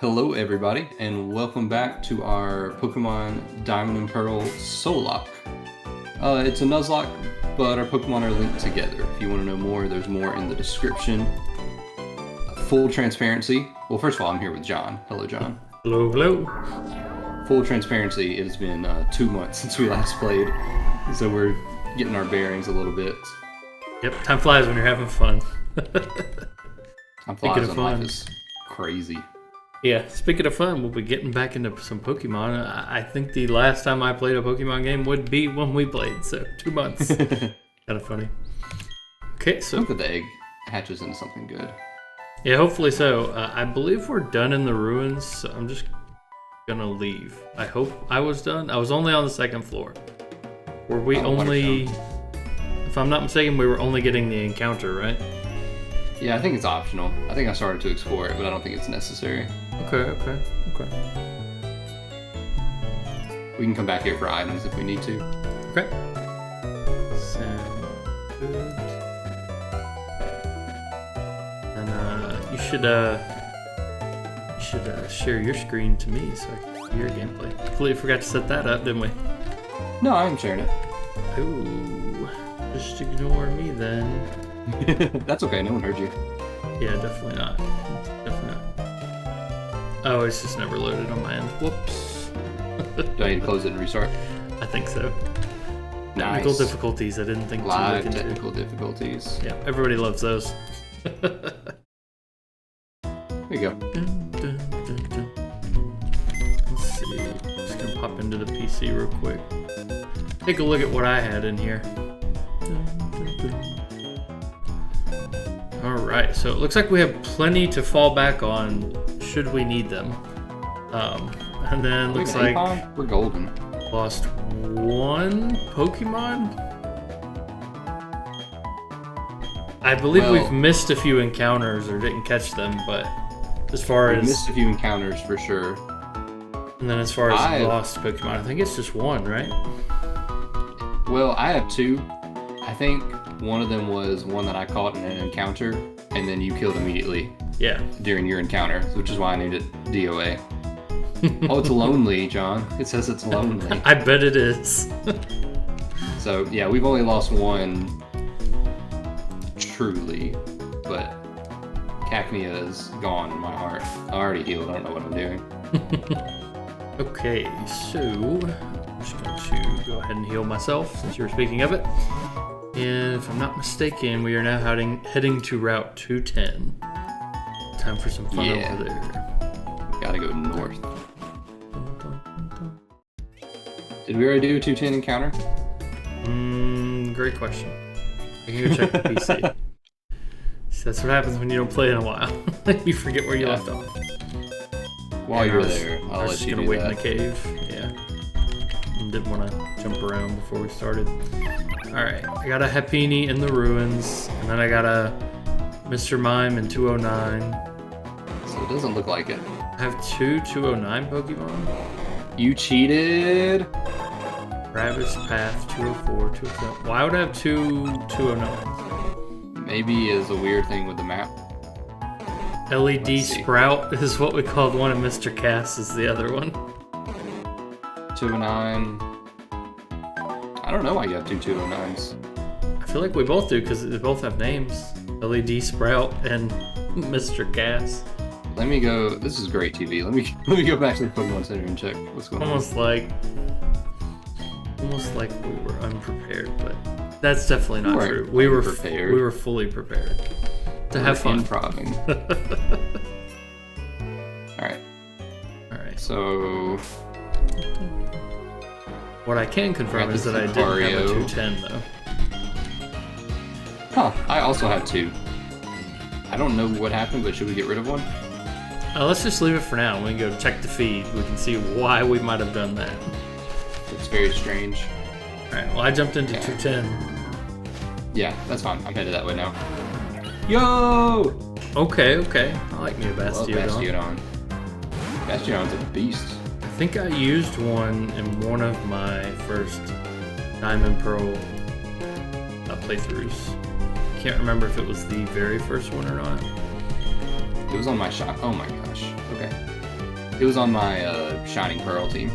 Hello everybody, and welcome back to our Pokemon Diamond and Pearl Soul Lock. It's a Nuzlocke, but our Pokemon are linked together. If you want to know more, there's more in the description. Full transparency. Well, first of all, I'm here with John. Hello, John. Hello, hello. Full transparency, it has been 2 months since we last played, so we're getting our bearings a little bit. Yep, time flies when you're having fun. Time flies when life is crazy. Yeah, speaking of fun, we'll be getting back into some Pokemon. I think the last time I played a Pokemon game would be when we played, so 2 months. Kind of funny. Okay, so... I hope that the egg hatches into something good. Yeah, hopefully so. I believe we're done in the ruins, so I'm just gonna leave. I hope I was done. I was only on the second floor. Were we only... If I'm not mistaken, we were only getting the encounter, right? Yeah, I think it's optional. I think I started to explore it, but I don't think it's necessary. Okay. We can come back here for items if we need to. Okay. Sound good. And you should share your screen to me so I can see your gameplay. Completely forgot to set that up, didn't we? No, I am sharing it. Ooh, just ignore me then. That's okay, no one heard you. Yeah, definitely not. Oh, it's just never loaded on my end. Whoops. Do I need to close it and restart? I think so. Nice. Technical difficulties, I didn't think Live to look into. technical difficulties. Yeah, everybody loves those. There you go. Let's see. Just gonna pop into the PC real quick. Take a look at what I had in here. Alright, so it looks like we have plenty to fall back on should we need them. And then looks like we're golden. Lost one Pokemon? I believe we've missed a few encounters or didn't catch them, but as far as... We've missed a few encounters for sure. And then as far as lost Pokemon, I think it's just one, right? Well, I have two. I think one of them was one that I caught in an encounter, and then you killed immediately. Yeah. During your encounter, which is why I named it DOA. Oh, it's lonely, John. It says it's lonely. I bet it is. So, yeah, we've only lost one truly, but Cacnea is gone in my heart. I already healed. I don't know what I'm doing. Okay, so I'm just going to go ahead and heal myself since you were speaking of it. And if I'm not mistaken, we are now heading to Route 210. Time for some fun over there. We gotta go north. Did we already do a 210 encounter? Great question. I can go check the PC. So that's what happens when you don't play in a while. You forget where you left off. While you're there, I'll let you do that. I was just gonna wait in the cave. Yeah. Didn't want to jump around before we started. Alright, I got a Happiny in the ruins, and then I got a Mr. Mime in 209. So it doesn't look like it. I have two 209 Pokemon. You cheated! Travis Path 204, 207. Why would I have two 209s? Maybe is a weird thing with the map. LED Sprout is what we called one, and Mr. Cass is the other one. 209. I don't know why you have two 209s. I feel like we both do because they both have names. LED Sprout and Mr. Cass. Let me go. This is great TV. Let me go back to the Pokemon Center and check what's going on. Almost like we were unprepared, but that's definitely not true. We were prepared. We were fully prepared to have fun. Improving. All right. So. What I can confirm is that I didn't have a 210 though. Huh, I also have two. I don't know what happened, but should we get rid of one? Let's just leave it for now. When we go check the feed, we can see why we might have done that. It's very strange. Alright, well I jumped into 210. Yeah, that's fine. I'm headed that way now. Yo! Okay. I like me a Bastiodon. Bastiodon's a beast. I think I used one in one of my first Diamond Pearl playthroughs. Can't remember if it was the very first one or not. It was on my shop. Oh my gosh. Okay. It was on my Shining Pearl team.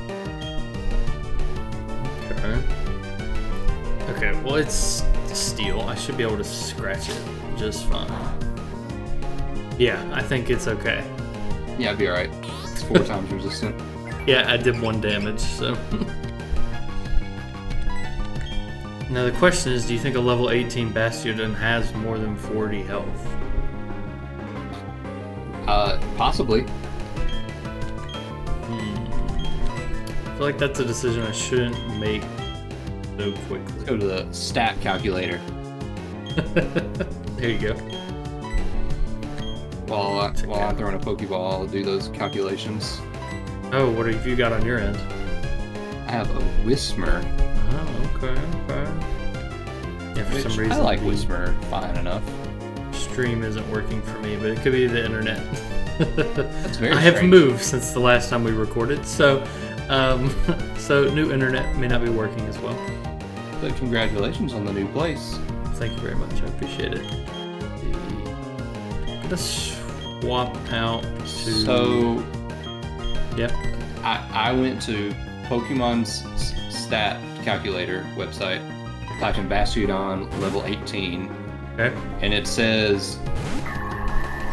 Okay. Okay, well it's steel. I should be able to scratch it just fine. Yeah, I think it's okay. Yeah, I'd be alright. It's 4 times resistant. Yeah, I did 1 damage, so. Now the question is, do you think a level 18 Bastion has more than 40 health? Possibly. I feel like that's a decision I shouldn't make so quickly. Let's go to the stat calculator. There you go. While I'm throwing a Pokeball, I'll do those calculations. Oh, what have you got on your end? I have a Whismur. Oh, okay. Yeah, for some reason I like Whismur fine enough. Stream isn't working for me, but it could be the internet. That's very I have strange. moved since the last time we recorded, so so new internet may not be working as well. But congratulations on the new place. Thank you very much. I appreciate it. I'm gonna swap out to. So, Yep. I went to Pokemon's stat calculator website, typed in Bastiodon level 18, Okay. and it says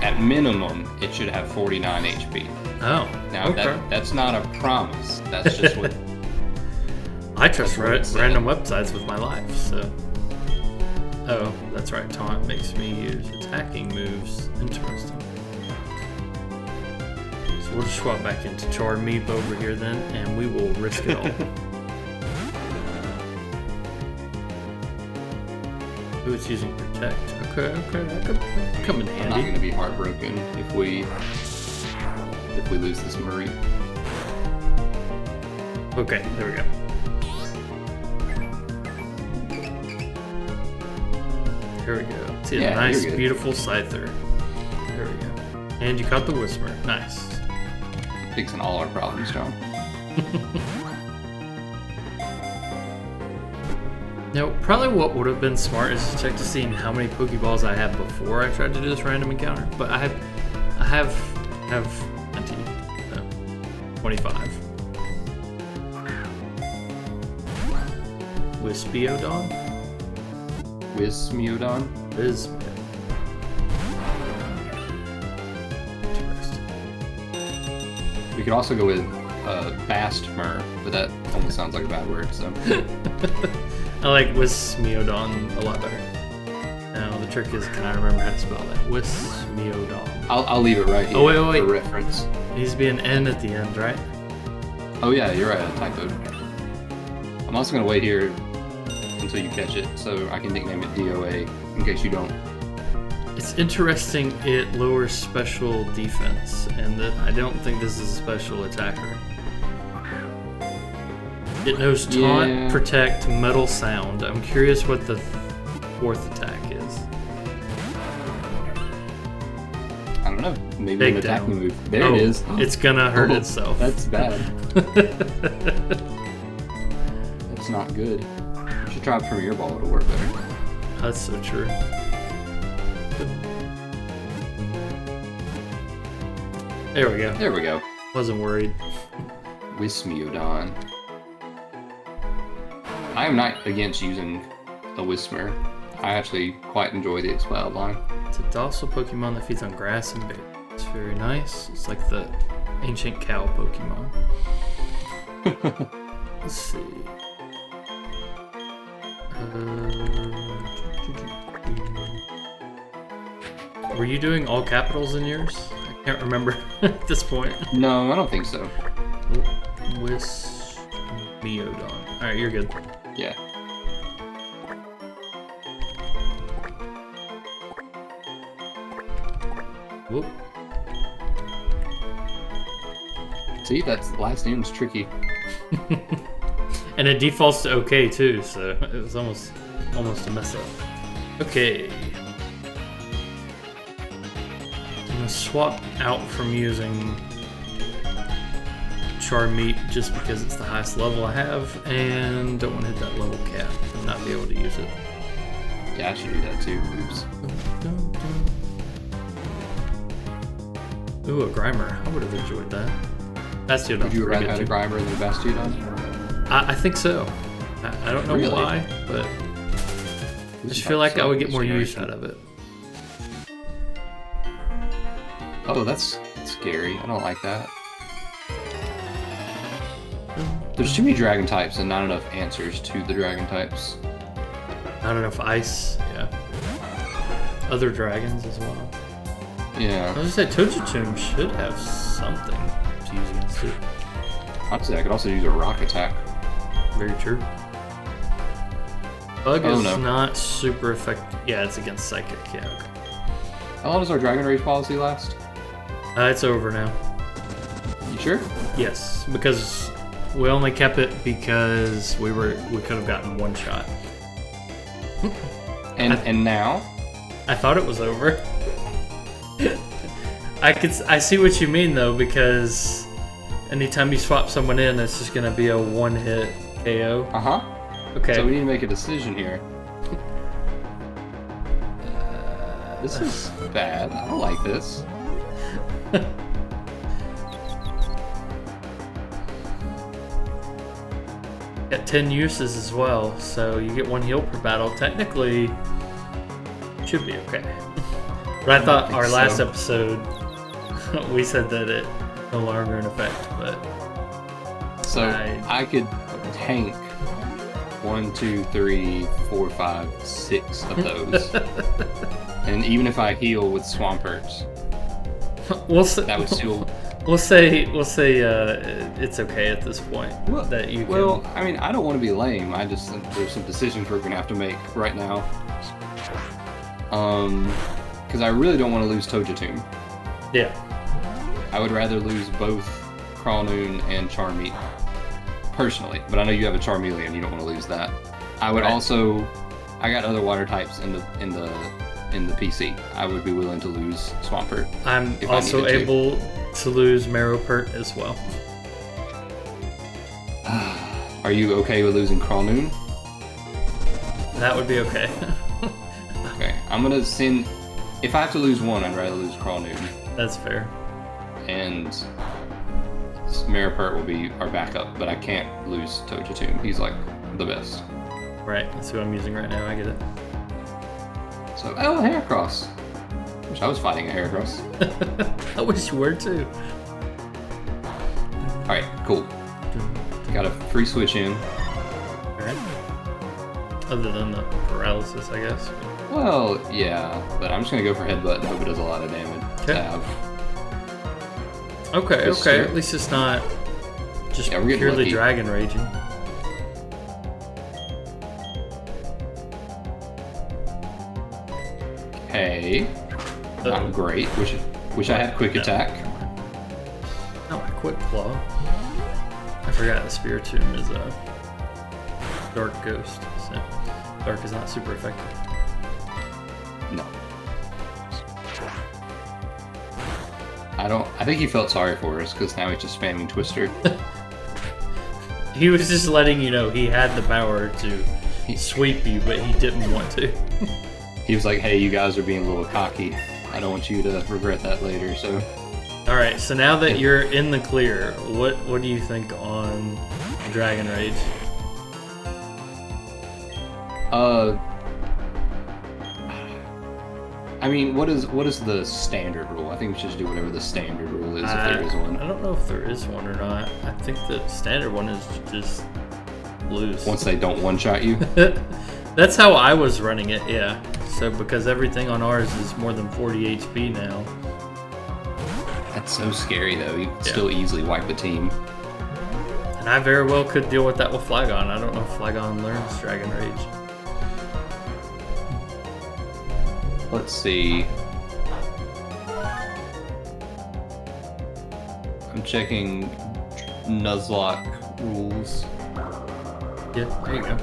at minimum it should have 49 HP. Oh. Now okay. that's not a promise. That's just what. I trust what it said. random websites with my life, so. Oh, that's right. Taunt makes me use attacking moves. Interesting. So we'll just swap back into Charmeep over here then, and we will risk it all. Ooh, it's using Protect. Okay, that could come in I'm not handy. going to be heartbroken if we lose this Marie. Okay, there we go. Here we go. See a nice, you're good. beautiful Scyther. There we go. And you caught the Whisper. Nice. Fixing all our problems, John. Now, probably what would have been smart is to check to see how many Pokeballs I had before I tried to do this random encounter. But I have plenty. So, 25. Wispiodon? Whismudon. Interesting. We could also go with Bastmer, but that almost sounds like a bad word. So I like Wismiodon a lot better. Now the trick is, can I remember how to spell that? Wismiodon. I'll leave it right here Oh, wait. for reference. It needs to be an N at the end, right? Oh yeah, you're right. I typoed. I'm also gonna wait here until you catch it, so I can nickname it DOA in case you don't. It's interesting. It lowers special defense, and I don't think this is a special attacker. It knows Taunt, Yeah. Protect, Metal Sound. I'm curious what the 4th attack is. I don't know. Maybe Big an attacking down. move. There it is. It's gonna hurt Oh, itself. That's bad. That's not good. You should try Premier Ball. It'll work better. That's so true. There we go. There we go. Wasn't worried. Wismiodon. I am not against using a Whismer. I actually quite enjoy the Expelled line. It's a docile Pokemon that feeds on grass and berries. It's very nice. It's like the ancient cow Pokemon. Let's see. Were you doing all capitals in yours? I can't remember at this point. No, I don't think so. Wismiodon. Alright, you're good. Yeah. Whoop. See, that's last name's tricky. And it defaults to OK too, so it was almost a mess up. Okay. I'm gonna swap out from using Charmeep just because it's the highest level I have, and don't want to hit that level cap and not be able to use it. Yeah, I should do that too. Oops. Ooh, a Grimer. I would have enjoyed that. Bastiodon's Would you pretty rather good have a too. Grimer than a Bastiodon? I think so. I don't know Really? why, but I just feel like I would get more use out of it. Oh, that's scary. I don't like that. There's too many dragon types and not enough answers to the dragon types. Not enough ice. Yeah. Other dragons as well. Yeah. I was gonna say Togetomb should have something to use against it. Honestly, I could also use a rock attack. Very true. Bug is no. not super effective. Yeah, it's against Psychic. Yeah, okay. How long does our Dragon Rage policy last? It's over now. You sure? Yes, because we only kept it because we could have gotten one shot. And now? I thought it was over. I see what you mean though, because anytime you swap someone in, it's just gonna be a one-hit KO. Uh-huh. Okay. So we need to make a decision here. This is bad. I don't like this. Got 10 uses as well, so you get one heal per battle. Technically, should be okay. But I thought our last episode, we said that it no longer in effect, but so I could tank 1, 2, 3, 4, 5, 6 of those. And even if I heal with Swampert, that would still. We'll say it's okay at this point that you can. Well, I mean, I don't want to be lame. I just think there's some decisions we're gonna have to make right now. Because I really don't want to lose Togetomb. Yeah. I would rather lose both Crawlnoon and Charmeat, personally. But I know you have a Charmeleon, you don't want to lose that. I would also. I got other water types in the PC. I would be willing to lose Swampert. I'm also able to lose Marowpert as well. Are you okay with losing Crawlnoon? That would be okay. Okay, I'm gonna send. If I have to lose one, I'd rather lose Crawlnoon. That's fair. And Marowpert will be our backup, but I can't lose Togetomb. He's like the best. Right, that's who I'm using right now. I get it. So, oh, Heracross. Wish I was fighting a Heracross. I wish you were too. Alright, cool. Got a free switch in. Alright. Other than the paralysis, I guess. Well, yeah, but I'm just gonna go for Headbutt and hope it does a lot of damage. Okay. Okay. At least it's not just purely lucky. Dragon Raging. Hey. Not great. Wish I had Quick Attack. Oh, my Quick Claw. I forgot the Spiritomb is a Dark Ghost, so Dark is not super effective. No. I think he felt sorry for us because now he's just spamming Twister. He was just letting you know he had the power to sweep you, but he didn't want to. He was like, hey, you guys are being a little cocky. I don't want you to regret that later, so. Alright, so now that you're in the clear, what do you think on Dragon Rage? I mean, what is the standard rule? I think we should just do whatever the standard rule is if there is one. I don't know if there is one or not. I think the standard one is just lose. Once they don't one-shot you? That's how I was running it, yeah. So because everything on ours is more than 40 HP now. That's so scary, though. You can still easily wipe a team. And I very well could deal with that with Flygon. I don't know if Flygon learns Dragon Rage. Let's see. I'm checking Nuzlocke rules. Yeah, there you go.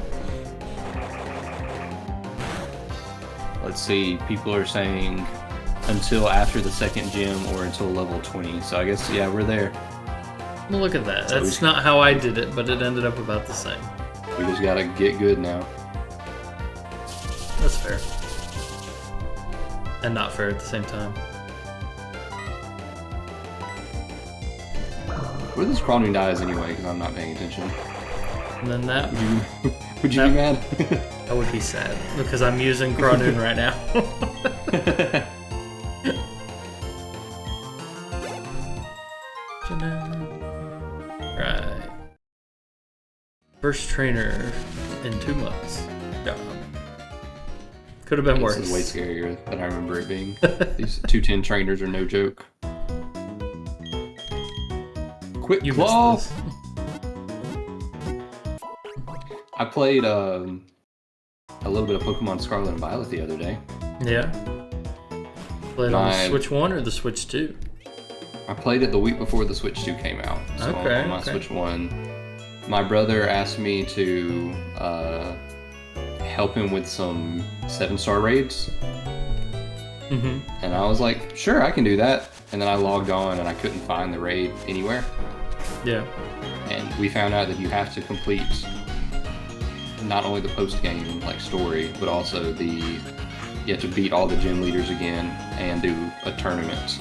Let's see. People are saying until after the second gym or until level 20. So I guess, yeah, we're there. Well, look at that. That's not how I did it, but it ended up about the same. We just gotta get good now. That's fair. And not fair at the same time. What if this Crawling dies anyway, because I'm not paying attention? And then that Would you be mad? I would be sad because I'm using Crawnoon right now. Right. First trainer in 2 months. Job. Could have been worse. This is way scarier than I remember it being. These 210 trainers are no joke. Quick claw! I played a little bit of Pokemon Scarlet and Violet the other day. Yeah. Played on the Switch 1 or the Switch 2? I played it the week before the Switch 2 came out. So on my Switch 1, my brother asked me to help him with some 7-star raids. Mm-hmm. And I was like, sure, I can do that. And then I logged on and I couldn't find the raid anywhere. Yeah. And we found out that you have to complete not only the post-game like story, but also you have to beat all the gym leaders again and do a tournament.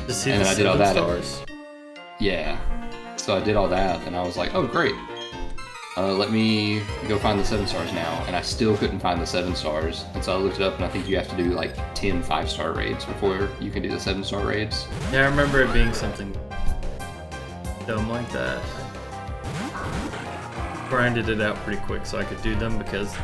To see and the then I did all that. Stars? Yeah. So I did all that and I was like, oh great. Let me go find the 7 stars now. And I still couldn't find the 7 stars. And so I looked it up and I think you have to do like 10 5-star raids before you can do the 7-star raids. Yeah, I remember it being something dumb like that. Grinded it out pretty quick so I could do them because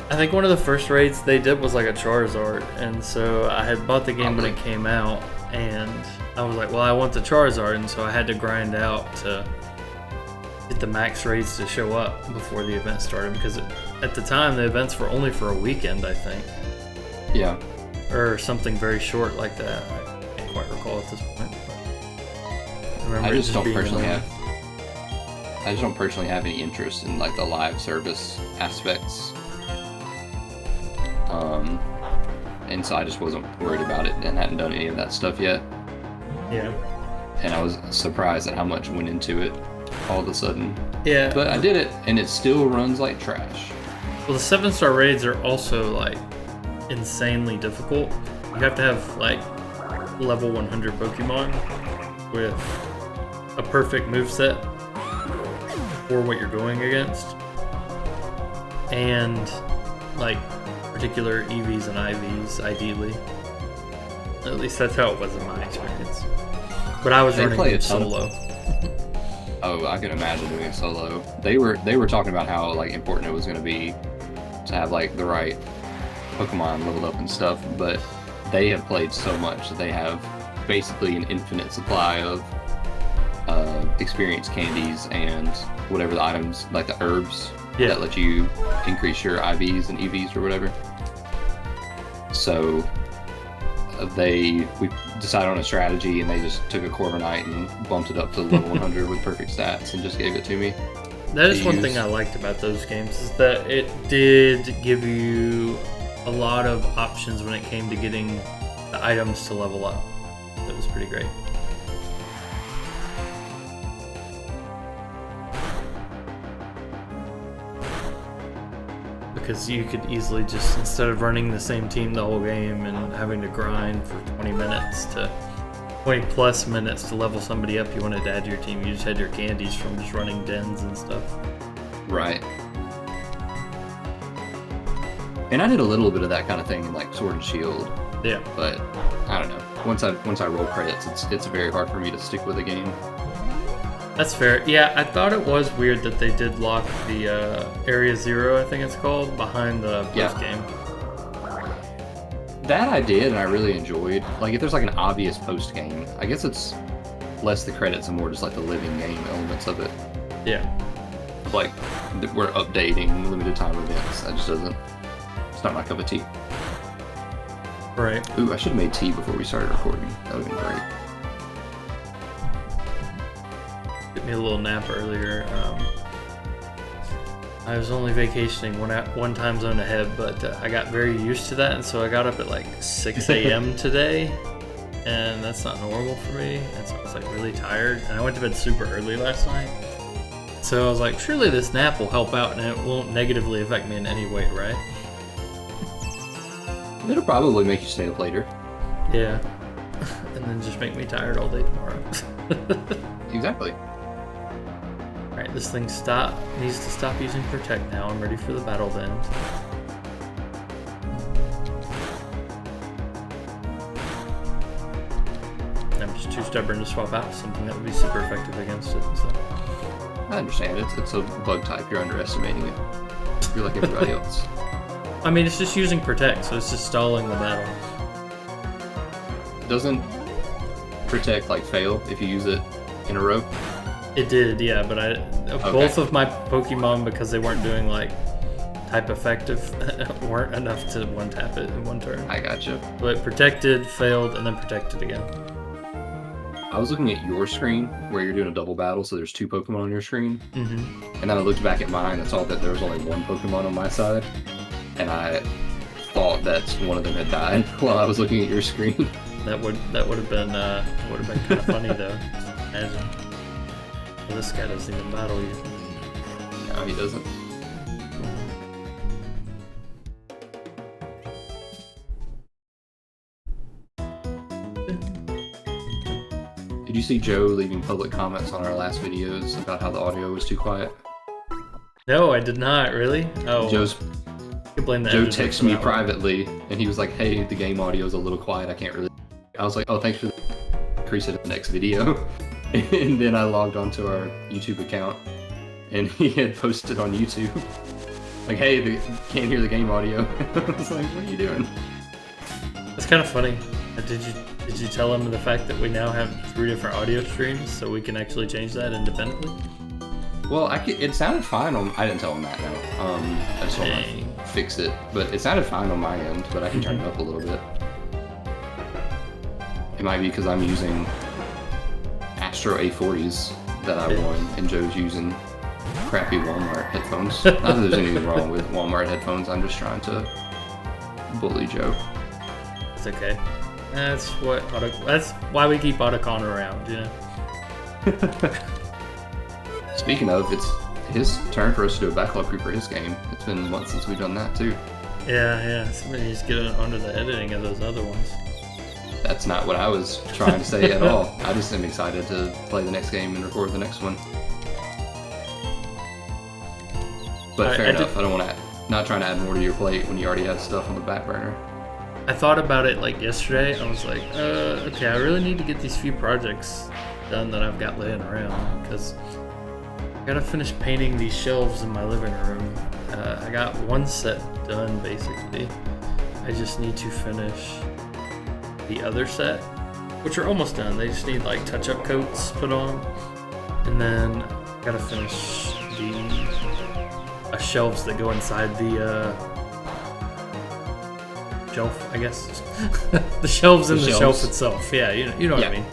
I think one of the first raids they did was like a Charizard, and so I had bought the game when it came out and I was like, well, I want the Charizard, and so I had to grind out to get the max raids to show up before the event started because at the time the events were only for a weekend, I think. Yeah. Or something very short like that. I can't quite recall at this point. I just don't personally have any interest in like the live service aspects. And so I just wasn't worried about it and hadn't done any of that stuff yet. Yeah. And I was surprised at how much went into it all of a sudden. Yeah. But I did it and it still runs like trash. Well, the 7-star raids are also like insanely difficult. You have to have like level 100 Pokemon with a perfect moveset for what you're going against, and like particular EVs and IVs, ideally. At least that's how it was in my experience. But I was running it solo. Oh, I can imagine doing it solo. They were talking about how like important it was going to be to have like the right Pokemon leveled up and stuff, but they have played so much that they have basically an infinite supply of experience candies and whatever the items, like the herbs that let you increase your IVs and EVs or whatever. So we decided on a strategy and they just took a Corviknight and bumped it up to level 100 with perfect stats and just gave it to me. That is one thing I liked about those games, is that it did give you a lot of options when it came to getting the items to level up. That was pretty great. Because you could easily just, instead of running the same team the whole game and having to grind for 20 plus minutes to level somebody up you wanted to add to your team, you just had your candies from just running dens and stuff. Right. And I did a little bit of that kind of thing in like Sword and Shield. Yeah. But I don't know. Once I roll credits, it's very hard for me to stick with a game. That's fair. Yeah, I thought it was weird that they did lock the Area Zero, I think it's called, behind the post game. That I did, and I really enjoyed. Like, if there's like an obvious post game, I guess it's less the credits and more just like the living game elements of it. Yeah. Like, we're updating limited time events. That just doesn't. It's not my cup of tea. Right. Ooh, I should have made tea before we started recording. That would have been great. Get me a little nap earlier. I was only vacationing one time zone ahead, but I got very used to that, and so I got up at like 6 a.m. today, and that's not normal for me, and so I was like really tired, and I went to bed super early last night. So I was like, surely this nap will help out, and it won't negatively affect me in any way, right? It'll probably make you stay up later. Yeah. And and then just make me tired all day tomorrow. Exactly. Alright, this thing needs to stop using Protect now. I'm ready for the battle to end. I'm just too stubborn to swap out something that would be super effective against it. So. I understand. It's a bug type. You're underestimating it. You're like everybody else. I mean, it's just using Protect, so it's just stalling the battle. Doesn't Protect like fail if you use it in a row? It did, yeah, but both of my Pokemon, because they weren't doing like type effective, weren't enough to one tap it in one turn. I gotcha. But protected, failed, and then protected again. I was looking at your screen where you're doing a double battle, so there's 2 Pokemon on your screen. Mm-hmm. And then I looked back at mine and saw that there was only 1 Pokemon on my side. And I thought that one of them had died while I was looking at your screen. That would have been kind of funny though. Imagine. Well, this guy doesn't even battle you. No, he doesn't. Did you see Joe leaving public comments on our last videos about how the audio was too quiet? No, I did not. Really? Oh. Joe texted me one. privately, and he was like, "Hey, the game audio is a little quiet. I can't really." I was like, "Oh, thanks for increase it in the next video." And then I logged onto our YouTube account, and he had posted on YouTube, like, "Hey, can't hear the game audio." I was like, "What are you doing?" That's kind of funny. Did you tell him the fact that we now have 3 different audio streams, so we can actually change that independently? Well, it sounded fine on. I didn't tell him that. No. I just want to fix it, but it sounded fine on my end. But I can turn it up a little bit. It might be because I'm using Astro A40s that I won, and Joe's using crappy Walmart headphones. Not that there's anything wrong with Walmart headphones. I'm just trying to bully Joe. It's okay. That's why we keep Otacon around, you know. Speaking of, it's his turn for us to do a backlog creep for his game. It's been months since we've done that too. Yeah. Somebody needs to get onto the editing of those other ones. That's not what I was trying to say at all. I just am excited to play the next game and record the next one. But fair enough. I don't want to. Not trying to add more to your plate when you already have stuff on the back burner. I thought about it like yesterday. I was like, okay, I really need to get these few projects done that I've got laying around, because I gotta finish painting these shelves in my living room. I got one set done basically. I just need to finish the other set, which are almost done. They just need like touch-up coats put on, and then gotta finish the shelves that go inside the shelf, I guess. The shelves in the shelf itself. Yeah, you know what I mean.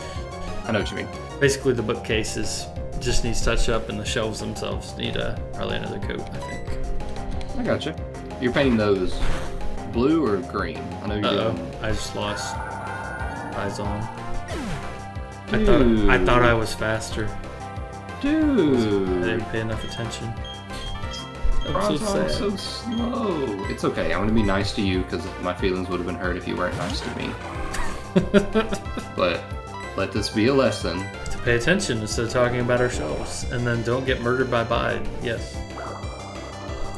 I know what you mean. Basically, the bookcases just needs touch up, and the shelves themselves need probably another coat, I think. I gotcha. You're painting those blue or green? I know you're doing... I just lost eyes on. I thought I was faster. Dude. I didn't pay enough attention. I'm so slow. It's okay. I'm gonna be nice to you because my feelings would have been hurt if you weren't nice to me. But let this be a lesson. To pay attention instead of talking about our shelves, and then don't get murdered by Bide. Yes.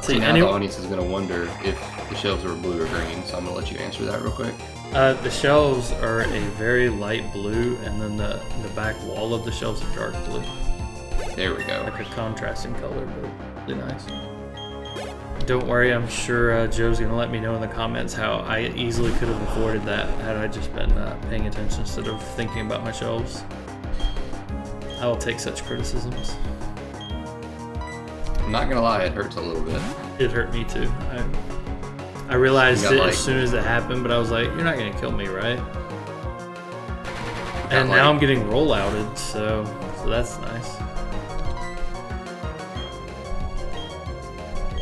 See, now the audience is gonna wonder if the shelves are blue or green, so I'm gonna let you answer that real quick. The shelves are a very light blue, and then the back wall of the shelves are dark blue. There we go. Like a contrasting color, but really nice. Don't worry, I'm sure Joe's going to let me know in the comments how I easily could have avoided that had I just been paying attention instead of thinking about my shelves. I will take such criticisms. I'm not going to lie, it hurts a little bit. It hurt me too. I realized it as soon as it happened, but I was like, you're not going to kill me, right? And now I'm getting rollouted, so that's nice.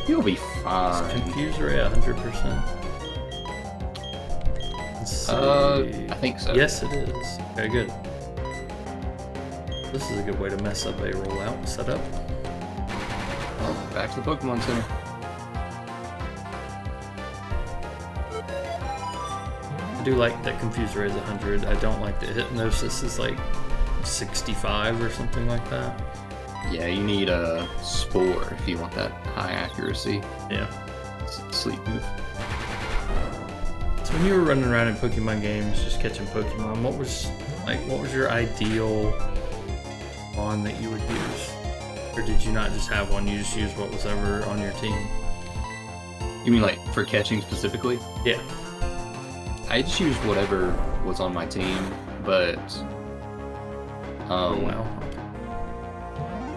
You'll be fine. Confuse rate 100%. I think so. Yes, it is. Okay, good. This is a good way to mess up a rollout setup. Well, back to the Pokemon Center. do like that Confuse Ray is 100. I don't like that Hypnosis is like 65 or something like that. Yeah, you need a Spore if you want that high accuracy. Yeah. Sleep move. So when you were running around in Pokemon games, just catching Pokemon, what was your ideal Mon that you would use? Or did you not just have one? You just use what was ever on your team? You mean like for catching specifically? Yeah. I just used whatever was on my team, but Oh wow.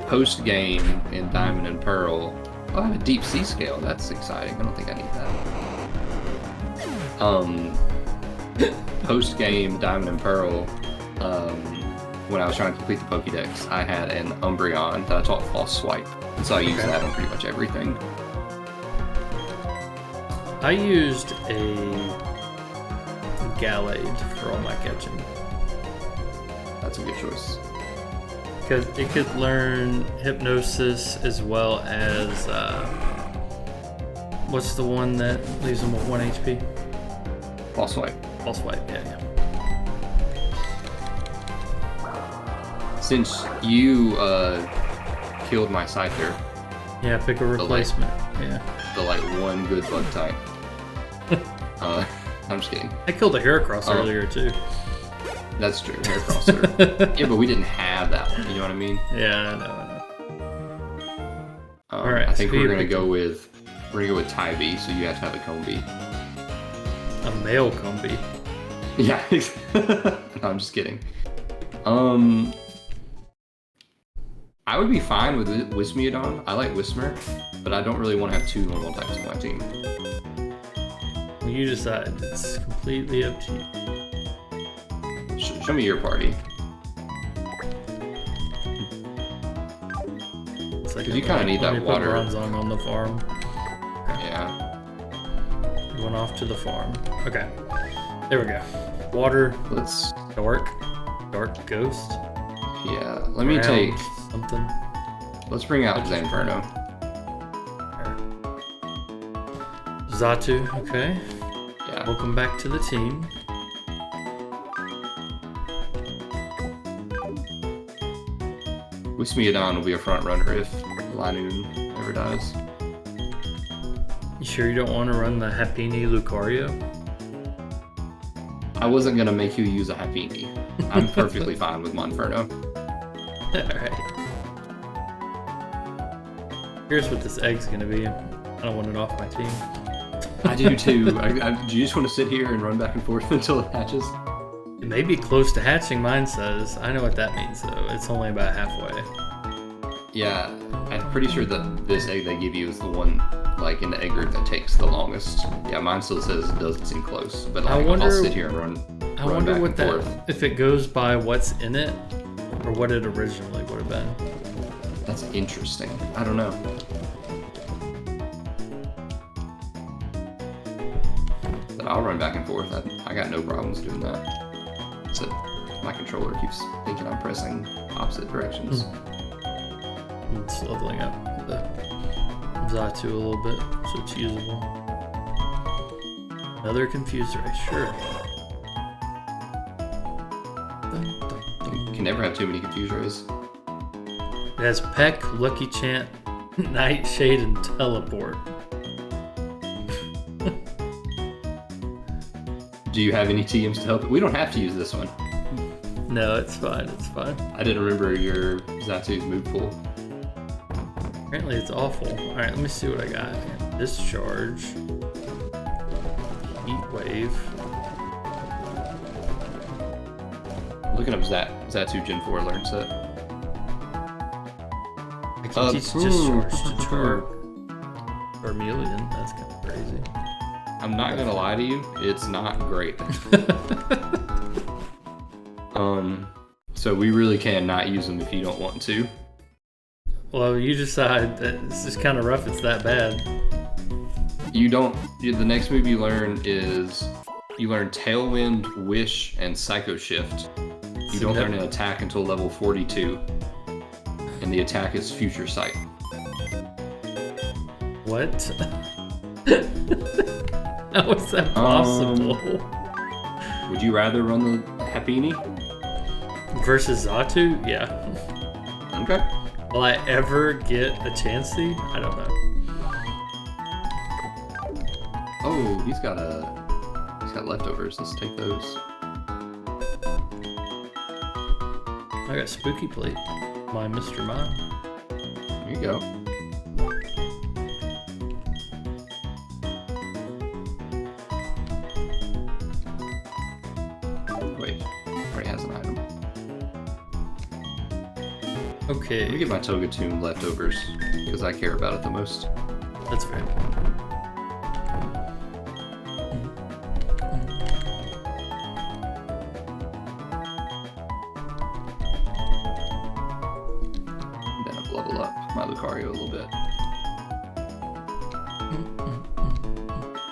Post game in Diamond and Pearl, oh, I have a Deep Sea Scale. That's exciting. I don't think I need that. Post game Diamond and Pearl, when I was trying to complete the Pokédex, I had an Umbreon that I taught False Swipe, and so I used that on pretty much everything. I used a Gallade for all my catching. That's a good choice. Because it could learn Hypnosis as well as what's the one that leaves them with 1 HP? False Swipe. False Swipe, yeah. Since you killed my Scyther, Yeah, pick a replacement. Yeah. the like one good bug type. I'm just kidding. I killed a Heracross earlier too. That's true, Haircrosser. Yeah, but we didn't have that one. You know what I mean? Yeah, I know. All right, I think so we're gonna go with Tybee, so you have to have a Combee. A male Combee. Yeah. No, I'm just kidding. I would be fine with Wismiodon. I like Whismur, but I don't really want to have two normal types on my team. You decide. It's completely up to you. Show me your party. It's like you kind of need that water. Bronzong on the farm. Yeah. You went off to the farm. Okay. There we go. Water. Let's. Dark Ghost. Yeah. Let me take something. Let's bring out Zanferno. Xatu. Okay. Yeah. Welcome back to the team. Wismiodon will be a front runner if Linoon ever dies. You sure you don't want to run the Happiny Lucario? I wasn't gonna make you use a Happiny. I'm perfectly fine with Monferno. Alright. Here's what this egg's gonna be. I don't want it off my team. I do too. Do you just want to sit here and run back and forth until it hatches? It may be close to hatching, mine says. I know what that means though. It's only about halfway. Yeah, I'm pretty sure that this egg they give you is the one, like, in the egg group that takes the longest. Yeah, mine still says it doesn't seem close, but like, I'll sit here and run wonder what back and that, forth. if it goes by what's in it, or what it originally would have been. That's interesting. I don't know. But I'll run back and forth. I got no problems doing that. Except my controller keeps thinking I'm pressing opposite directions. It's leveling up the Xatu a little bit, so it's usable. Another Confuse Ray, sure. You can never have too many Confuse Rays. It has Peck, Lucky Chant, Nightshade, and Teleport. Do you have any TMs to help? We don't have to use this one. No, it's fine, it's fine. I didn't remember your Xatu's move pool. Apparently it's awful. Alright, let me see what I got here. Discharge. Heat Wave. Looking up Xatu Gen 4 learn set. I can teach Discharge to Charmeleon. That's kind of crazy. I'm not gonna lie to you, it's not great. So we really can not use them if you don't want to. Well, you decide that it's just kind of rough, it's that bad. The next move you learn is, you learn Tailwind, Wish, and Psycho Shift. You don't learn an attack until level 42. And the attack is Future Sight. What? How is that possible? Would you rather run the Happini? Versus Zatu? Yeah. Okay. Will I ever get a chance to? I don't know. Oh, he's got leftovers. Let's take those. I got Spooky Plate. My Mr. Mime. There you go. Wait, already has an item. Okay. Let me get my Togatune leftovers, because I care about it the most. That's fair. Then I'll level up my Lucario a little bit.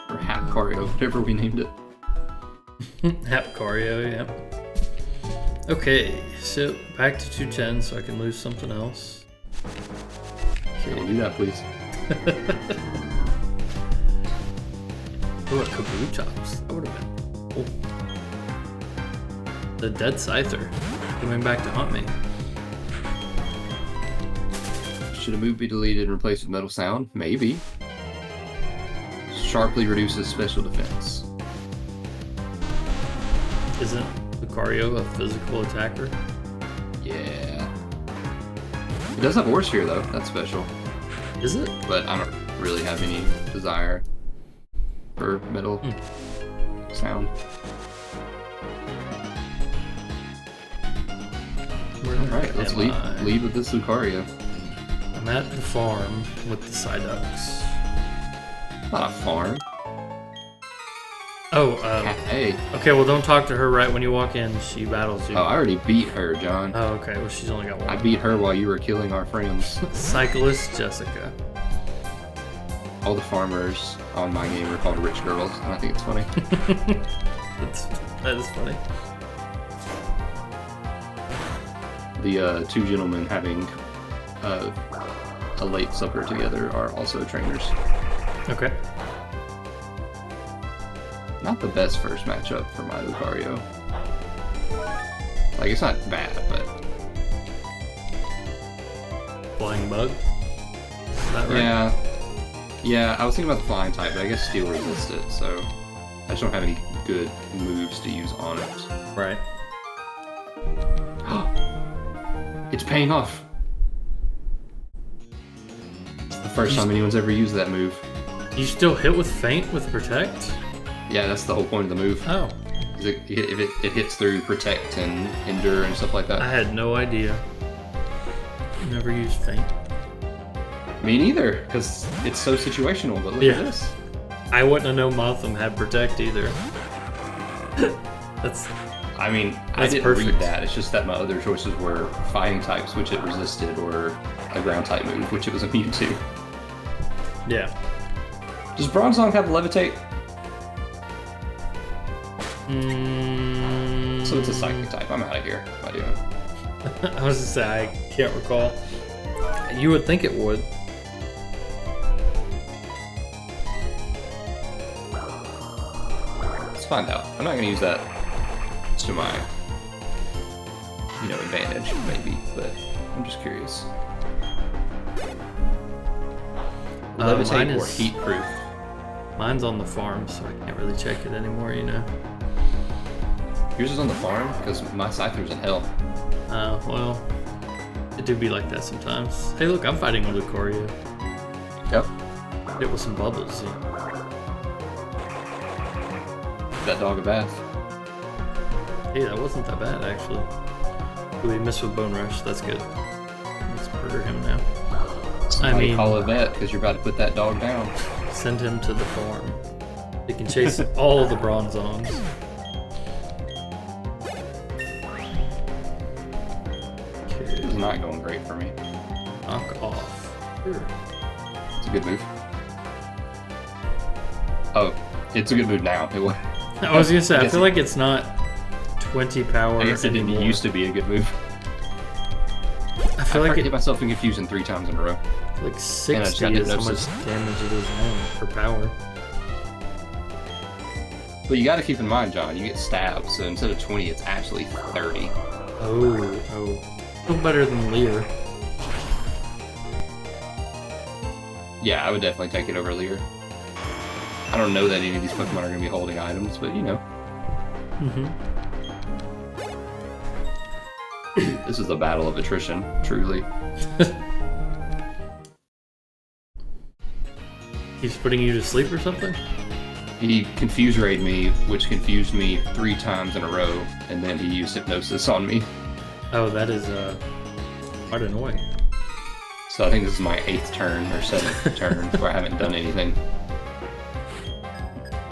Or Hapcario, whatever we named it. Hapcario, yep. Okay, so back to 210 so I can lose something else. Yeah, do that, please. Oh, a Kabutops. That would have been cool. The Dead Scyther coming back to haunt me. Should a move be deleted and replaced with Metal Sound? Maybe. Sharply reduces special defense. Isn't Lucario a physical attacker? Yeah. It does have Ore Sphere though, that's special. Is it? But I don't really have any desire for Metal Sound. Alright, let's leave with this Lucario. I'm at the farm with the Psyducks. Not a farm. Oh, Hey. okay, well don't talk to her right when you walk in. She battles you. Oh, I already beat her, John. Oh, okay, well she's only got one. I beat her while you were killing our friends. Cyclist Jessica. All the farmers on my game are called rich girls, and I think it's funny. That is funny. The two gentlemen having a late supper together are also trainers. Okay. Not the best first matchup for my Lucario. Like, it's not bad, but... Flying Bug? Is that right? Yeah. Yeah, I was thinking about the flying type, but I guess Steel resists it, so... I just don't have any good moves to use on it. Right. It's paying off! It's the first time anyone's ever used that move. You still hit with Feint with Protect? Yeah, that's the whole point of the move. Oh. It hits through Protect and Endure and stuff like that. I had no idea. Never used Feint. Me neither, because it's so situational, but look at this. I wouldn't have known Motham had Protect either. I mean, I didn't read that. It's just that my other choices were fighting types, which it resisted, or a ground type move, which it was immune to. Yeah. Does Bronzong have Levitate? So it's a psychic type. I'm out of here. What am I doing? I was gonna say, I can't recall. You would think it would. Let's find out. I'm not going to use that to my, advantage, maybe, but I'm just curious. Levitate or heat proof? Mine's on the farm, so I can't really check it anymore, Yours is on the farm? Because my Scyther's in hell. Well, it do be like that sometimes. Hey, look, I'm fighting a Lucario. Yep. Hit with some bubbles. That dog a bath. Hey, that wasn't that bad, actually. We missed with Bone Rush. That's good. Let's murder him now. Somebody call a vet, because you're about to put that dog down. Send him to the farm. He can chase all the Bronzongs. This is not going great for me. Knock off. Sure. It's a good move. Oh, it's a good move now. It was. I was gonna say, I feel like it's not 20 power I guess it didn't used to be a good move. I feel like hit myself in confusion 3 times in a row. Like 60 is how much damage it is now per power. But you got to keep in mind, John, you get stabbed, so instead of 20, it's actually 30. Oh. Still better than Lear. Yeah, I would definitely take it over Lear. I don't know that any of these Pokemon are going to be holding items, but you know. This is a battle of attrition, truly. He's putting you to sleep or something? He confuse rayed me, which confused me 3 times in a row, and then he used hypnosis on me. Oh, that is quite annoying. So I think this is my 8th turn or 7th turn where I haven't done anything.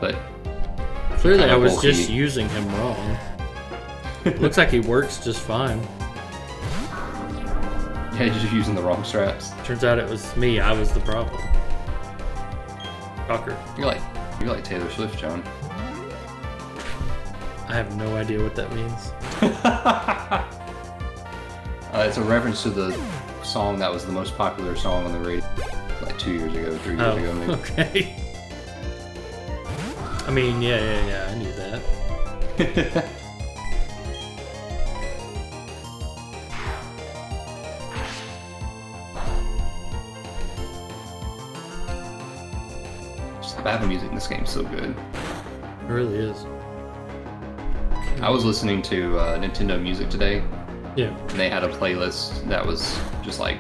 But clearly I was just using him wrong. Looks like he works just fine. Yeah, you're just using the wrong straps. Turns out it was me. I was the problem. Shocker. You're like Taylor Swift, John. I have no idea what that means. It's a reference to the song that was the most popular song on the radio like 2 years ago, 3 years ago maybe. Okay. I mean, yeah, I knew that. Just the battle music in this game is so good. It really is. I was listening to Nintendo Music today. Yeah. And they had a playlist that was just like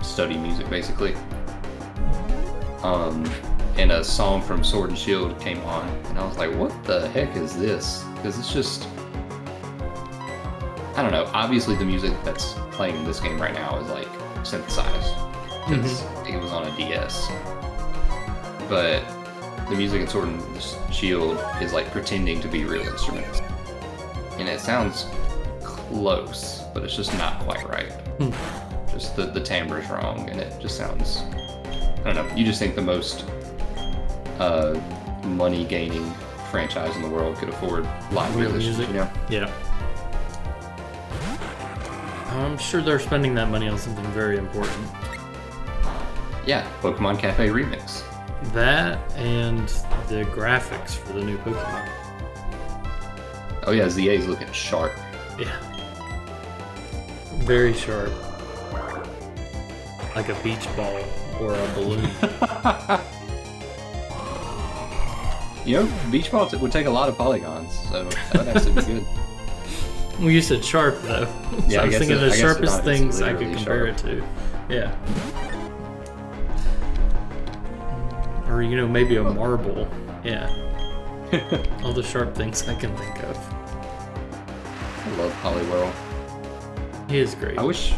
study music basically. And a song from Sword and Shield came on, and I was like, what the heck is this? Because it's just, I don't know, obviously the music that's playing in this game right now is like synthesized, because it was on a DS. But the music in Sword and Shield is like pretending to be real instruments. And it sounds close, but it's just not quite right. Just the timbre's wrong, and it just sounds, I don't know, you just think the most money gaining franchise in the world could afford live music, you know? Yeah. I'm sure they're spending that money on something very important. Yeah, Pokemon Cafe Remix. That and the graphics for the new Pokemon. Oh yeah, ZA's looking sharp. Yeah. Very sharp. Like a beach ball or a balloon. You know, beach balls would take a lot of polygons, so that would actually be good. Well, you said sharp though. So Yeah, I was thinking the sharpest things I could compare sharp. it to. Yeah. Or, you know, maybe a marble. Yeah. All the sharp things I can think of. I love Poliwhirl. He is great. I wish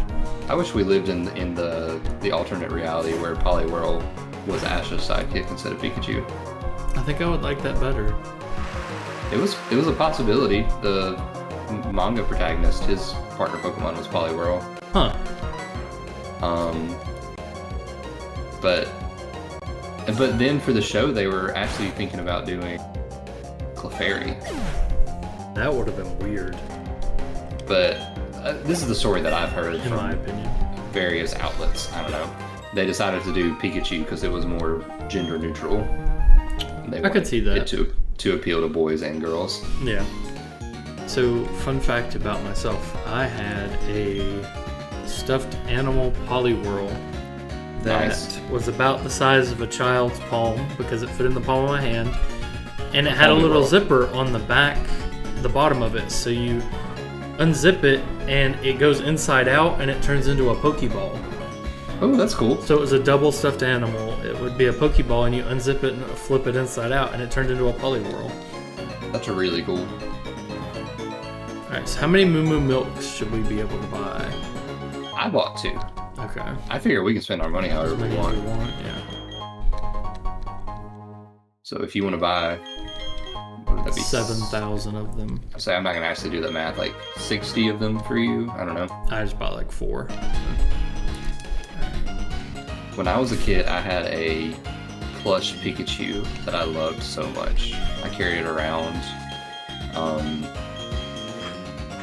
we lived in the alternate reality where Poliwhirl was Ash's sidekick instead of Pikachu. I think I would like that better. It was a possibility. The manga protagonist, his partner Pokemon was Poliwhirl. Huh. But then for the show, they were actually thinking about doing Clefairy. That would have been weird. But this is the story that I've heard in my opinion. Various outlets. I don't know. They decided to do Pikachu because it was more gender neutral. I could see that. To appeal to boys and girls. Yeah. So, fun fact about myself. I had a stuffed animal Poliwhirl that was about the size of a child's palm because it fit in the palm of my hand. And it had a little zipper on the back, the bottom of it. So you unzip it and it goes inside out and it turns into a Pokeball. Oh, that's cool. So it was a double stuffed animal. It would be a Pokeball and you unzip it and flip it inside out and it turned into a Poliwhirl. That's really cool. Alright, so how many Moo Moo Milks should we be able to buy? I bought 2. Okay. I figure we can spend our money however we want. Yeah. So if you want to buy, what would that be? 7,000 of them. I'll say I'm not gonna actually do the math. Like 60 of them for you. I don't know. I just bought like 4. When I was a kid, I had a plush Pikachu that I loved so much. I carried it around.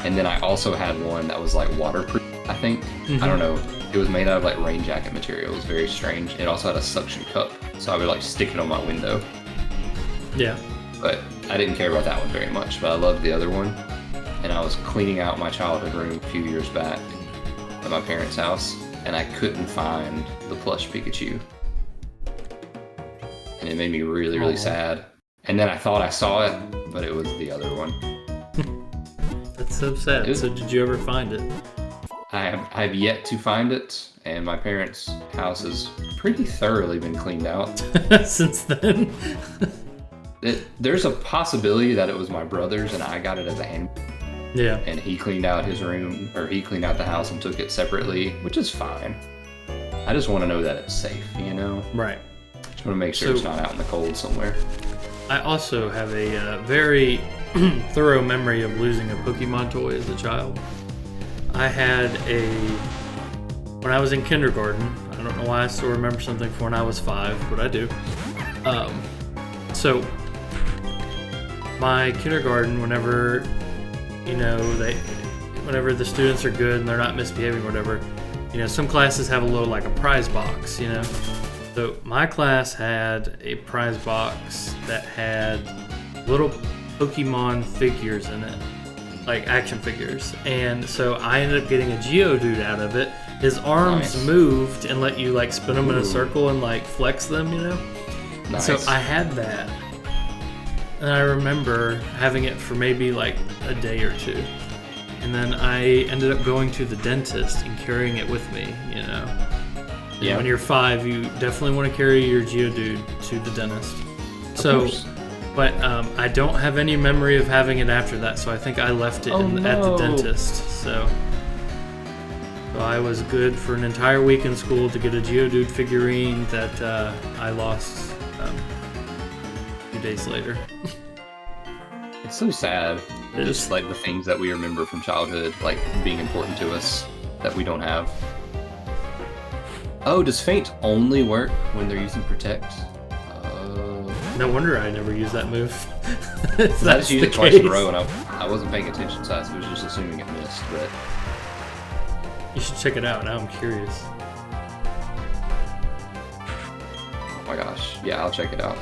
And then I also had one that was like waterproof, I think. I don't know. It was made out of like rain jacket material. It was very strange. It also had a suction cup, so I would like stick it on my window. Yeah. But I didn't care about that one very much, but I loved the other one. And I was cleaning out my childhood room a few years back at my parents' house, and I couldn't find the plush Pikachu. And it made me really, really sad. And then I thought I saw it, but it was the other one. That's so sad. So did you ever find it? I've yet to find it, and my parents' house has pretty thoroughly been cleaned out. Since then? There's a possibility that it was my brother's and I got it as a hand. Yeah. And he cleaned out his room, or he cleaned out the house and took it separately, which is fine. I just want to know that it's safe, you know? Right. Just want to make sure it's not out in the cold somewhere. I also have a very thorough memory of losing a Pokemon toy as a child. I had when I was in kindergarten, I don't know why I still remember something from when I was 5, but I do. So, my kindergarten, whenever the students are good and they're not misbehaving or whatever, some classes have a little, like a prize box, So my class had a prize box that had little Pokemon figures in it, like action figures. And so I ended up getting a Geodude out of it. His arms moved and let you like spin them in a circle and like flex them, Nice. So I had that. And I remember having it for maybe like a day or two. And then I ended up going to the dentist and carrying it with me, Yeah. When you're 5, you definitely want to carry your Geodude to the dentist. But I don't have any memory of having it after that, so I think I left it at the dentist. So I was good for an entire week in school to get a Geodude figurine that I lost a few days later. It's so sad. Just like the things that we remember from childhood, like being important to us, that we don't have. Oh, does Faint only work when they're using Protect? No wonder I never used that move. I just used it twice in a row, and I wasn't paying attention, so I was just assuming it missed. But you should check it out. Now I'm curious. Oh my gosh, yeah, I'll check it out.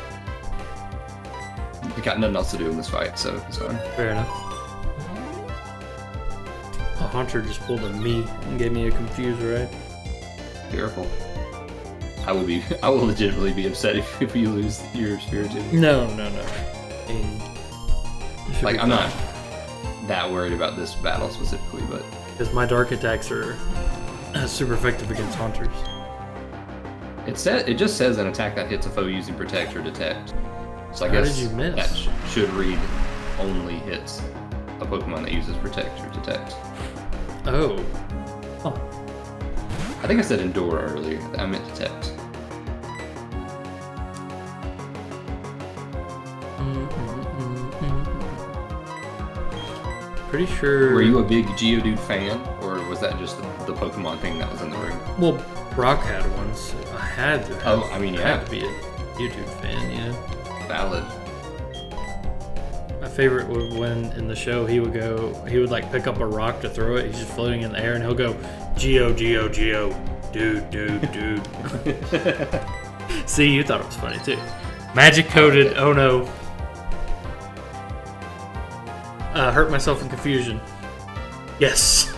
We got nothing else to do in this fight, so it's fine. Fair enough. A Haunter just pulled a me and gave me a confuse, right? Careful. I will legitimately be upset if you lose your Spiritomb. No. Like, I'm not that worried about this battle specifically, but because my dark attacks are super effective against Haunters. It just says an attack that hits a foe using Protect or Detect. So I How guess did you miss? That should read only hits a Pokemon that uses Protect or Detect. Oh. Huh. I think I said Endure earlier. I meant Detect. Pretty sure. Were you a big Geodude fan, or was that just the Pokemon thing that was in the room? Well, Brock had one, so I had to. Had to be a Geodude fan, yeah. Valid. My favorite was when in the show he would like pick up a rock to throw it. He's just floating in the air, and he'll go, Geo, dude. See, you thought it was funny too. Magic coded. Oh no. Hurt myself in confusion. Yes.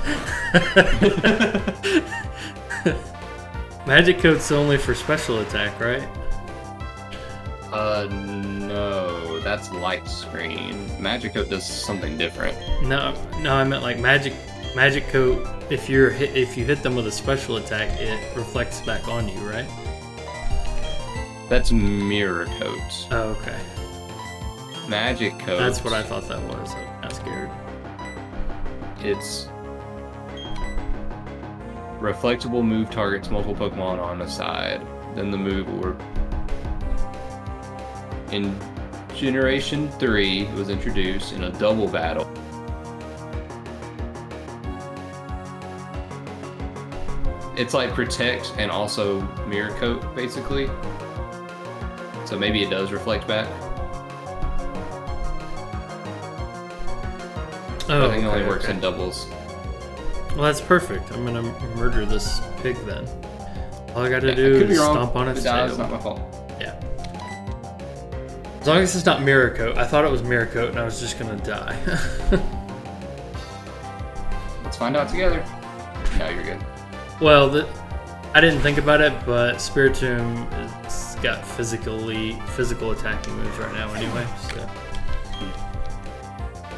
Magic code's only for special attack, right? No, that's light screen. Magikarp does something different. No, I meant like magic coat. If you hit them with a special attack, it reflects back on you, right? That's mirror coat. Oh, okay. Magic coat. That's what I thought that was. I got scared. It's reflectable move targets multiple Pokemon on the side. Then the move will. In Generation 3, it was introduced in a double battle. It's like Protect and also Mirror Coat, basically. So maybe it does reflect back. Oh, I think it only works in doubles. Well, that's perfect. I'm gonna murder this pig then. All I gotta do is stomp on its tail. It's not my fault. Yeah. As long as it's not Mirror Coat. I thought it was Mirror Coat and I was just gonna die. Let's find out together. No, you're good. Well, I didn't think about it, but Spiritomb has got physical attacking moves right now anyway,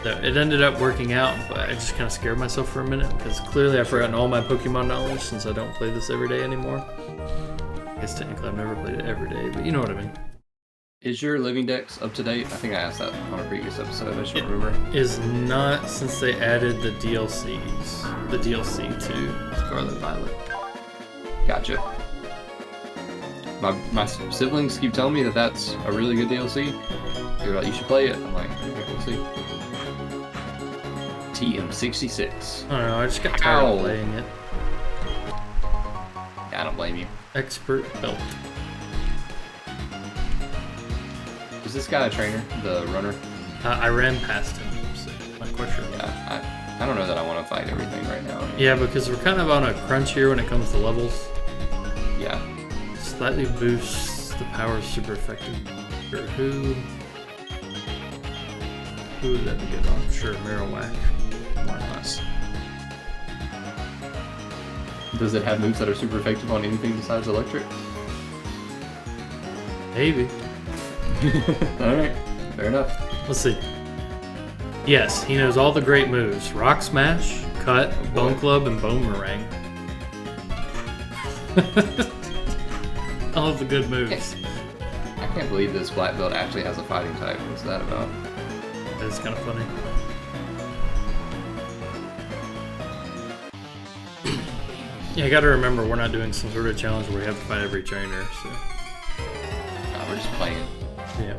so it ended up working out, but I just kind of scared myself for a minute because clearly I've forgotten all my Pokemon knowledge since I don't play this every day anymore. I guess technically I've never played it every day, but you know what I mean. Is your living dex up to date? I think I asked that on a previous episode. I just don't remember. Is not since they added the DLCs, the DLC to Scarlet Violet. Gotcha. My siblings keep telling me that that's a really good DLC. They're like, you should play it. I'm like, okay, we'll see. TM66. I don't know, I just got tired of playing it. Yeah, I don't blame you. Expert Belt. Is this guy a trainer? The runner? I ran past him, so I'm not quite sure. Yeah, I don't know that I want to fight everything right now. Yeah, because we're kind of on a crunch here when it comes to levels. Yeah. Slightly boosts the power of super effective. Sure, who would that be good on? Sure, Marowak. Why not? Does it have moves that are super effective on anything besides electric? Maybe. Alright, fair enough. Let's see. Yes, he knows all the great moves. Rock Smash, Cut, Bone Club, and Boomerang. All of the good moves. I can't believe this black belt actually has a fighting type. What's that about? It's kind of funny. Yeah, I gotta remember we're not doing some sort of challenge where we have to fight every trainer, so... No, we're just playing. Yeah.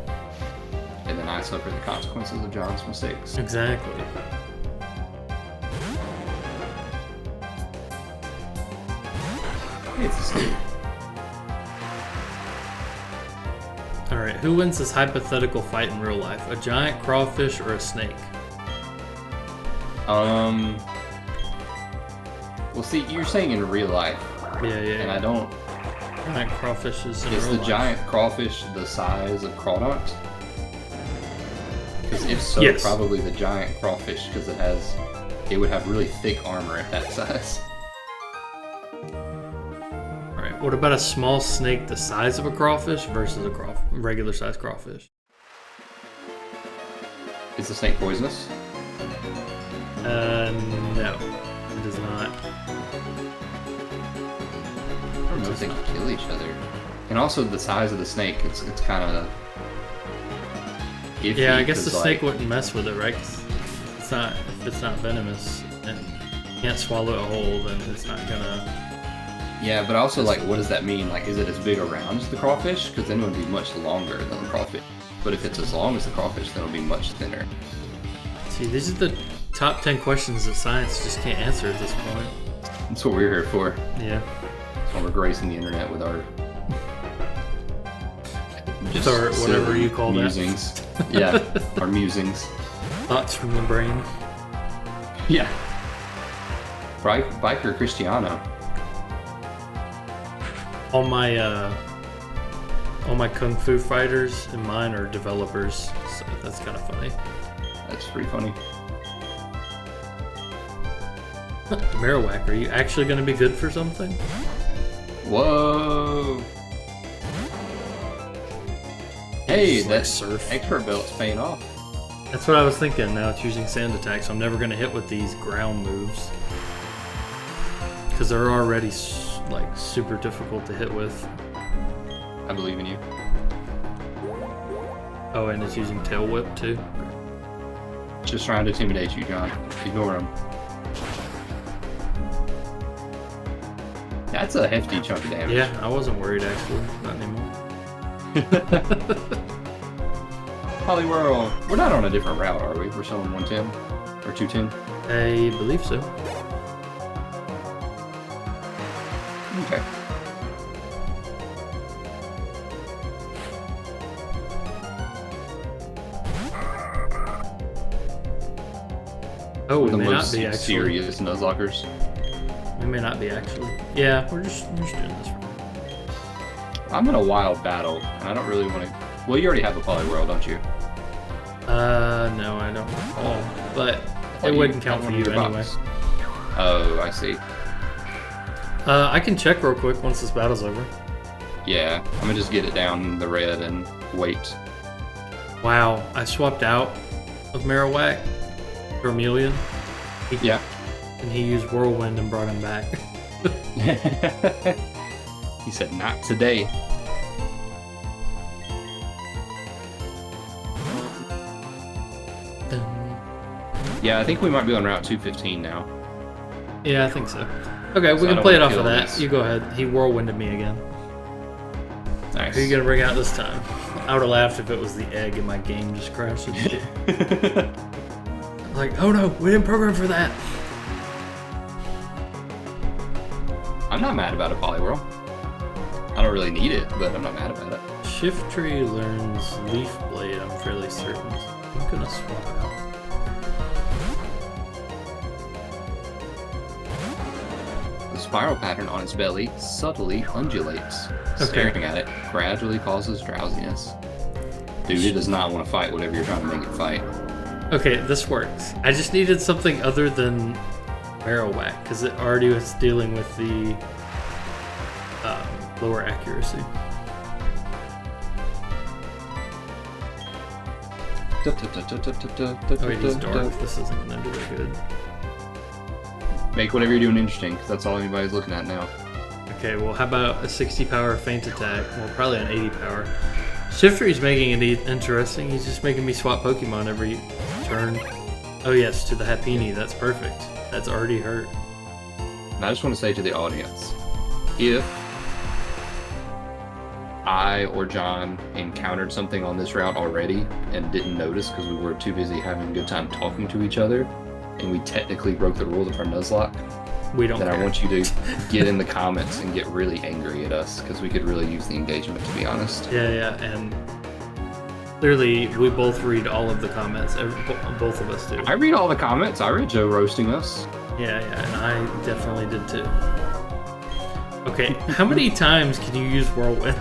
And then I suffer the consequences of John's mistakes. Exactly. It's a snake. Alright, who wins this hypothetical fight in real life? A giant crawfish or a snake? Well, see, you're saying in real life. Yeah. And I don't... Giant crawfishes in Is real the life. giant crawfish the size of Crawdont? Because if so, Yes. probably the giant crawfish, because it would have really thick armor at that size. Alright, what about a small snake the size of a crawfish versus a regular sized crawfish? Is the snake poisonous? No. It is not. I don't know if they can kill each other. And also the size of the snake, it's kind of iffy. Yeah, I guess the 'cause, snake wouldn't mess with it, right? 'Cause if it's not venomous and you can't swallow it whole, then it's not gonna... Yeah, but also, like, what does that mean? Like, is it as big around as the crawfish? Because then it would be much longer than the crawfish. But if it's as long as the crawfish, then it'll be much thinner. See, these are the top 10 questions that science just can't answer at this point. That's what we're here for. Yeah. That's why we're gracing the internet with our... Just our whatever you call musings. Yeah, our musings. Thoughts from the brain. Yeah. Biker Cristiano. All my kung fu fighters and mine are developers, so that's kind of funny. That's pretty funny. Marowak, are you actually going to be good for something? Whoa! Hey, Like that surf. expert belt's paying off. That's what I was thinking. Now it's using sand attack, so I'm never going to hit with these ground moves. Because they're already like super difficult to hit with. I believe in you. Oh, and it's using tail whip too. Just trying to intimidate you, John. Ignore him. That's a hefty chunk of damage. Yeah, I wasn't worried actually. Not anymore. Probably we're not on a different route, are we? We're still on 110 or 210. I believe so. Okay. Oh, we The may not most be actually. serious Nuzlockers. We may not be actually. Yeah, we're just doing this. I'm in a wild battle, and I don't really want to Well, you already have a Poliwhirl, don't you? No, I don't recall. But it wouldn't count for you anyway. Oh, I see. I can check real quick once this battle's over. Yeah, I'm gonna just get it down in the red and wait. Wow, I swapped out of Marowak for Emelian. Yeah. And he used Whirlwind and brought him back. He said, not today. Yeah, I think we might be on Route 215 now. Yeah, I think so. Okay, we can play it off of that. You go ahead. He Whirlwinded me again. Nice. Who are you going to bring out this time? I would have laughed if it was the egg and my game just crashed. Like, oh no, we didn't program for that. I'm not mad about a Poliwhirl. I don't really need it, but I'm not mad about it. Shift Tree learns Leaf Blade, I'm fairly certain. I'm gonna swap out. The spiral pattern on its belly subtly undulates. Staring at it gradually causes drowsiness. Dude, it does not want to fight whatever you're trying to make it fight. Okay, this works. I just needed something other than Marowak, because it already was dealing with the lower accuracy. Oh, it is dark. This isn't going to do that good. Make whatever you're doing interesting, because that's all anybody's looking at now. Okay, well, how about a 60 power feint attack? Well, probably an 80 power. Shifter's making it interesting. He's just making me swap Pokemon every turn. Oh yes, to the Happiny. That's perfect. That's already hurt. And I just want to say to the audience, if I or John encountered something on this route already and didn't notice because we were too busy having a good time talking to each other, and we technically broke the rules of our Nuzlocke, then I want you to get in the comments and get really angry at us because we could really use the engagement, to be honest. Yeah, and clearly we both read all of the comments. Both of us do. I read all the comments. I read Joe roasting us. Yeah, and I definitely did too. Okay, how many times can you use Whirlwind?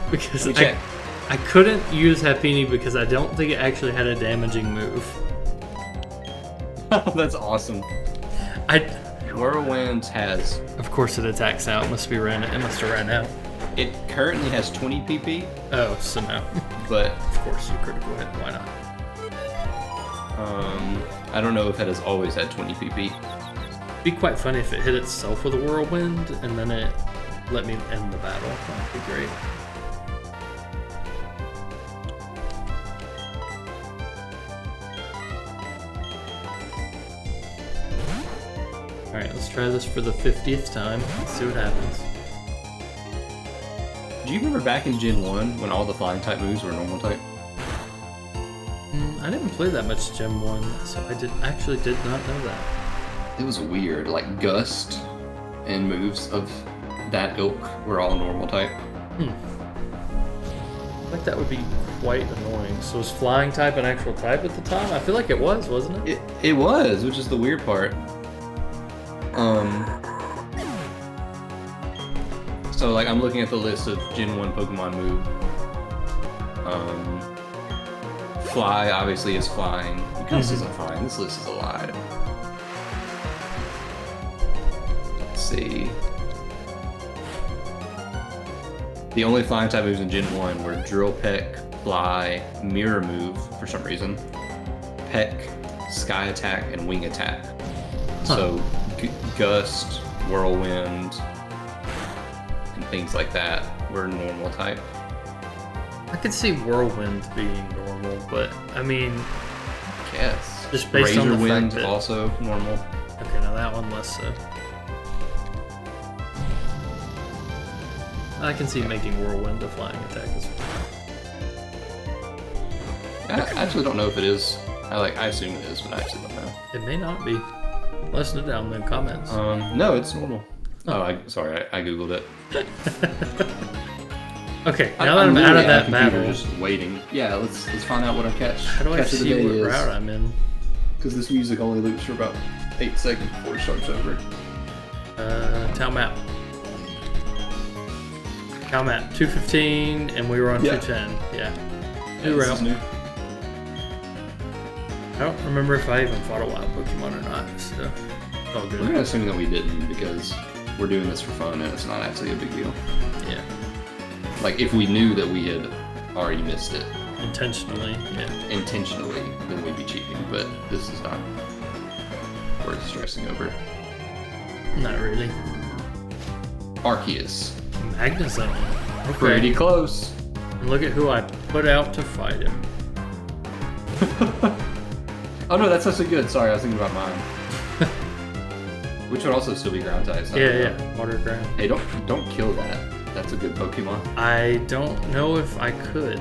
Because I couldn't use Happiny because I don't think it actually had a damaging move. That's awesome. Whirlwind has... Of course it attacks out. It must have ran out. It currently has 20 PP. Oh, so no. But... Of course you critical hit. Why not? I don't know if it has always had 20 PP. It'd be quite funny if it hit itself with a Whirlwind and then it let me end the battle. That'd be great. Alright, let's try this for the 50th time. Let's see what happens. Do you remember back in Gen 1 when all the flying type moves were normal type? I didn't play that much Gen 1, so I actually did not know that. It was weird, like Gust and moves of that ilk were all normal type. I think that would be quite annoying. So was flying type an actual type at the time? I feel like it was, wasn't it? It was, which is the weird part. So like I'm looking at the list of Gen 1 Pokemon move. Fly obviously is flying. Gust isn't flying. This list is a lie. Let's see. The only flying type moves in Gen 1 were Drill Peck, Fly, Mirror Move for some reason, Peck, Sky Attack, and Wing Attack. So Gust, Whirlwind, and things like that were normal type. I could see Whirlwind being normal, but I mean, yes, just based on the Wind fact that also normal. Okay, now that one less so. I can see making Whirlwind a flying attack as well. I actually don't know if it is. I assume it is, but I actually don't know. It may not be. Let us know down in the comments. No, it's normal. Oh, sorry, I googled it. Okay, now that I'm out of that battle, just waiting. Yeah, let's find out what our catch. How do I see what route I'm in? Because this music only loops for about 8 seconds before it starts over. Town map. Town map 215, and we were on 210. Yeah. New this route. is new. I don't remember if I even fought a wild Pokemon or not, so it's all We're good. gonna assume that we didn't because we're doing this for fun and it's not actually a big deal. Yeah. Like if we knew that we had already missed it Intentionally, yeah. intentionally, then we'd be cheating. But this is not worth stressing over. Not really. Arceus. Magnezone. Okay. Pretty close. And look at who I put out to fight him. Oh no, that's actually good. Sorry, I was thinking about mine. Which would also still be ground type. So Yeah. Water ground. Hey, don't kill that. That's a good Pokemon. I don't know if I could.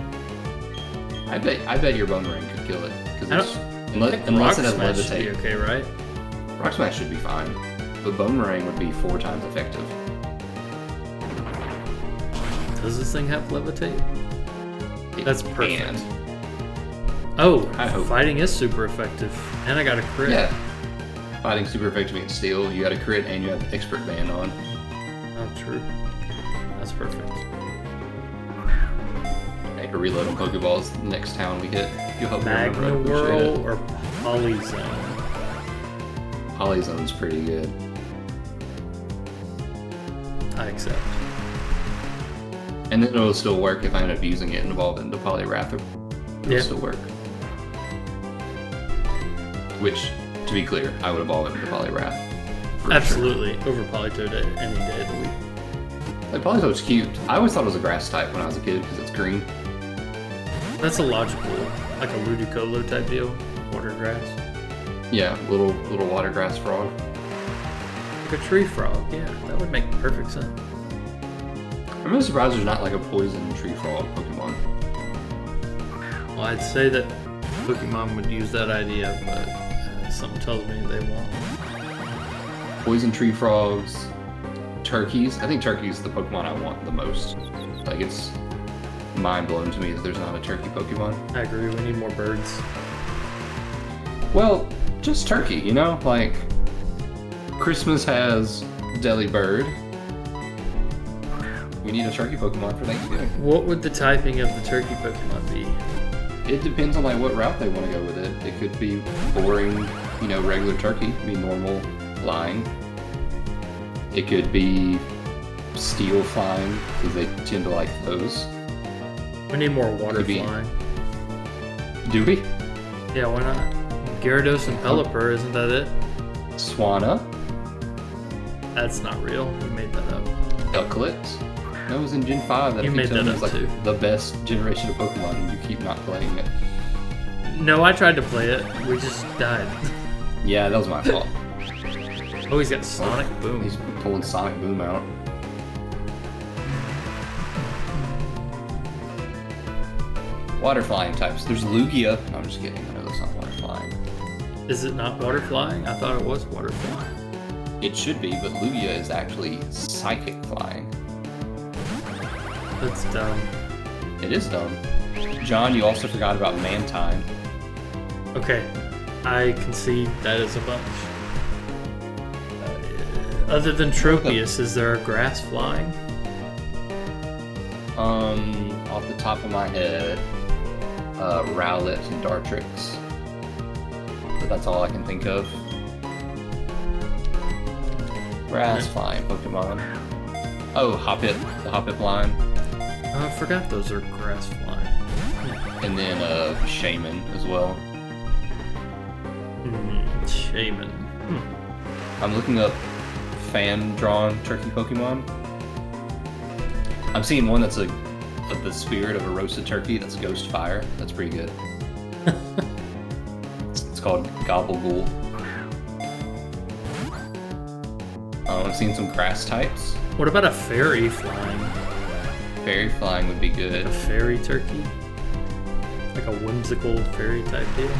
I bet your Boomerang could kill it because unless Rock it has Smash should be levitate. okay, right? Rock Smash should be fine, but Boomerang would be 4 times effective. Does this thing have levitate? That's perfect. And Oh, I hope. fighting is super effective. And I got a crit. yeah, fighting super effective against steel. You got a crit and you have expert band on. Oh, true. That's perfect. I can reload on Pokeballs the next town we hit. You'll help me remember. I Magna appreciate it. Whirl or Polyzone? Polyzone's pretty good. I accept. And then it'll still work if I end up using it and evolve into Poliwrath. It'll still work. Which, to be clear, I would evolve it into Poliwrath. for Absolutely. Over Polytoad any day of the week. Sure. Like, Polytoad's cute. I always thought it was a grass type when I was a kid because it's green. That's a logical, like a Ludicolo type deal. Water grass. Yeah, little water grass frog. Like a tree frog. Yeah, that would make perfect sense. I'm really surprised there's not like a poison tree frog Pokemon. Well, I'd say that Pokemon would use that idea, but something tells me they won't. Poison tree frogs, turkeys. I think turkey's the Pokemon I want the most. Like, it's mind blowing to me that there's not a turkey Pokemon. I agree. We need more birds. Well, just turkey, you know? Like, Christmas has Delibird. We need a turkey Pokemon for Thanksgiving. What would the typing of the turkey Pokemon be? It depends on like what route they want to go with it. It could be boring, you know, regular turkey, be normal flying. It could be steel flying because they tend to like those. We need more water Could be. flying. Do we? Yeah, why not? Gyarados and Pelipper, isn't that it? Swanna, That's not real. You made that up. Ducklet. That was in Gen 5. That You I keep made telling that you is up, like too. the best generation of Pokemon, and you keep not playing it. No, I tried to play it. We just died. Yeah, that was my fault. Oh, he's got Sonic Boom. He's pulling Sonic Boom out. Water flying types. There's Lugia. No, I'm just kidding. I know that's not water flying. Is it not water flying? I thought it was water flying. It should be, but Lugia is actually psychic flying. That's dumb. It is dumb. John, you also forgot about Mantine. Okay, I concede that is a bunch. Other than Tropius, is there a grass flying? Off the top of my head, Rowlet and Dartrix. But that's all I can think of. Grass flying Pokemon. Oh, Hoppip, the Hoppip line. Oh, I forgot those are grass flying. And then Shaman as well. Shaman. I'm looking up fan-drawn turkey Pokemon. I'm seeing one that's the spirit of a roasted turkey. That's Ghost Fire. That's pretty good. It's called Gobblegool. I'm seeing some grass types. What about a fairy flying? Fairy flying would be good. A fairy turkey? Like a whimsical fairy type deal?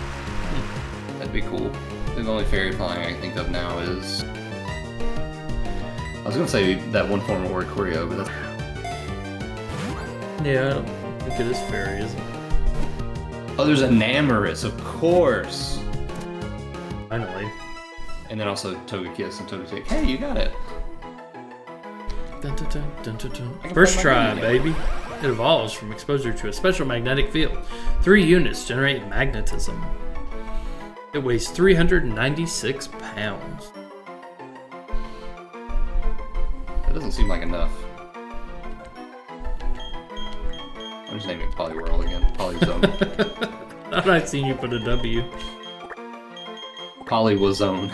That'd be cool. The only fairy flying I can think of now is... I was gonna say that one form of Oricorio, but that's... Yeah, I don't think it is fairy, is it? Oh, there's Enamorus, of course! Finally. And then also Togekiss and Togetic. Hey, you got it! Dun, dun, dun, dun, dun, dun. I can First play my try, game baby. It evolves from exposure to a special magnetic field. 3 units generate magnetism. It weighs 396 pounds. That doesn't seem like enough. I'm just naming Poliwhirl again. Polyzone. Thought I'd seen you put a W. Polywazone.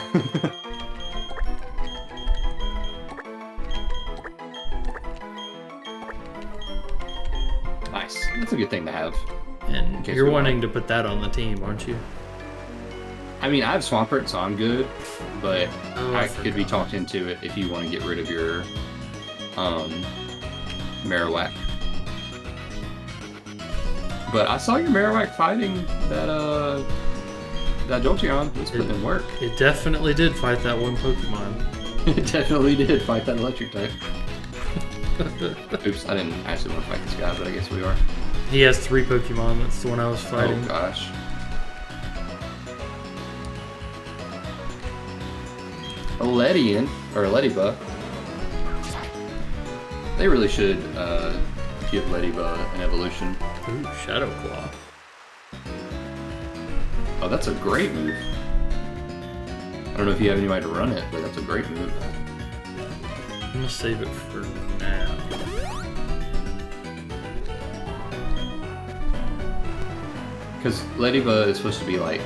Nice. That's a good thing to have. And you're wanting to put that on the team, aren't you? I mean, I have Swampert, so I'm good, but I I could be talked into it if you want to get rid of your Marowak. But I saw your Marowak fighting that Jolteon was putting in work. It definitely did fight that one Pokemon. It definitely did fight that electric type. Oops, I didn't actually want to fight this guy, but I guess we are. He has 3 Pokemon. That's the one I was fighting. Oh gosh. A Ledian, or a Lediba. They really should give Lediba an evolution. Ooh, Shadow Claw. Oh, that's a great move. I don't know if you have any way to run it, but that's a great move. I'm gonna save it for now. Because Lediba is supposed to be like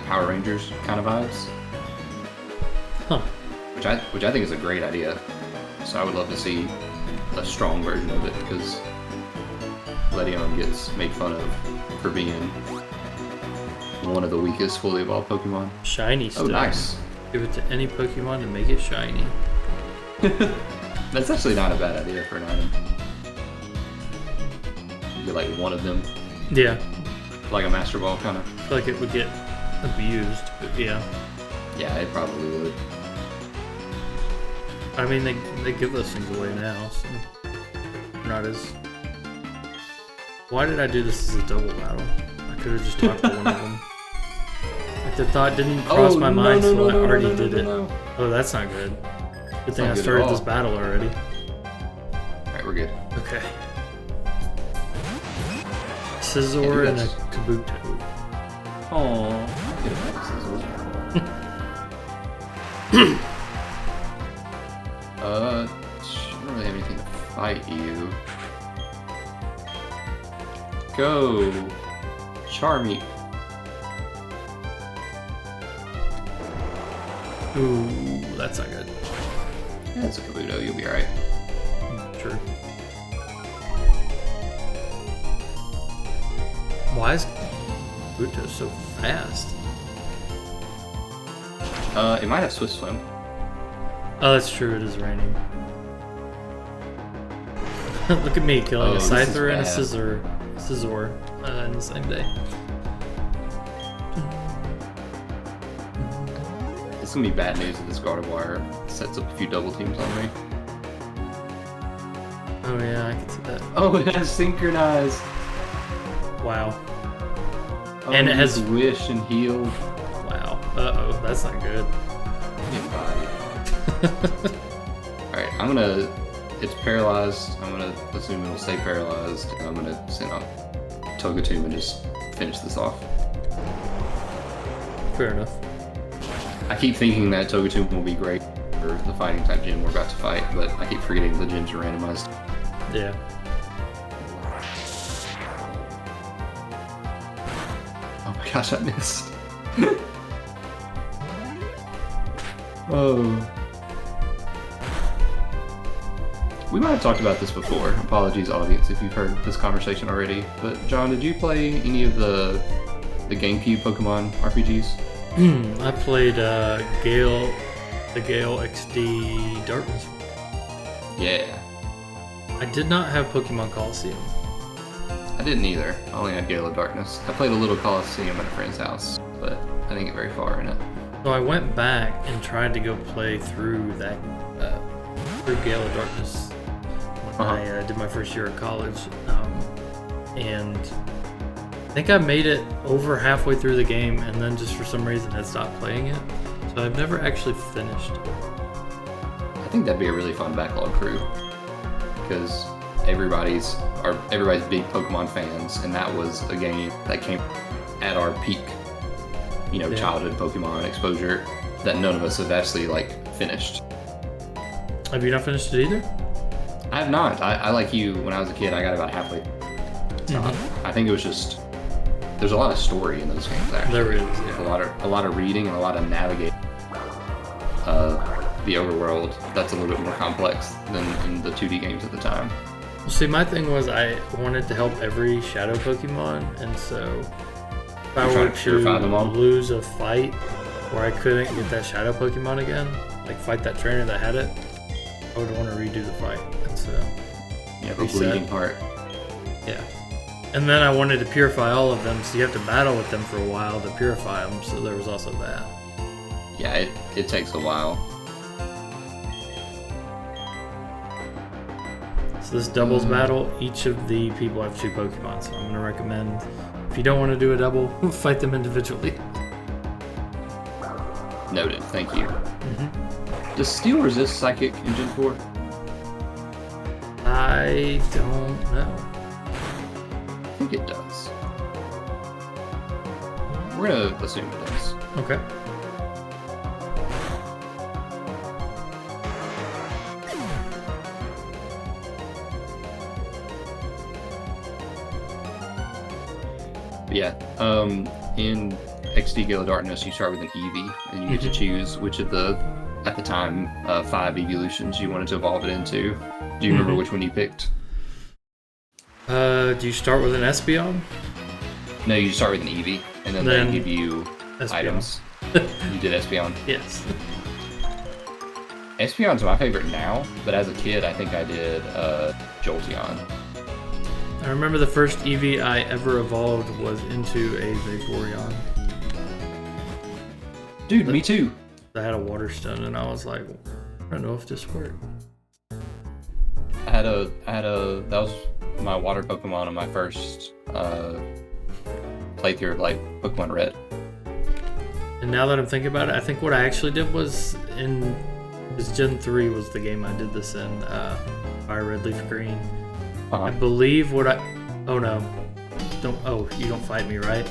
Power Rangers kind of vibes. Huh. Which I think is a great idea. So I would love to see a strong version of it, because Ledion gets made fun of for being one of the weakest fully evolved Pokemon. Shiny still. Oh, nice. Give it to any Pokemon to make it shiny. That's actually not a bad idea for an item. Get like one of them. Yeah. Like a Master Ball, kind of. I feel like it would get abused, but yeah. Yeah, it probably would. I mean, they give those things away now, so not as. Why did I do this as a double battle? I could have just talked to one of them. Like the thought didn't cross my mind, so I already did it. Oh, that's not good. Good thing I started this battle already. Alright, we're good. Okay. Scizor and a Kabuto. Aww. She don't really have anything to fight you. Go! Charmy. Ooh, that's not good. Yeah, it's a Kabuto, you'll be alright. Sure. Why is Kabuto so fast? It might have Swift Swim. Oh, that's true, it is raining. Look at me killing a Scyther and a Scizor in the same day. It's gonna be bad news if this Gardevoir sets up a few double teams on me. Oh yeah, I can see that. Oh, it has Synchronize! Wow. Oh, And it has Wish and Heal. Wow. Uh-oh, that's not good. Alright, I'm gonna... It's paralyzed. I'm gonna assume it'll stay paralyzed. And I'm gonna send out Togetomb and just finish this off. Fair enough. I keep thinking that Togetomb will be great for the fighting type gym we're about to fight, but I keep forgetting the gyms are randomized. Yeah. Oh my gosh, I missed. Oh. We might have talked about this before. Apologies, audience, if you've heard this conversation already. But John, did you play any of the GameCube Pokemon RPGs? I played the Gale XD Darkness. Yeah. I did not have Pokemon Coliseum. I didn't either. I only had Gale of Darkness. I played a little Coliseum at a friend's house, but I didn't get very far in it. So I went back and tried to go play through that through Gale of Darkness when I did my first year of college, and I think I made it over halfway through the game, and then just for some reason had stopped playing it. So I've never actually finished. I think that'd be a really fun backlog crew, because everybody's big Pokemon fans, and that was a game that came at our peak, childhood Pokemon exposure that none of us have actually finished. Have you not finished it either? I have not. I like you. When I was a kid, I got about halfway. I think it was just there's a lot of story in those games. Actually, there is. Yeah. A lot of reading and a lot of navigating. The overworld that's a little bit more complex than in the 2D games at the time. Well, see, my thing was I wanted to help every shadow Pokemon, and so if I were to lose a fight where I couldn't get that shadow Pokemon again, fight that trainer that had it, I would want to redo the fight. And so the bleeding heart. Yeah. And then I wanted to purify all of them, so you have to battle with them for a while to purify them, so there was also that. Yeah, it takes a while. So this doubles battle, each of the people have 2 Pokemon, so I'm going to recommend, if you don't want to do a double, fight them individually. Noted, thank you. Does Steel resist Psychic in Gen 4? I don't know. I think it does. We're going to assume it does. Okay. Yeah, in XD Gale of Darkness, you start with an Eevee, and you get to choose which of the, at the time, 5 evolutions you wanted to evolve it into. Do you remember which one you picked? Do you start with an Espeon? No, you start with an Eevee, and then they give you Espeon. Items. You did Espeon? Yes. Espeon's my favorite now, but as a kid, I think I did Jolteon. I remember the first Eevee I ever evolved was into a Vaporeon. Dude, me too. I had a Water Stone, and I was like, I don't know if this worked. That was my water Pokemon on my first playthrough of Pokemon Red. And now that I'm thinking about it, I think what I actually did was Gen 3 was the game I did this in, Fire Red Leaf Green. I believe oh no. You don't fight me, right?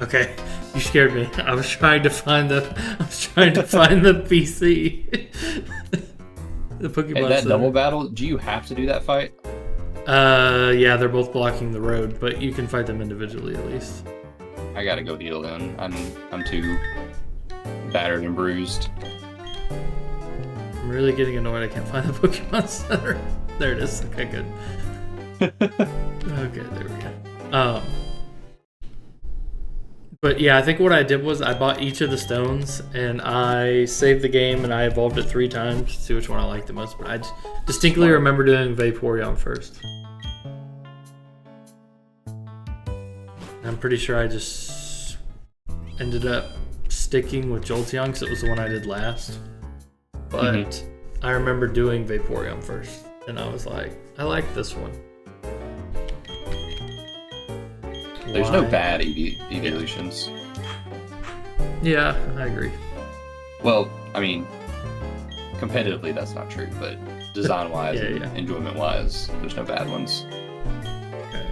Okay, you scared me. I was trying to find the PC. The Pokemon. And that double battle, do you have to do that fight? Yeah, they're both blocking the road, but you can fight them individually at least. I gotta go heal then. I'm too battered and bruised. I'm really getting annoyed I can't find the Pokemon Center. There it is. Okay, good. Okay, there we go. But yeah, I think what I did was I bought each of the stones and I saved the game and I evolved it 3 times to see which one I liked the most. But I distinctly remember doing Vaporeon first. I'm pretty sure I just ended up sticking with Jolteon because it was the one I did last. But I remember doing Vaporeon first, and I was like, I like this one. There's no bad evolutions. Yeah, I agree. Well, I mean, competitively that's not true, but design-wise and enjoyment-wise, there's no bad ones. Okay.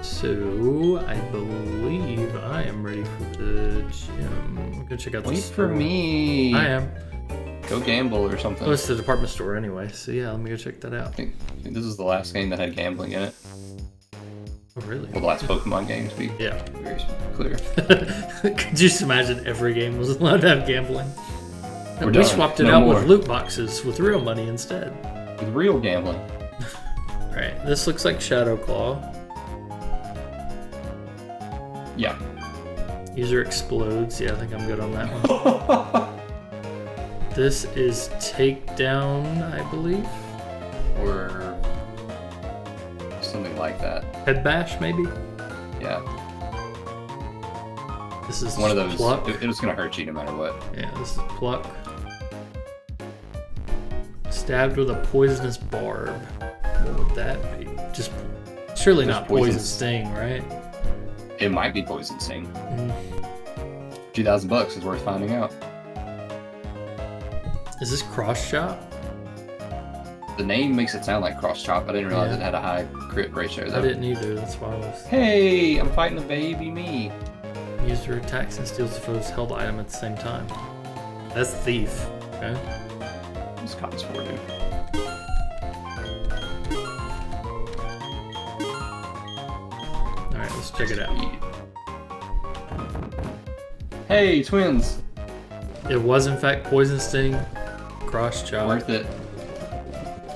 So, I believe I am ready for the gym. I'm gonna check out the Wait store. for me. I am. Go gamble or something. Oh, it's the department store anyway, so yeah, let me go check that out. I think this is the last game that had gambling in it. Oh, really? Well, the last Pokemon game, to be very clear. Could you just imagine every game was allowed to have gambling? We're We done. swapped it No out more. with loot boxes with real money instead. With real gambling. Alright, this looks like Shadow Claw. Yeah. User explodes. Yeah, I think I'm good on that one. This is Takedown, I believe. Or something like that. Head Bash, maybe? Yeah. This is One of those. Pluck. It was going to hurt you no matter what. Yeah, this is Pluck. Stabbed with a poisonous barb. What would that be? Just surely There's not poison poison. sting, right? It might be Poison Sting. $2,000 is worth finding out. Is this cross chop? The name makes it sound like cross chop. I didn't realize it had a high crit ratio though. I didn't either, that's why I was... Hey, I'm fighting a baby me. User attacks and steals the foe's held item at the same time. That's thief. Okay. What's Cotton's for, dude? Alright, let's check it out. Hey, twins. It was in fact Poison Sting, Cross Chop. Worth it.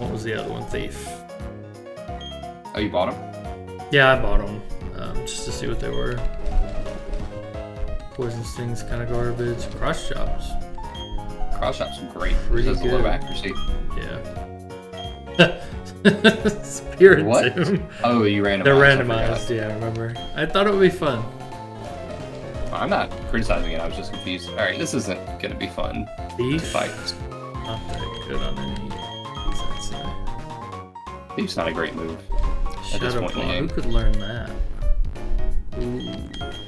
What was the other one? Thief. Oh, you bought them? Yeah, I bought them just to see what they were. Poison Sting's kind of garbage. Cross Chops. Cross chop's great. Pretty It has a low good. accuracy. Yeah. Spirit What? Tomb. Oh, you randomized. They're I randomized, forgot. yeah, I remember. I thought it would be fun. I'm not criticizing it. I was just confused. All right, this isn't gonna be fun to Thief? fight. Not that good on any of these, I'd say. Thief's not a great move. this Shadow point in the Claw, game. who could learn that? Ooh,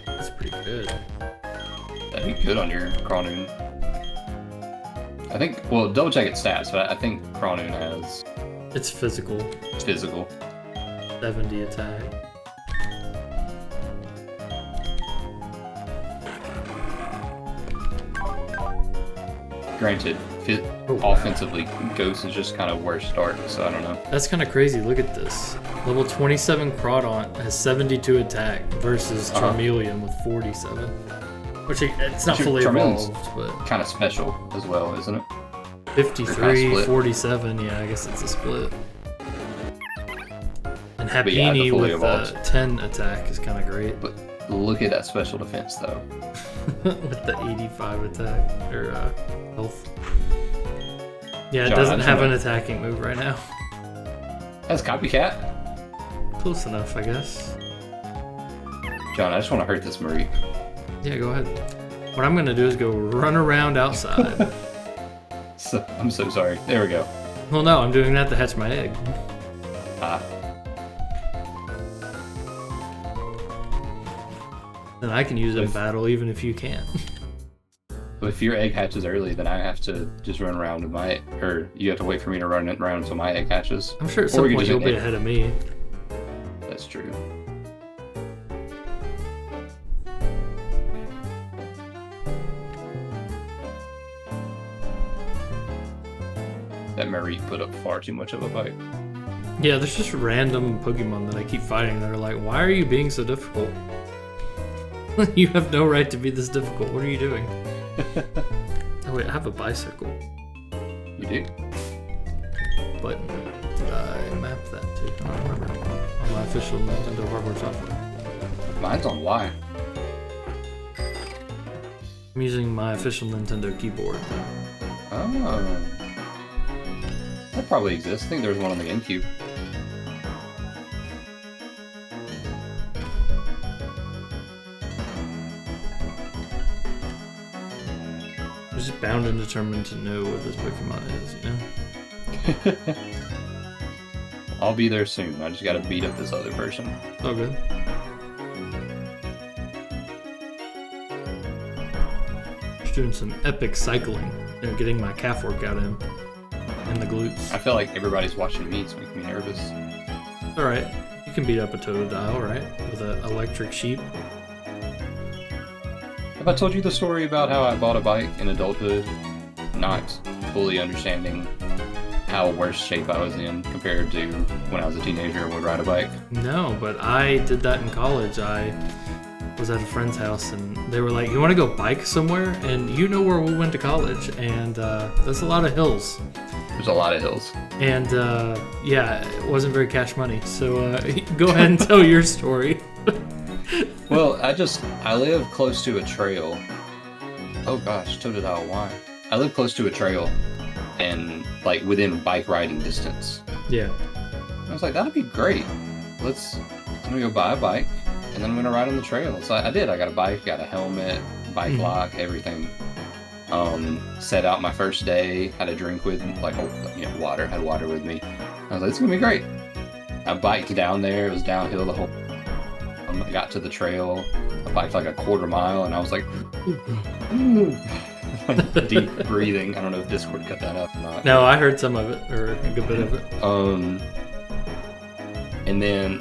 that's pretty good. That'd be good on your Cronoon. I think. Well, double check its stats, but I think Cronoon has It's physical, physical. 70 attack. Granted, Oh, wow. offensively, Ghost is just kind of worse start, so I don't know. That's kind of crazy. Look at this. Level 27 Crawdaunt has 72 attack versus Charmeleon with 47. Which it's not fully Charmeleon's evolved, but kind of special as well, isn't it? 53, split. 47. Yeah, I guess it's a split. And But yeah, the Happiny fully with evolved. 10 attack is kind of great. But look at that special defense, though. With the 85 attack or health. Yeah, it John, doesn't I have just an attacking move right now. That's Copycat. Close enough, I guess. John, I just want to hurt this Marie. Yeah, go ahead. What I'm gonna do is go run around outside. So, I'm so sorry. There we go. Well, no, I'm doing that to hatch my egg. Ah, Then I can use it in If- battle even if you can't. so if your egg hatches early, then I have to just run around with my, or you have to wait for me to run it around until my egg hatches. I'm sure at Or some we can point just you'll be egg- ahead of me. That's true. That Marie put up far too much of a fight. Yeah, there's just random Pokemon that I keep fighting that are like, why are you being so difficult? You have no right to be this difficult. What are you doing? Oh wait, I have a bicycle You do? button. Did I map that to? I don't remember. On my official Nintendo hardware software. Mine's on Y. I'm using my official Nintendo keyboard. Oh. That probably exists. I think there was one on the GameCube. I'm just bound and determined to know what this Pokemon is, you know? I'll be there soon. I just gotta beat up this other person. Oh, good. Just doing some epic cycling. You know, getting my calf workout in. And the glutes. I feel like everybody's watching me. It's making me nervous. Alright. You can beat up a Totodile, right? With an electric sheep. Have I told you the story about how I bought a bike in adulthood, not fully understanding how worse shape I was in compared to when I was a teenager and would ride a bike? No, but I did that in college. I was at a friend's house and they were like, you want to go bike somewhere? And you know where we went to college, and there's a lot of hills. There's a lot of hills. And yeah, it wasn't very cash money. So go ahead and tell your story. Well, I live close to a trail. Oh gosh, Totodile, why? I live close to a trail and like within bike riding distance. Yeah. I was like, that'd be great. I'm gonna go buy a bike and then I'm gonna ride on the trail. So I did. I got a bike, got a helmet, bike lock, everything. Set out my first day, had a drink with like water, had water with me. I was like, it's gonna be great. I biked down there, it was downhill the whole I got to the trail, I biked like a quarter mile and I was like, ooh. deep breathing. I don't know if Discord cut that up or not. No, I heard some of it, or a good bit of it. And then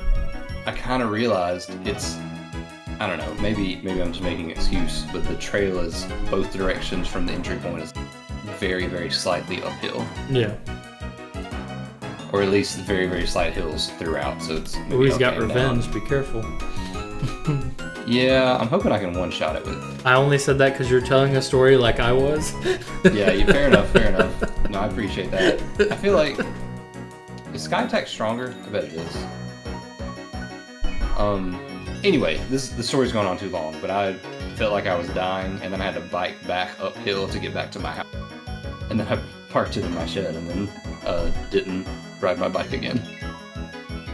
I kind of realized it's, I don't know, maybe I'm just making an excuse, but the trail is both directions from the entry point is very, very slightly uphill. Yeah. Or at least very, very slight hills throughout, so it's... Oh, he's got revenge, be careful. Yeah, I'm hoping I can one-shot it with... I only said that because you're telling a story like I was. Yeah, fair enough. No, I appreciate that. I feel like... Is Sky Attack stronger? I bet it is. Anyway, the story's going on too long, but I felt like I was dying, and then I had to bike back uphill to get back to my house. And then I parked it in my shed, and then didn't ride my bike again.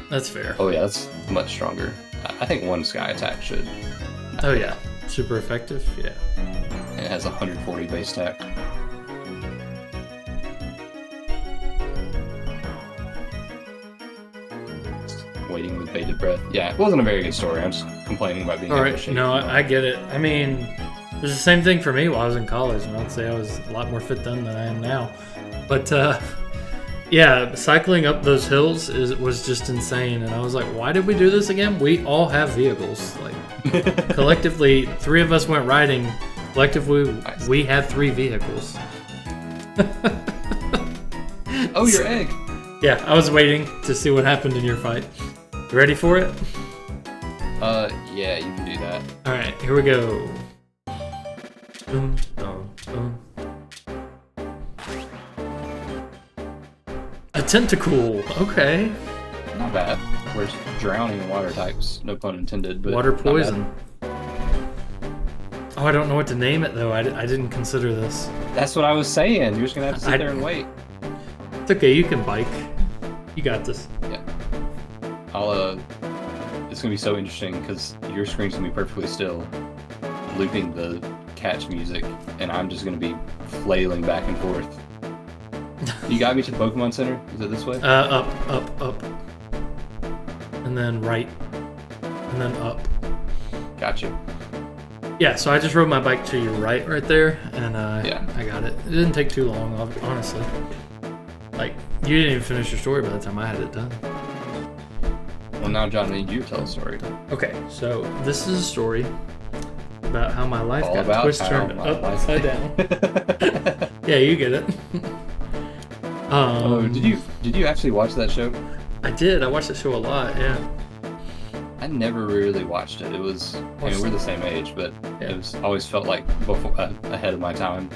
That's fair. Oh yeah, that's much stronger. I think one Sky Attack should. Oh yeah, super effective, yeah. And it has 140 base attack. Waiting with bated breath. Yeah, it wasn't a very good story. I'm just complaining about being out of shape. No, I get it. I mean, it was the same thing for me while I was in college, and I'd say I was a lot more fit then than I am now. But yeah, cycling up those hills was just insane, and I was like, why did we do this again? We all have vehicles. Like, collectively, 3 of us went riding. Collectively, Nice. we had 3 vehicles. Oh, your egg! Yeah, I was waiting to see what happened in your fight. You ready for it? Yeah, you can do that. Alright, here we go. Dun, dun, dun. A tentacle, okay. Not bad. Where's drowning water types? No pun intended, but Water not poison. Oh, I don't know what to name it though. I didn't consider this. bad. That's what I was saying. You're just gonna have to sit there and wait. It's okay, you can bike. You got this. Yeah. It's gonna be so interesting because your screen's gonna be perfectly still, looping the catch music, and I'm just gonna be flailing back and forth. You got me to the Pokemon Center? Is it this way? Up. And then right. And then up. Gotcha. Yeah, so I just rode my bike to your right there, and Yeah. I got it. It didn't take too long, honestly. Like, you didn't even finish your story by the time I had it done. Well, now, John, I need you to tell a story. Okay, so this is a story about how my life All got about turned how my life- upside down. Yeah, you get it. Oh, did you actually watch that show? I did. I watched that show a lot. Yeah. I never really watched it. It was, I mean, we're the same age, but Yeah. it was always felt like ahead of my time.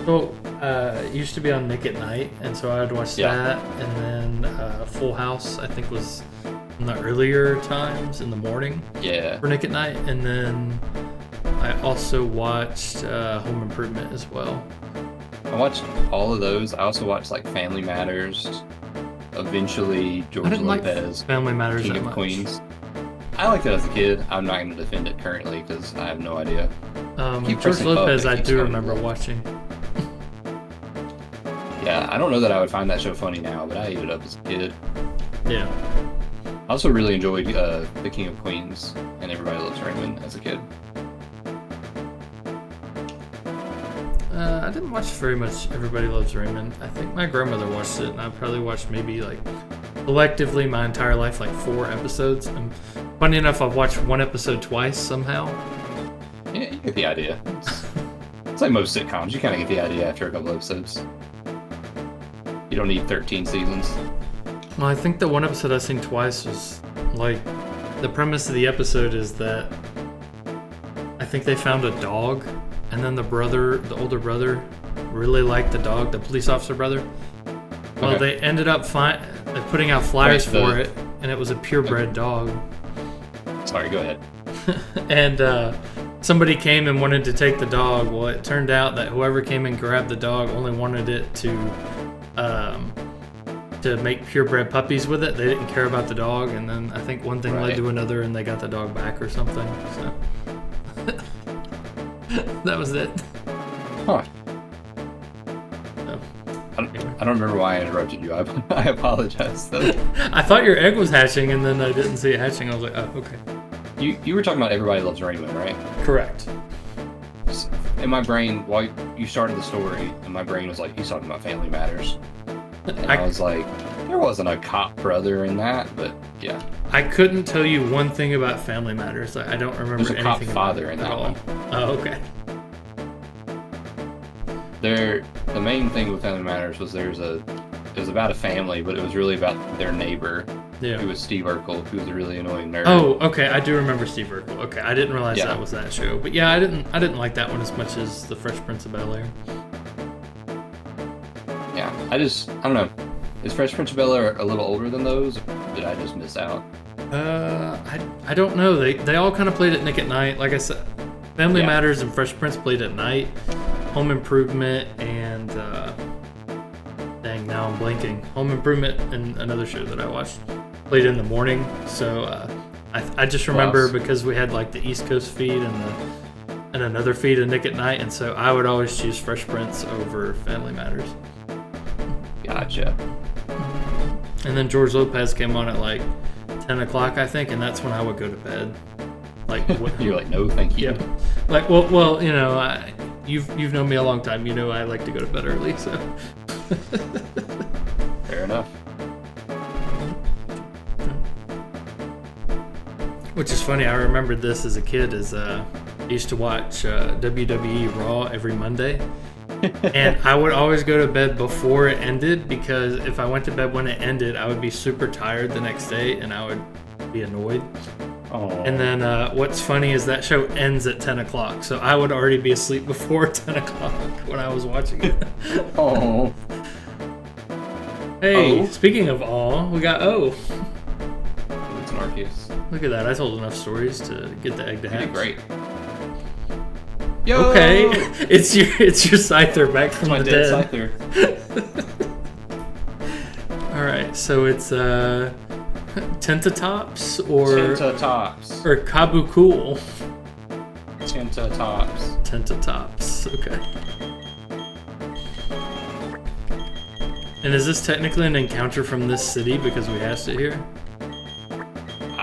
So, it used to be on Nick at Night, and so I would watch Yeah. that, and then Full House, I think, was in the earlier times in the morning Yeah. for Nick at Night, and then I also watched Home Improvement as well. I watched all of those. I also watched like Family Matters, eventually I George didn't like Lopez, Family Matters King that of much. Queens. I liked it as a kid. I'm not going to defend it currently because I have no idea. Keep George pressing Lopez, up, it I keeps do coming remember back. watching. Yeah, I don't know that I would find that show funny now, but I ate it up as a kid. Yeah. I also really enjoyed The King of Queens and Everybody Loves Raymond as a kid. I didn't watch very much Everybody Loves Raymond. I think my grandmother watched it, and I probably watched maybe like collectively my entire life, like 4 episodes. And funny enough, I've watched 1 episode twice somehow. Yeah, you get the idea. It's like most sitcoms. You kind of get the idea after a couple episodes. You don't need 13 seasons. Well, I think the 1 episode I've seen twice was like the premise of the episode is that I think they found a dog, and then the older brother, really liked the dog, the police officer brother. Well, Okay. they ended up putting out flyers Wait, for it, and it was a purebred dog. Sorry, go ahead. And somebody came and wanted to take the dog. Well, it turned out that whoever came and grabbed the dog only wanted it to make purebred puppies with it. They didn't care about the dog, and then I think one thing led Right. to another, and they got the dog back or something. So that was it. Huh. So, I don't remember why I interrupted you. I apologize, though. I thought your egg was hatching, and then I didn't see it hatching. I was like, oh, okay. You were talking about Everybody Loves Raymond, right? Correct. in my brain, while you started the story, and my brain was like, he's talking about Family Matters. And I was like, there wasn't a cop brother in that, but yeah. I couldn't tell you one thing about Family Matters. I don't remember There's a anything cop father in that one. Oh, okay. The main thing with Family Matters was it was about a family, but it was really about their neighbor, who was Steve Urkel, who was a really annoying nerd. Oh, okay, I do remember Steve Urkel. Okay, I didn't realize that was that show. But yeah, I didn't like that one as much as The Fresh Prince of Bel-Air. Yeah, I don't know. Is Fresh Prince of Bel-Air a little older than those, or did I just miss out? I don't know. They all kind of played at Nick at Night. Like I said, Family Matters and Fresh Prince played at night. Home Improvement and dang, now I'm blanking. Home Improvement and another show that I watched played in the morning. So I just remember because we had like the East Coast feed and another feed of Nick at Night, and so I would always choose Fresh Prince over Family Matters. Gotcha. And then George Lopez came on at like 10 o'clock, I think, and that's when I would go to bed. Like you're like, no, thank you. Yeah. Like, well, you know, you've known me a long time. You know, I like to go to bed early, so. Fair enough. Which is funny. I remembered this as a kid. I used to watch WWE Raw every Monday. And I would always go to bed before it ended, because if I went to bed when it ended, I would be super tired the next day and I would be annoyed. Aww. And then what's funny is that show ends at 10 o'clock, so I would already be asleep before 10 o'clock when I was watching it. Oh. Hey, speaking of aw, we got O. It's an Arceus. Look at that, I told enough stories to get the egg to hatch. You did great. Yo! Okay, it's your Scyther back from the dead. My dead Scyther. Alright, so it's Tentatops or Tentatops. Or Kabucool. Tentatops. Tentatops, okay. And is this technically an encounter from this city because we asked it here?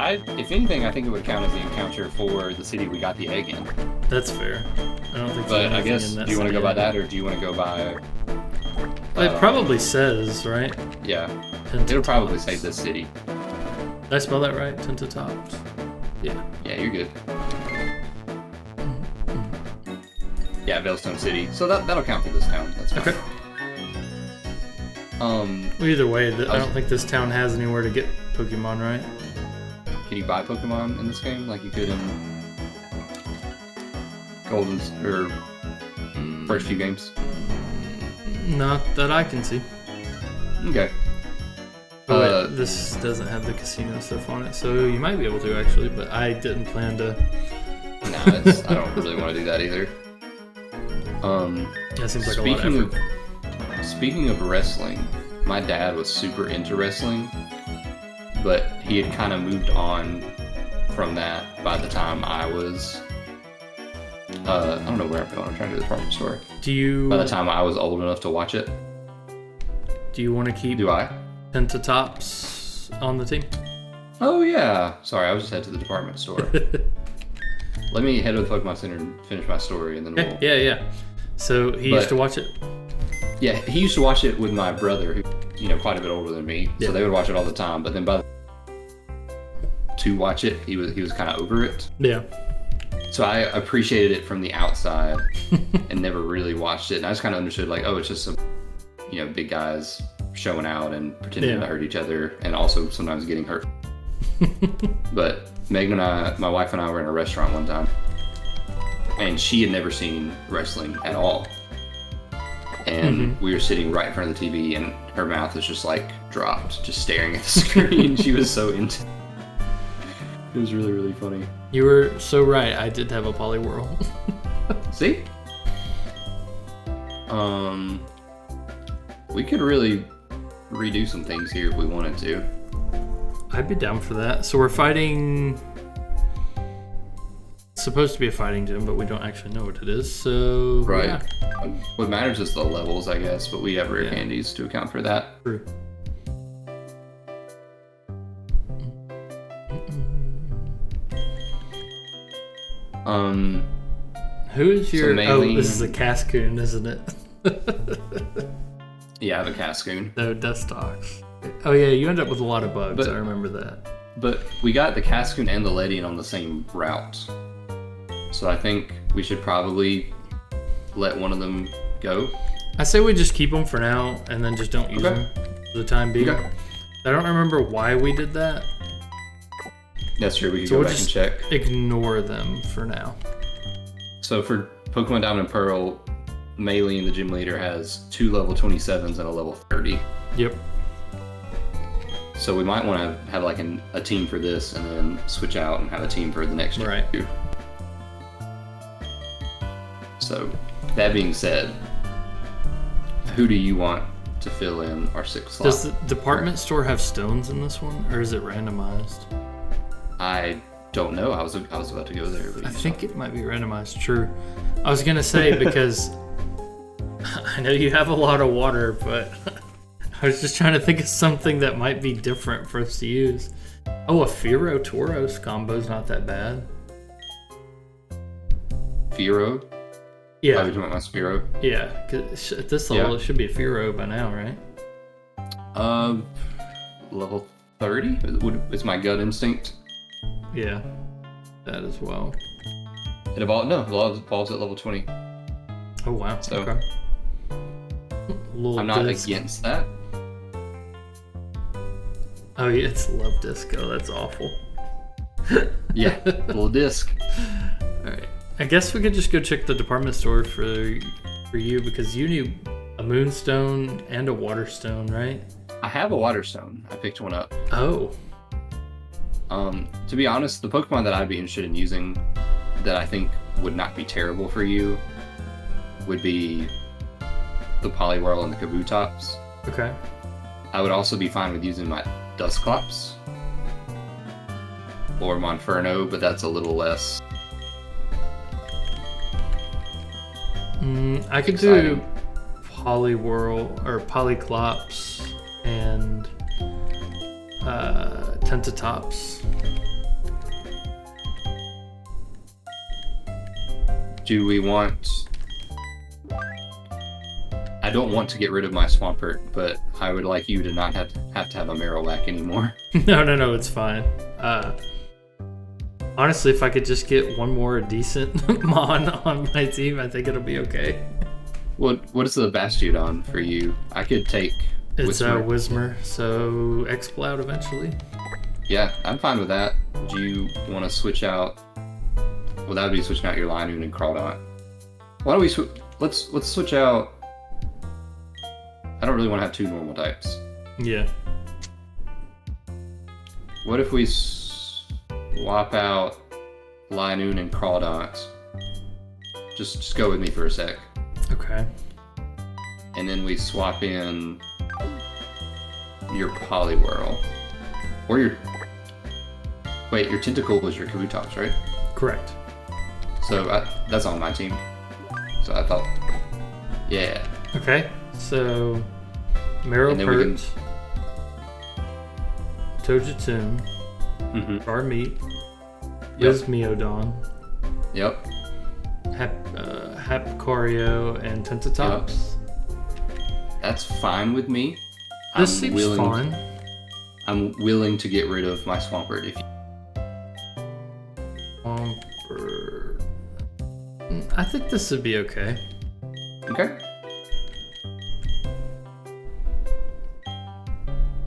If anything, I think it would count as the encounter for the city we got the egg in. That's fair. I don't think. But I guess, do you want to go by that, or do you want to go by? It probably says, right? Yeah. Tentatops. It'll probably say this city. Did I spell that right? Tentatops. Yeah. Yeah, you're good. Yeah, Veilstone City. So that'll count for this town. That's fine. Okay. Either way, I don't think this town has anywhere to get Pokemon, right? Can you buy Pokemon in this game like you could in Golden or first few games? Not that I can see. Okay. This doesn't have the casino stuff on it, so you might be able to actually, but I didn't plan to. Nah, I don't really want to do that either. That seems like a lot of effort. Speaking of wrestling, my dad was super into wrestling, but he had kind of moved on from that by the time I was. I don't know where I'm going. I'm trying to do the department store. By the time I was old enough to watch it. Do you want to keep? Do I? Tentatops on the team? Oh yeah. Sorry, I was just headed to the department store. Let me head to the Pokemon Center and finish my story, and then we'll. Yeah. So he used to watch it. Yeah, he used to watch it with my brother, who, quite a bit older than me. Yeah. So they would watch it all the time. But then to watch it, he was kind of over it. Yeah. So I appreciated it from the outside and never really watched it. And I just kind of understood, like, oh, it's just some, big guys showing out and pretending to hurt each other, and also sometimes getting hurt. But Megan and my wife and I were in a restaurant one time, and she had never seen wrestling at all. And we were sitting right in front of the TV, and her mouth was just like dropped, just staring at the screen. She was so into it. It was really, really funny. You were so right. I did have a Poliwhirl. See? We could really redo some things here if we wanted to. I'd be down for that. So we're fighting. It's supposed to be a fighting gym, but we don't actually know what it is. So right. Yeah. What matters is the levels, I guess. But we have rare candies to account for that. True. Who is your... Maylene... this is a Cascoon, isn't it? Yeah, I have a Cascoon. No, Dustox. Oh yeah, you end up with a lot of bugs, I remember that. But we got the Cascoon and the Ledian on the same route. So I think we should probably let one of them go. I say we just keep them for now, and then just don't use them for the time being. Okay. I don't remember why we did that. That's true, we could go back and check. Ignore them for now. So for Pokemon Diamond and Pearl, Maylene, the gym leader, has 2 level 27s and a level 30. Yep. So we might want to have like a team for this and then switch out and have a team for the next year. Right. So that being said, who do you want to fill in our 6th slot? Does the department store have stones in this one, or is it randomized? I don't know. I was about to go there. But I think it might be randomized. True. I was gonna say because I know you have a lot of water, but I was just trying to think of something that might be different for us to use. Oh, a Fearow Tauros combo's not that bad. Fearow? Yeah. Oh, you're talking about my Spearow? Yeah, because at this level it should be a Fearow by now, right? Level 30 is my gut instinct. Yeah, that as well. It evolves at level 20. Oh wow. So okay. I'm not against that. Oh yeah, it's Love Disco. That's awful. Yeah, little disc. All right. I guess we could just go check the department store for you because you need a Moonstone and a Waterstone, right? I have a Waterstone. I picked one up. Oh. To be honest, the Pokemon that I'd be interested in using that I think would not be terrible for you would be the Poliwhirl and the Kabutops. Okay. I would also be fine with using my Dusclops or Monferno, but that's a little less. I could do Poliwhirl or Polyclops and Tentatops. Do we want... I don't want to get rid of my Swampert, but I would like you to not have to have a Marowak anymore. No, it's fine. Honestly, if I could just get one more decent Mon on my team, I think it'll be okay. What is the Bastiodon for you? I could take It's Whismur. Whismur, so Exploud eventually. Yeah, I'm fine with that. Do you want to switch out? Well, that would be switching out your Linoon and Crawdaunt. Why don't we let's switch out... I don't really want to have 2 normal types. Yeah. What if we swap out Linoon and Crawdaunt? Just go with me for a sec. Okay. And then we swap in your Poliwhirl. Or your... Wait, your Tentacool was your Kabutops, right? Correct. So that's on my team. So I thought... Yeah. Okay, so Marowpert, Tojatoon, Charmeet, Whismeodon, Yep. Hapcario, and Tentatops. Yep. That's fine with me. This seems fun. I'm willing to get rid of my Swampert if you... Swampert. I think this would be okay. Okay.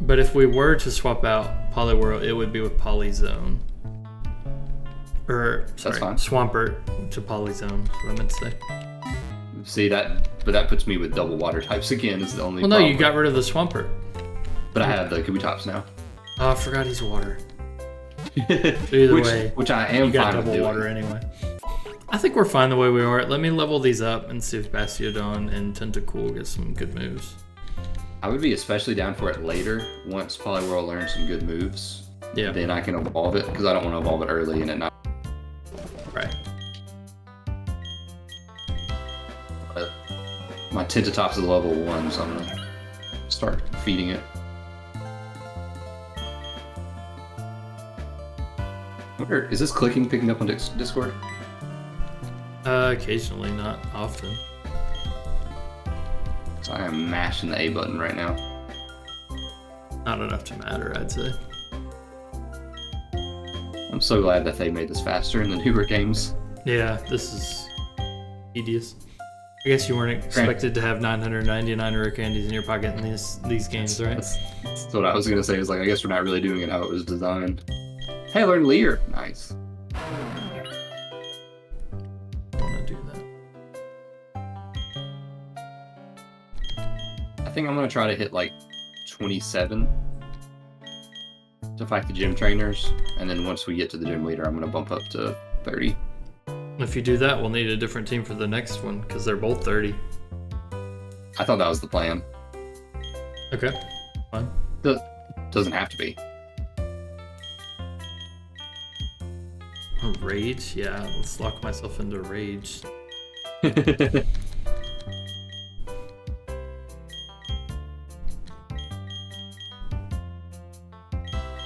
But if we were to swap out Poliwhirl, it would be with Polyzone. Or, sorry, Swampert to Polyzone, is what I meant to say. See, but that puts me with double water types again, is the only Well, no, problem. you got rid of the Swampert. But I have the Kabutops now. Oh, I forgot he's water. Either way, which I am you got fine with double doing. water anyway. I think we're fine the way we are. Let me level these up and see if Bastiodon and Tentacool get some good moves. I would be especially down for it later, once Poliwhirl learns some good moves. Yeah. Then I can evolve it, because I don't want to evolve it early and it not. Right. My Tentatops is level 1, so I'm going to start feeding it. Uh, Occasionally, not often. So I am mashing the A button right now. Not enough to matter, I'd say. I'm so glad that they made this faster in the newer games. Yeah, this is tedious. I guess you weren't expected to have 999 rare candies in your pocket in these games, right? That's what I was gonna say. Is like I guess we're not really doing it how it was designed. Hey, I learned Lear. Nice. I want to do that. I think I'm gonna try to hit like 27 to fight the gym trainers, and then once we get to the gym leader, I'm gonna bump up to 30. If you do that, we'll need a different team for the next one because they're both 30. I thought that was the plan. Okay, fine. Doesn't have to be. Rage? Yeah, let's lock myself into rage.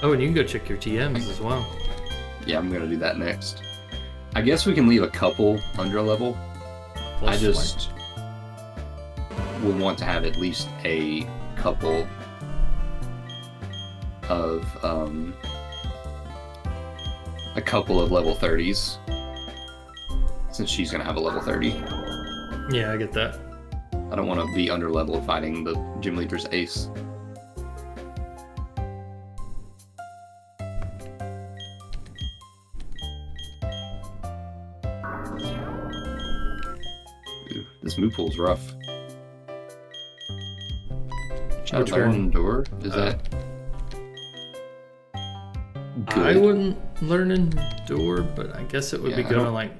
Oh, and you can go check your TMs as well. Yeah, I'm gonna do that next. I guess we can leave a couple under level. Plus I just would want to have at least a couple of level 30s, since she's gonna have a level 30. Yeah, I get that. I don't want to be under level fighting the gym leader's ace. Ooh, this move pool's rough. Should Which I learn one? Endure? Is that good? I wouldn't learn Endure, but I guess it would be Yeah, I good don't- on like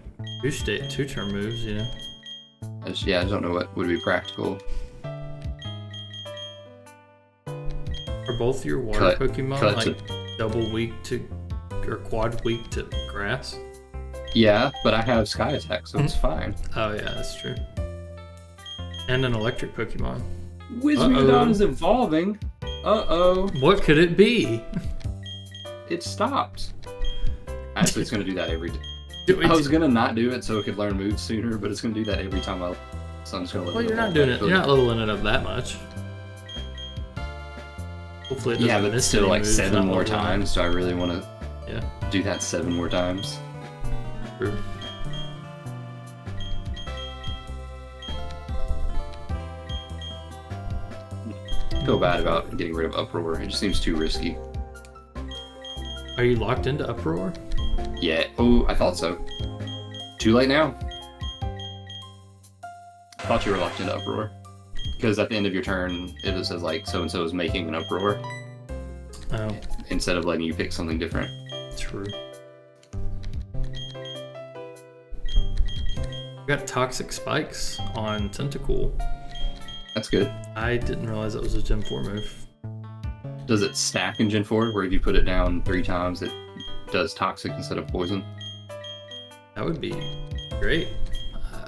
two-turn moves, you know? I don't know what would be practical. Are both your water Cut- Pokemon cut like double weak to or quad weak to grass? Yeah, but I have Sky Attack, so it's fine. Oh yeah, that's true. And an electric Pokemon. Wizardon is evolving. Uh-oh. What could it be? It stopped. Actually, it's going to do that every day. Do it- I was going to not do it so it could learn moves sooner, but it's going to do that every time so I'm just going to let Well, it you're not evolve doing back it. to You're not leveling it up that much. Hopefully, it doesn't Yeah, but miss still any like moves, 7 not more leveling up. times. Do I really want to Yeah, do that 7 more times? true. I feel bad about getting rid of Uproar. It just seems too risky. Are you locked into Uproar? Yeah. Oh, I thought so. Too late now. I thought you were locked into Uproar. Because at the end of your turn, it just says like so-and-so is making an Uproar. Oh, Instead of letting you pick something different. true. We got Toxic Spikes on Tentacool. That's good. I didn't realize that was a Gen 4 move. Does it stack in Gen 4, where if you put it down 3 times, it does toxic instead of poison? That would be great.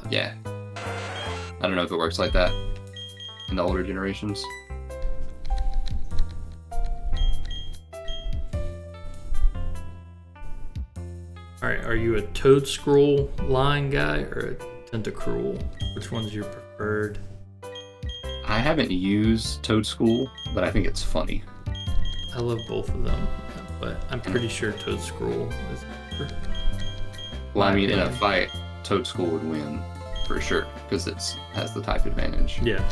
Yeah. I don't know if it works like that in the older generations. Alright, are you a Toad Scroll line guy or a Tentacruel? Which one's your preferred? I haven't used Toad School, but I think it's funny. I love both of them, but I'm pretty sure Toad Scroll is better. Well, I mean, in a fight, Toad School would win for sure because it has the type advantage. Yeah.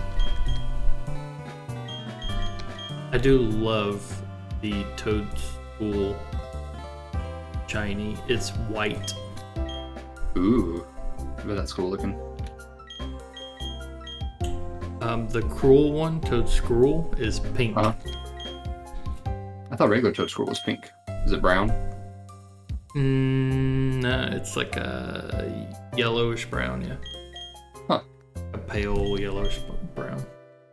I do love the Toad School shiny. It's white. Ooh, I bet that's cool looking. The cruel one, Toad Scroll, is pink. Huh? I thought regular Toad School was pink. Is it brown? No, it's like a yellowish brown, yeah. Huh. A pale yellowish brown.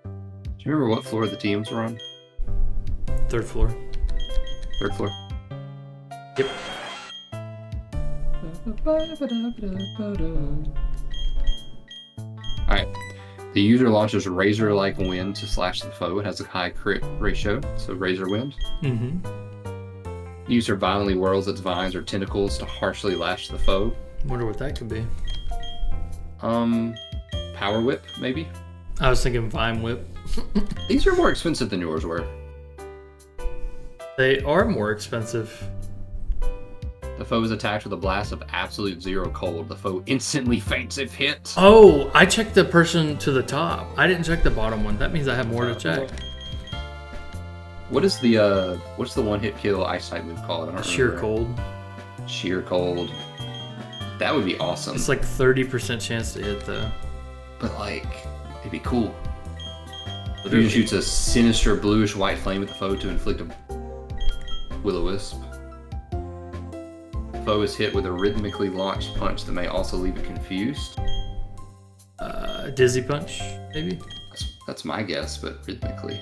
Do you remember what floor the TMs were on? 3rd floor. 3rd floor. Yep. Alright. The user launches Razor-like wind to slash the foe. It has a high crit ratio, so Razor Wind. Mm-hmm. The user violently whirls its vines or tentacles to harshly lash the foe. Wonder what that could be. Power Whip, maybe? I was thinking Vine Whip. These are more expensive than yours were. They are more expensive. The foe is attacked with a blast of absolute zero cold. The foe instantly faints if hit. Oh, I checked the person to the top. I didn't check the bottom one. That means I have more to check. What is the what's the one hit kill ice type move called? I don't Sheer remember. Cold. Sheer Cold. That would be awesome. It's like 30% chance to hit though. But like, it'd be cool. Literally. Fusion shoots a sinister bluish white flame at the foe to inflict a will-o-wisp. The foe is hit with a rhythmically launched punch that may also leave it confused. Dizzy Punch, maybe? That's my guess, but rhythmically.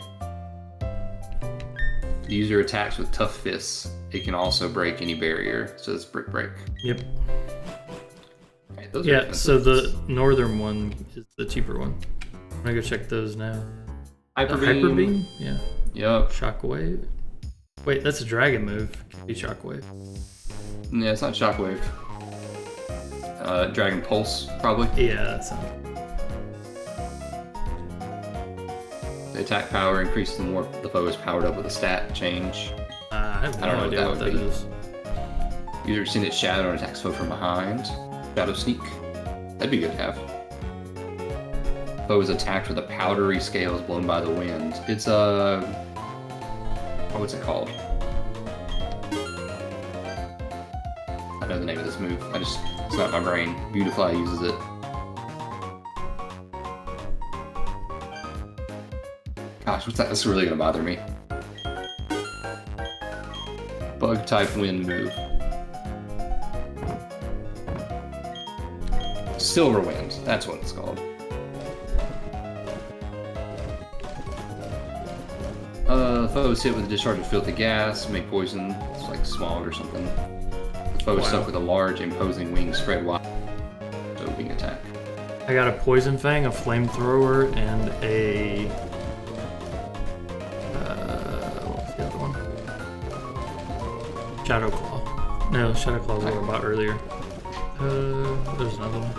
The user attacks with tough fists. It can also break any barrier, so it's brick break. Yep. Okay, those are Yeah, expensive. so the northern one is the cheaper one. I'm gonna go check those now. Hyper Hyper Beam? Yeah. Yep. Shockwave. Wait, that's a dragon move. Could be Shockwave. Yeah, it's not Shockwave. Dragon Pulse, probably. Yeah, that sounds. The attack power increases the more the foe is powered up with a stat change. I have I don't no know idea what what that that would is. User send its shadow and attacks foe from behind. Shadow Sneak. That'd be good to have. Foe is attacked with a powdery scales blown by the wind. It's a... what's it called? I know the name of this move. It's not my brain. Beautifly uses it. Gosh, what's that? That's really gonna bother me. Bug type wind move. Silver Wind, that's what it's called. Foe is hit with a discharge of filthy gas, make poison, it's like smog or something. The foe is stuck with a large, imposing wing spread wide. So wing attack. I got a Poison Fang, a Flamethrower, and a... what was the other one? Shadow Claw. No, Shadow Claw was what I bought earlier. There's another one.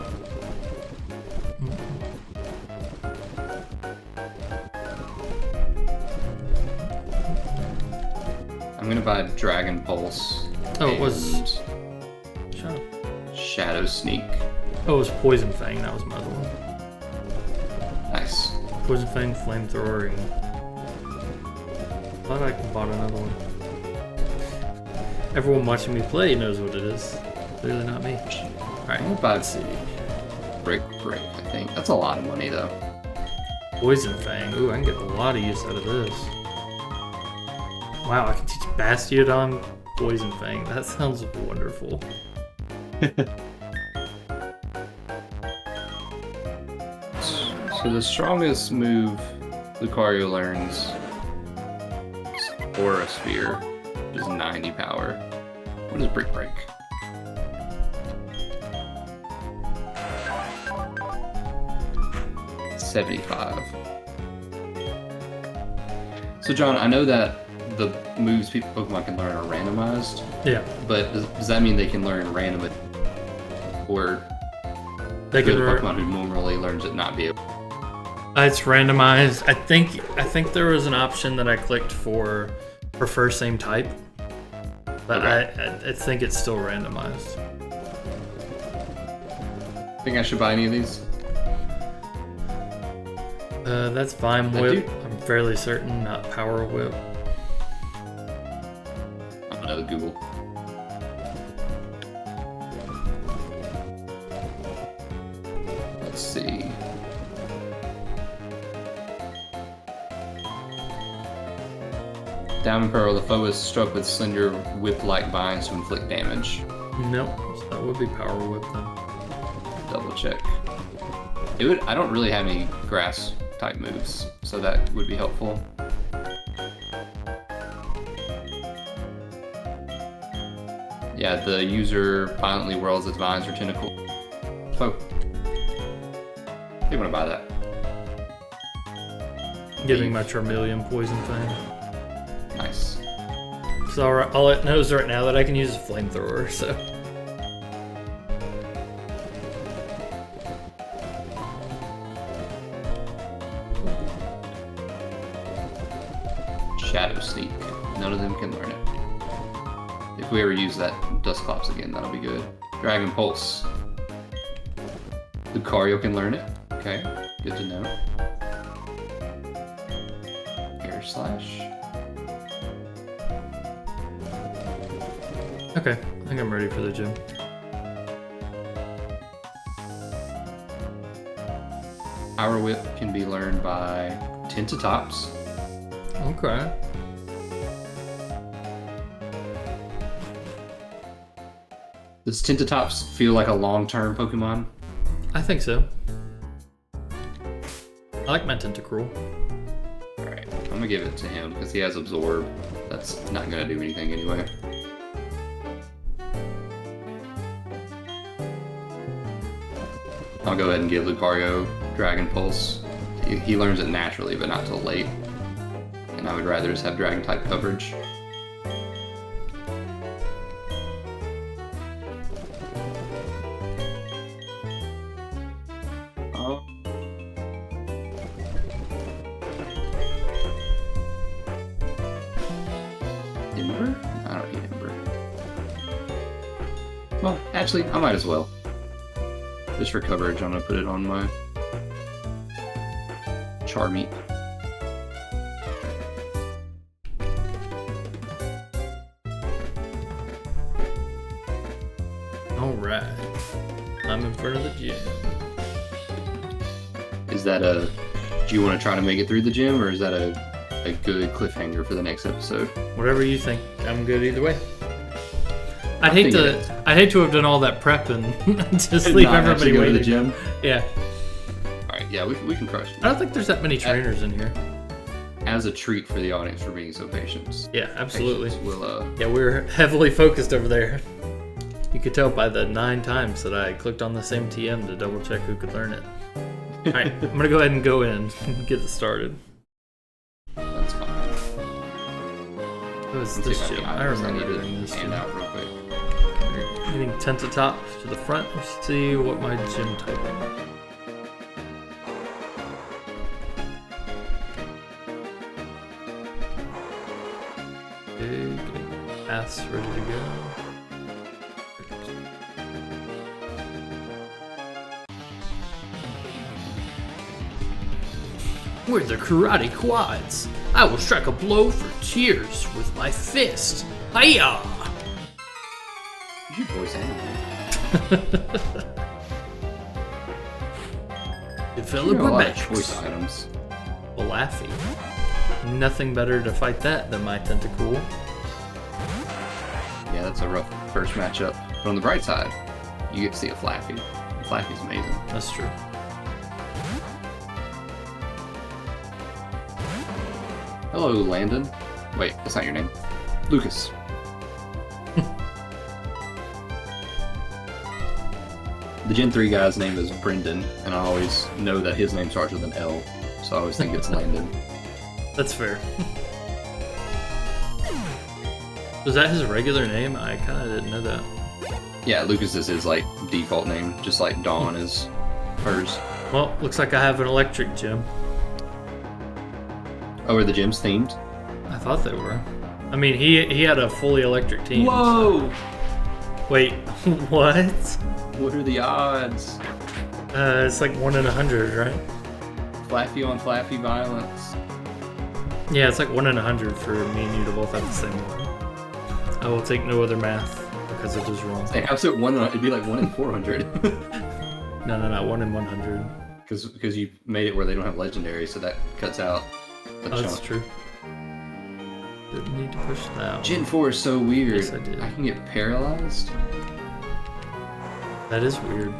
I'm gonna buy Dragon Pulse. Oh, it was... and Shadow. Shadow Sneak. Oh, it was Poison Fang, that was my other one. Nice. Poison Fang, Flamethrower, and... Thought I bought another one. Everyone watching me play knows what it is. Clearly not me. Alright, I'm gonna buy let's see. Break, I think. That's a lot of money though. Poison Fang. Ooh, I can get a lot of use out of this. Wow, I can teach Bastiodon Poison Fang. That sounds wonderful. So the strongest move Lucario learns is Aura Sphere, which is 90 power. What is Brick Break? $75. So John, I know that the moves Pokemon can learn are randomized, Yeah. but does that mean they can learn random, or They could can a learn. Pokemon who normally learns it not be able? It's randomized. I think there was an option that I clicked for prefer same type, but Okay. I think it's still randomized. Think I should buy any of these? That's Vine I Whip. do- I'm fairly certain, not Power Whip. I'm gonna Google. Let's see. Diamond Pearl, the foe is struck with slender whip-like vines to inflict damage. Nope, so that would be Power Whip then. Double check. It would. I don't really have any grass type moves, so that would be helpful. Yeah, the user violently whirls its vines or tentacles. So, you want to buy that? Giving my Charmeleon Poison Fang. Nice. So all it knows right now that I can use a Flamethrower, so. Shadow Sneak. None of them can learn it. If we ever use that Dusclops again, that'll be good. Dragon Pulse. Lucario can learn it. Okay, good to know. Air Slash. Okay, I think I'm ready for the gym. Power Whip can be learned by Tentatops. Okay. Does Tentatops feel like a long-term Pokemon? I think so. I like my Tentacruel. Alright, I'm gonna give it to him because he has Absorb. That's not gonna do anything anyway. I'll go ahead and give Lucario Dragon Pulse. He learns it naturally, but not till late. And I would rather just have Dragon type coverage. Oh. Ember? I don't need Ember. Well, actually, I might as well. Just for coverage, I'm gonna put it on my Charmeat. Alright. I'm in front of the gym. Is that a... Do you want to try to make it through the gym, or is that a good cliffhanger for the next episode? Whatever you think. I'm good either way. I'd hate to have done all that prep and just leave everybody go waiting. to the gym? Yeah. Alright, yeah, we can crush it. I don't think there's that many trainers in here. As a treat for the audience for being so patient. Yeah, absolutely. We'll, Yeah, we were heavily focused over there. You could tell by the 9 times that I clicked on the same TM to double check who could learn it. Alright, I'm gonna go ahead and go in and get it started. That's fine. What was Let's this see if gym? I I can remember need to doing this hand gym. out real quick. Getting Tentatops to the front. Let's see what my gym type is. Okay, getting paths ready to go. With the karate quads, I will strike a blow for tears with my fist. Hiya! You should voice animate. Develop A lot of Max. choice items. Laffy. Nothing better to fight that than my Tentacool. Yeah, that's a rough first matchup. But on the bright side, you get to see a Flaffy. Flaffy's amazing. That's true. Hello, Landon. Wait, that's not your name. Lucas. The Gen 3 guy's name is Brendan, and I always know that his name starts with an L, so I always think it's Landon. That's fair. Was that his regular name? I kind of didn't know that. Yeah, Lucas is his like default name, just like Dawn is hers. Well, looks like I have an electric gym. Oh, are the gyms themed? I thought they were. I mean, he had a fully electric team. Whoa! So. Wait, what? What are the odds? It's like 1 in 100, right? Flaffy on Flaffy violence. Yeah, it's like 1 in 100 for me and you to both have the same one. I will take no other math because it is wrong. Hey, how's it it'd be like 1 in 400. No, 1 in 100. Because you made it where they don't have legendary, so that cuts out a Oh, that's chunk. true. Didn't need to push that. Gen 4 is so weird. Yes, I did. I can get paralyzed. That is weird.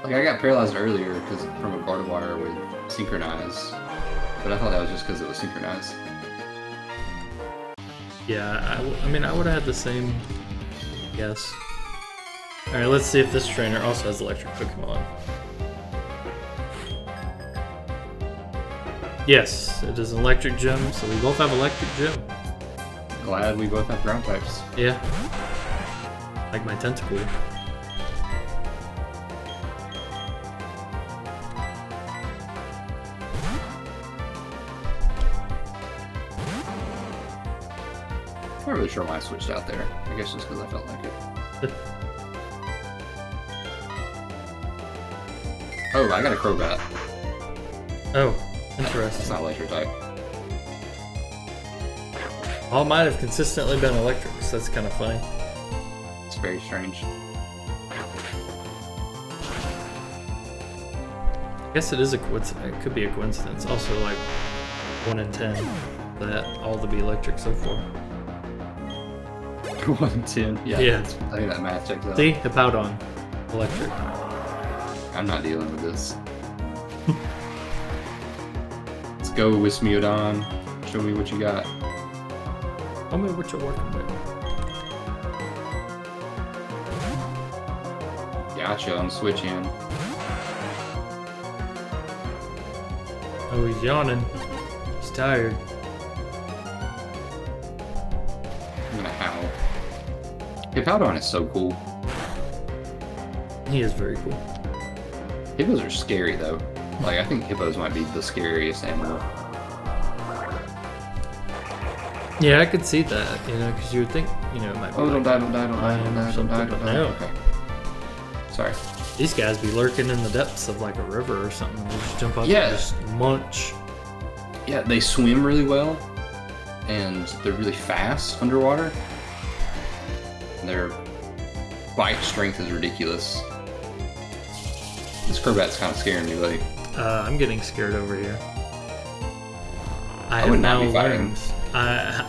Like, I got paralyzed earlier because from a Gardevoir with Synchronize. But I thought that was just because it was Synchronized. Yeah, I mean, I would have had the same guess. Alright, let's see if this trainer also has electric Pokemon. Yes, it is an electric gym, so we both have electric gym. Glad we both have ground types. Yeah. Like my Tentacool. I'm not really sure why I switched out there. I guess just because I felt like it. Oh, I got a Crobat. Oh, It's interesting. not electric type. All might have consistently been electric, so that's kind of funny. It's very strange. I guess it is a coincidence. It could be a coincidence. Also, like 1 in 10 that all to be electric so far. 1 in 10. Yeah. Yeah. I think that math checks out. See, Hippowdon, electric. I'm not dealing with this. Let's go, Wismiodon. Show me what you got. Tell me what you're working with. Gotcha, I'm switching. Oh, he's yawning. He's tired. I'm gonna howl. Hippowdon is so cool. He is very cool. Hippos are scary though. Like, I think hippos might be the scariest animal. Yeah, I could see that, because you would think, it might be. Oh, don't like die, don't die, don't die, don't die, don't die, don't die. No. Okay. Sorry. These guys be lurking in the depths of like a river or something. They just jump up Yeah. and just munch. Yeah, they swim really well, and they're really fast underwater. And their bite strength is ridiculous. This Crobat's kind of scaring me, buddy. I'm getting scared over here. I would have not now be fighting. learned.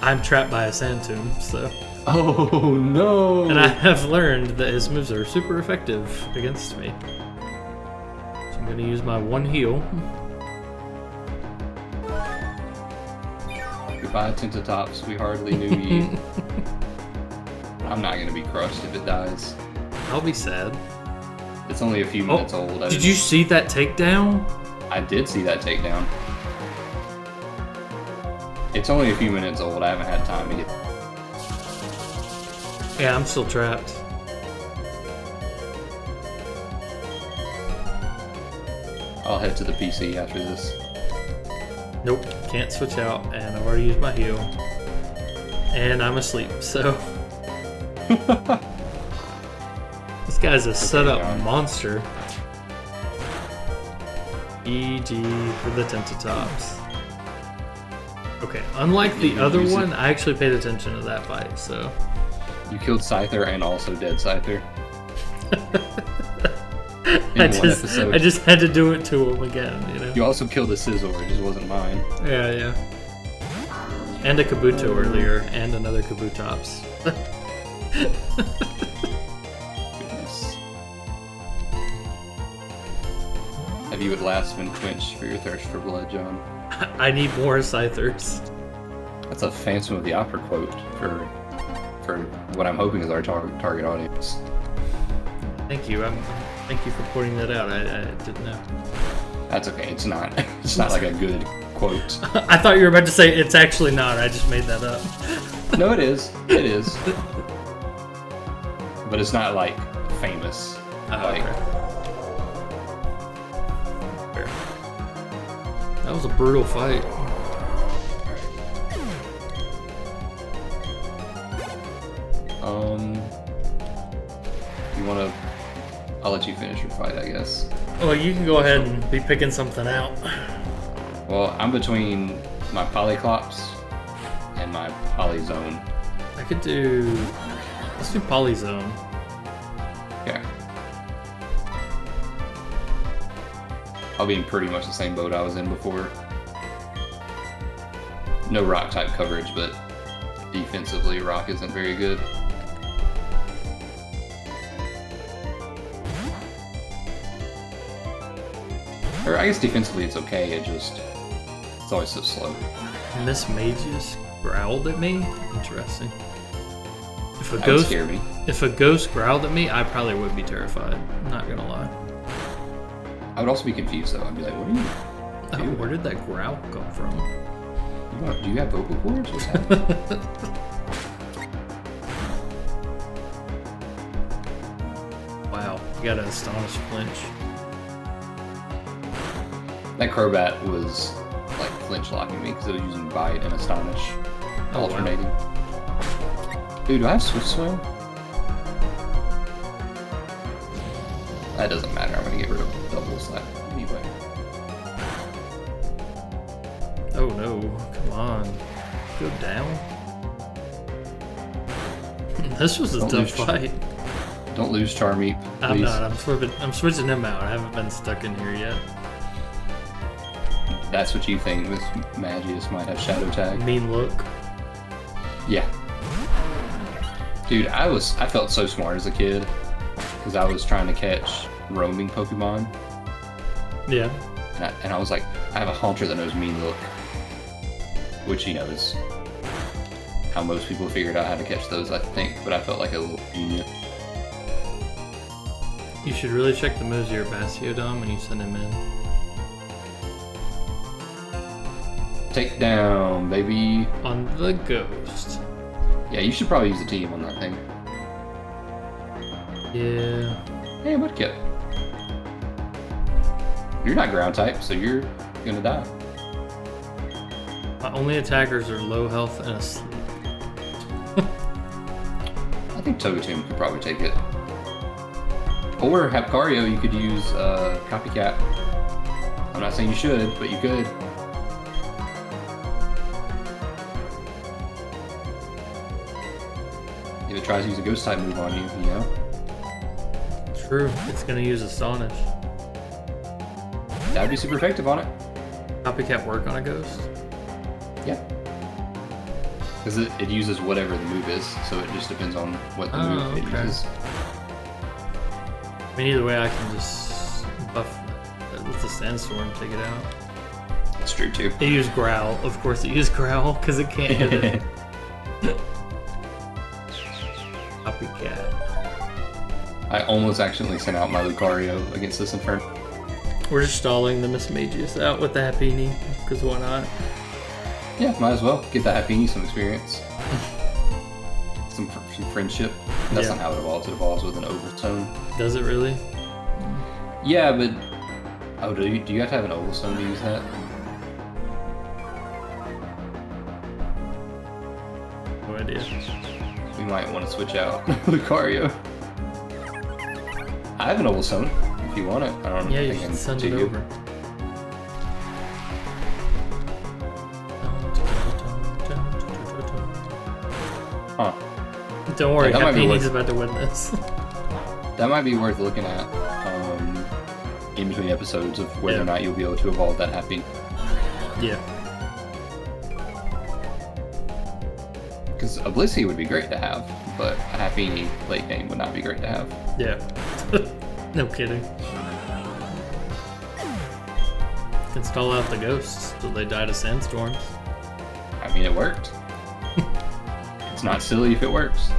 I'm trapped by a sand tomb, so. Oh no! And I have learned that his moves are super effective against me. So I'm gonna use my one heal. Goodbye, Tentatops. We hardly knew you. I'm not gonna be crushed if it dies. I'll be sad. It's only a few minutes old. Did you see that takedown? I did see that takedown. It's only a few minutes old. I haven't had time to get. Yeah, I'm still trapped. I'll head to the PC after this. Nope, can't switch out, and I've already used my heal. And I'm asleep, so. This guy's a setup John. monster. EG for the Tentatops. Okay, unlike the other use it. one, I actually paid attention to that fight, so. You killed Scyther and also dead Scyther. I In one episode. just had to do it to him again, You also killed a Scizor, it just wasn't mine. Yeah, yeah. And a Kabuto earlier, and another Kabutops. Goodness. Have you at last been quenched for your thirst for blood, John? I need more Scythers. That's a Phantom of the Opera quote for what I'm hoping is our target audience. Thank you. Thank you for pointing that out. I didn't know. That's okay. It's not. It's not like a good quote. I thought you were about to say it's actually not. I just made that up. No, it is. It is. But it's not like famous. Like Okay. Fair. That was a brutal fight. you wanna? I'll let you finish your fight, I guess. Well, you can go ahead and be picking something out. Well, I'm between my Polyclops and my Polyzone. I could do. Let's do Polyzone. Okay. I'll be in pretty much the same boat I was in before. No rock type coverage, but defensively, rock isn't very good. Or I guess defensively it's okay, it's always so slow. Miss Magus growled at me. Interesting. If a That would ghost, scare me. if a ghost growled at me, I probably would be terrified. I'm not gonna lie. I would also be confused though. I'd be like, what are you Oh, doing? where did that growl come from? Do you have vocal cords? What's happening? Wow, you got an astonished flinch. That Crobat was like flinch locking me because it was using Bite and Astonish Oh, wow. alternating. Dude, do I have Swift Swim? That doesn't matter. I'm gonna get rid of double slap anyway. Oh no, come on. Go down. This was a tough fight. Don't lose Charmeep, please. I'm not. I'm switching him out. I haven't been stuck in here yet. That's what you think with Magius might have Shadow Tag. Mean look. Yeah. Dude, I felt so smart as a kid because I was trying to catch roaming Pokemon. Yeah. And I was like, I have a Haunter that knows Mean Look, which, you know, is how most people figured out how to catch those, I think. But I felt like a little genius. You should really check the moves of your Bastiodon when you send him in. Take down, baby. On the ghost. Yeah, you should probably use a team on that thing. Yeah. Hey, Mudkip. You're not ground type, so you're gonna die. My only attackers are low health and asleep. I think Togetomb could probably take it. Or Hapcario, you could use Copycat. I'm not saying you should, but you could. If it tries to use a Ghost type move on you, you know? True, it's gonna use Astonish. That would be super effective on it. Copycat work on a ghost? Yeah. Because it uses whatever the move is, so it just depends on what the move it uses. I mean, either way, I can just buff with the Sandstorm, take it out. That's true too. It used Growl. Of course it used Growl, because it can't hit it. Copycat. I almost accidentally sent out my Lucario against this Inferno. We're just stalling the Miss Magius out with the Happiny, because why not? Yeah, might as well. Get that Happiny some experience. some friendship. That's not how it evolves. It evolves with an Oval Stone. Does it really? Yeah, but... Oh, do you have to have an Oval Stone to use that? No idea. We might want to switch out Lucario. I have an Oval Stone, if you want it. I don't Yeah, you think should I'm send to it you. over. Huh. Don't worry, Yeah, that might be Happy's worth- about to win this. That might be worth looking at in between episodes of whether or not you'll be able to evolve that Happy. Yeah. Because a Blissey would be great to have, but a Happy late game would not be great to have. Yeah. No kidding. Can stall out the ghosts till they die to sandstorms. I mean, it worked. It's not silly if it works.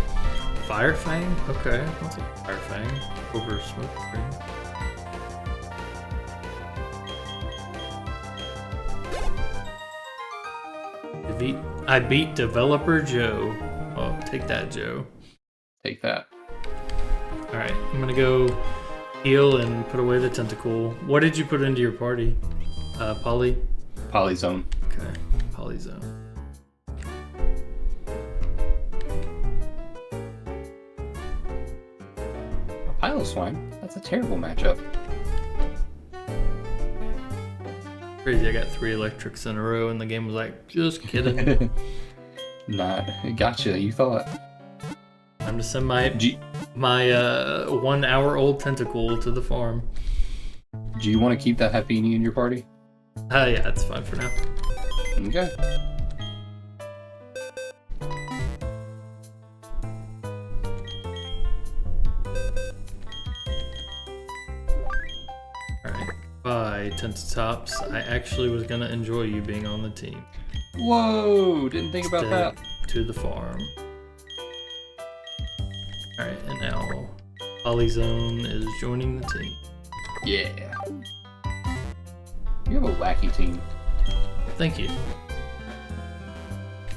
Fire Fang? Okay, I'll take Fire Fang over Smoke Screen. I beat Developer Joe. Oh, take that, Joe. Take that. Alright, I'm gonna go heal and put away the tentacle. What did you put into your party? Poly? Polyzone. Okay, Polyzone. Piloswine? That's a terrible matchup. Crazy, I got 3 electrics in a row and the game was like, just kidding. Nah, it gotcha, you thought. Time to send my 1 hour old tentacle to the farm. Do you want to keep that Happiny in your party? Yeah, it's fine for now. Okay. Alright, bye, Tentatops. I actually was gonna enjoy you being on the team. Whoa! Didn't think about that. To the farm. Alright, and now Polyzone is joining the team. Yeah. You have a wacky team. Thank you.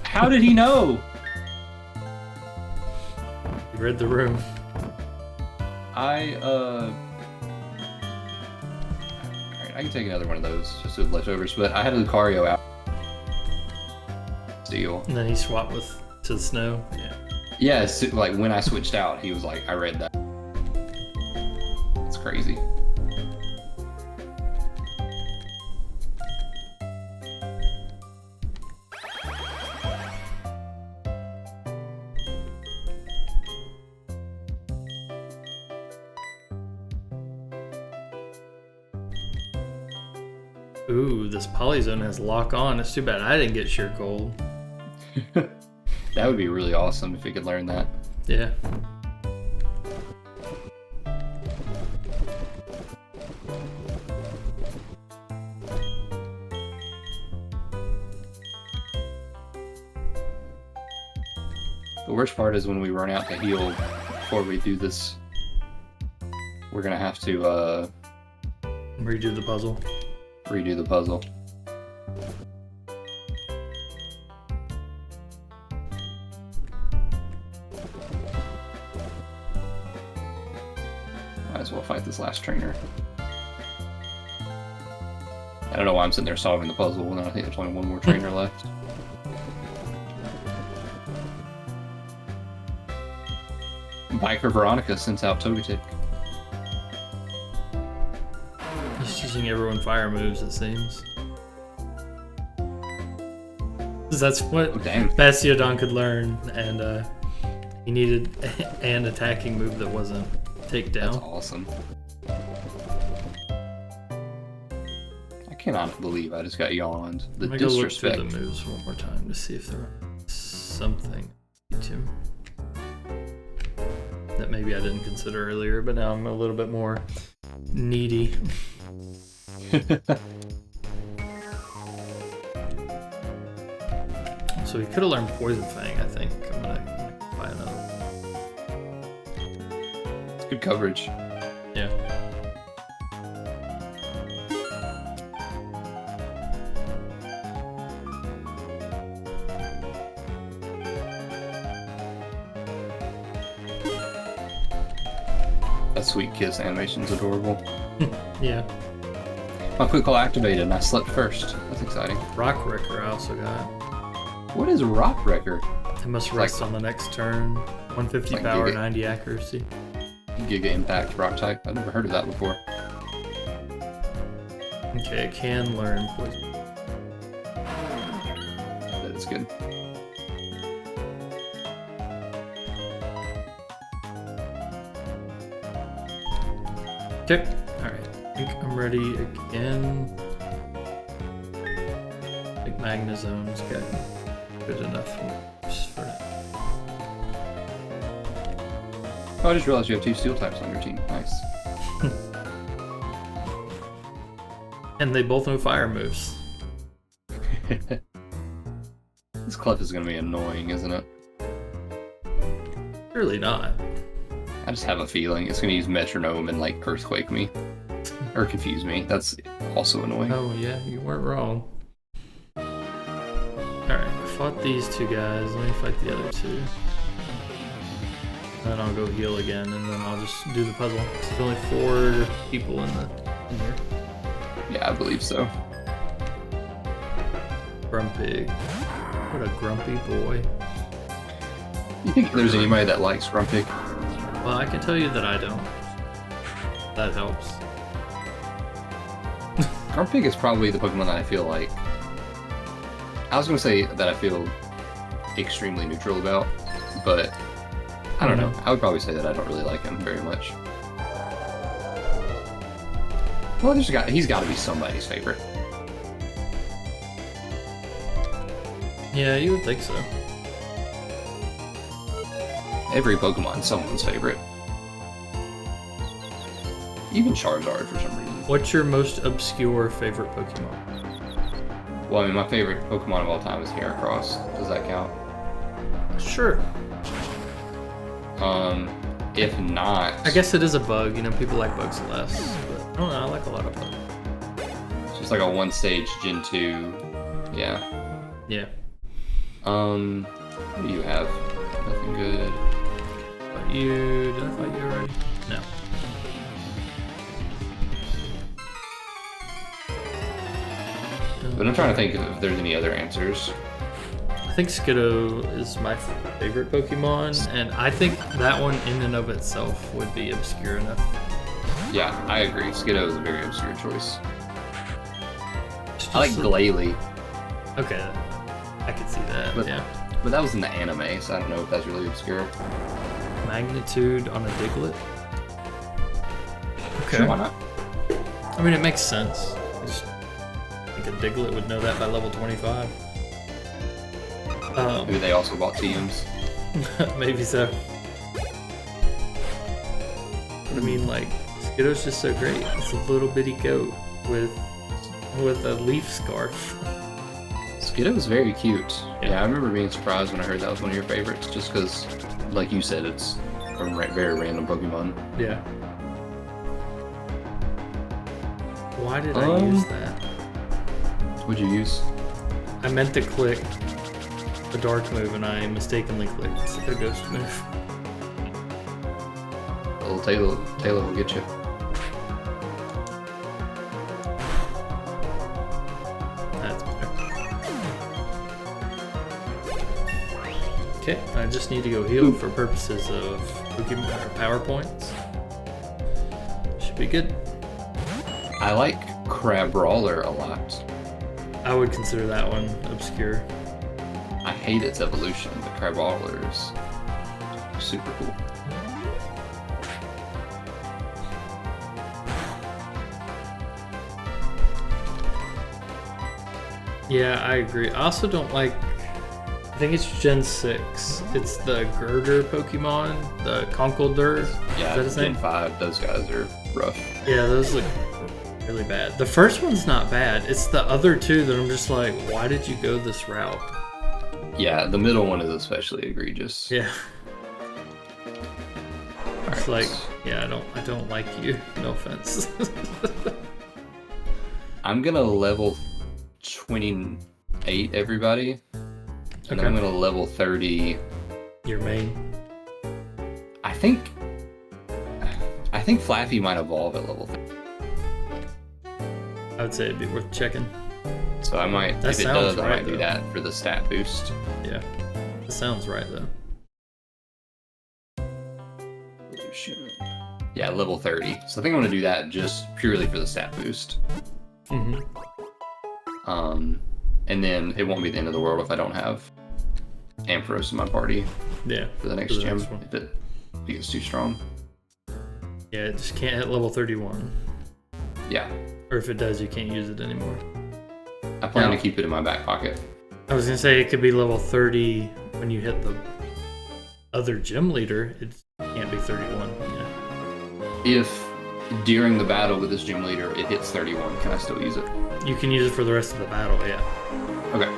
How did he know? You read the room. Alright, I can take another one of those, just with leftovers, but I had Lucario out. Steal. And then he swapped to the snow. Yeah. Yeah, so, like when I switched out, he was like, I read that. It's crazy. Ooh, this Polyzone has lock on. It's too bad I didn't get sheer gold. That would be really awesome if we could learn that. Yeah. The worst part is when we run out to heal before we do this. We're gonna have to Redo the puzzle. redo the puzzle. Might as well fight this last trainer. I don't know why I'm sitting there solving the puzzle when I think there's only one more trainer left. Biker Veronica sends out Togetic. He's teaching everyone fire moves, it seems. That's what Bastiodon could learn, and he needed an attacking move that wasn't takedown. That's awesome. I cannot believe I just got yawned. The I'm gonna go look disrespect. through the moves one more time to see if there was something to that maybe I didn't consider earlier, but now I'm a little bit more needy. So he could have learned Poison Fang, I think. I'm gonna buy another. It's good coverage. Yeah. That sweet kiss animation's adorable. Yeah. My quick call activated and I slept first. That's exciting. Rock Wrecker I also got. What is Rock Wrecker? It must rest on the next turn. 150 like power, Giga. 90 accuracy. Giga Impact Rock type. I've never heard of that before. Okay, it can learn Poison. That is good. Okay, alright. I think I'm ready again. I think Magnezone's good enough for it. Oh, I just realized you have 2 steel types on your team. Nice. And they both know fire moves. This Clef is going to be annoying, isn't it? Surely not. I just have a feeling it's going to use Metronome and like Earthquake me. Or confuse me. That's also annoying. Oh yeah, you weren't wrong. Alright, I fought these two guys. Let me fight the other two. Then I'll go heal again, and then I'll just do the puzzle. There's only 4 people in here. Yeah, I believe so. Grumpig. What a grumpy boy. You think there's anybody that likes Grumpig? Well, I can tell you that I don't. That helps. Grumpig is probably the Pokemon that I feel like... I was going to say that I feel extremely neutral about, but I don't know. I would probably say that I don't really like him very much. Well, he's got to be somebody's favorite. Yeah, you would think so. Every Pokemon's someone's favorite. Even Charizard for some reason. What's your most obscure favorite Pokemon? Well, I mean, my favorite Pokemon of all time is Heracross. Does that count? Sure. If not... I guess it is a bug. You know, people like bugs less. But I don't know, I like a lot of bugs. It's just like a one-stage Gen 2. Yeah. Yeah. What do you have? Nothing good. But you... Did I fight you already? No. But I'm trying to think if there's any other answers. I think Skiddo is my favorite Pokemon, and I think that one in and of itself would be obscure enough. Yeah, I agree. Skiddo is a very obscure choice. I like Glalie. Okay, I could see that, yeah. But that was in the anime, so I don't know if that's really obscure. Magnitude on a Diglett? Okay. Sure, why not? I mean, it makes sense. I just think a Diglett would know that by level 25. Maybe they also bought TMs. Maybe so. But I mean, like, Skiddo's just so great. It's a little bitty goat with a leaf scarf. Skiddo is very cute. Yeah, I remember being surprised when I heard that was one of your favorites, just because, like you said, it's a very random Pokemon. Yeah. Why did I use that? What'd you use? I meant to click a dark move and I mistakenly clicked a ghost move. Little Taylor will get you. That's better. Okay, I just need to go heal for purposes of Pokemon or power points. Should be good. I like Crabrawler a lot. I would consider that one obscure. I hate its evolution, but Crabrawler is super cool. Yeah, I agree. I also don't like... I think it's Gen 6. It's the Girder Pokemon, the Conkeldurr. Yeah, is that his Gen name? 5, those guys are rough. Yeah, those look really bad. The first one's not bad. It's the other two that I'm just like, why did you go this route? Yeah, the middle one is especially egregious. Yeah. It's Alright. like, yeah, I don't like you. No offense. I'm gonna level 28 everybody. And Okay. I'm gonna level 30. Your main. I think Flaffy might evolve at level 30. I would say it'd be worth checking. So I might, That if it sounds does, I right, might do though. that for the stat boost. Yeah. That sounds right, though. Yeah, level 30. So I think I'm gonna do that just purely for the stat boost. Mm-hmm. And then it won't be the end of the world if I don't have Ampharos in my party Yeah. for the next gym one. if it gets too strong. Yeah, it just can't hit level 31. Yeah, Or if it does, you can't use it anymore. I plan Now- to keep it in my back pocket. I was gonna say it could be level 30 when you hit the other gym leader. It can't be 31. Yeah. If during the battle with this gym leader it hits 31, can I still use it? You can use it for the rest of the battle, yeah. Okay.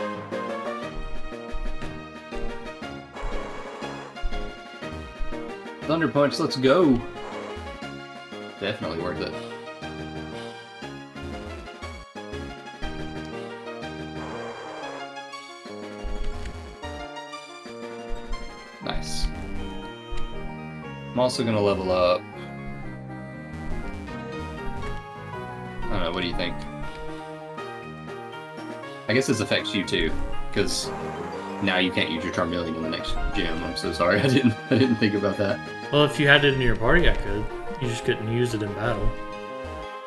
Thunder Punch, let's go. Definitely worth it. Nice. I'm also gonna level up. I don't know, what do you think? I guess this affects you too, because now you can't use your Charmeleon in the next gym. I'm so sorry, I didn't think about that. Well, if you had it in your party, I could. You just couldn't use it in battle.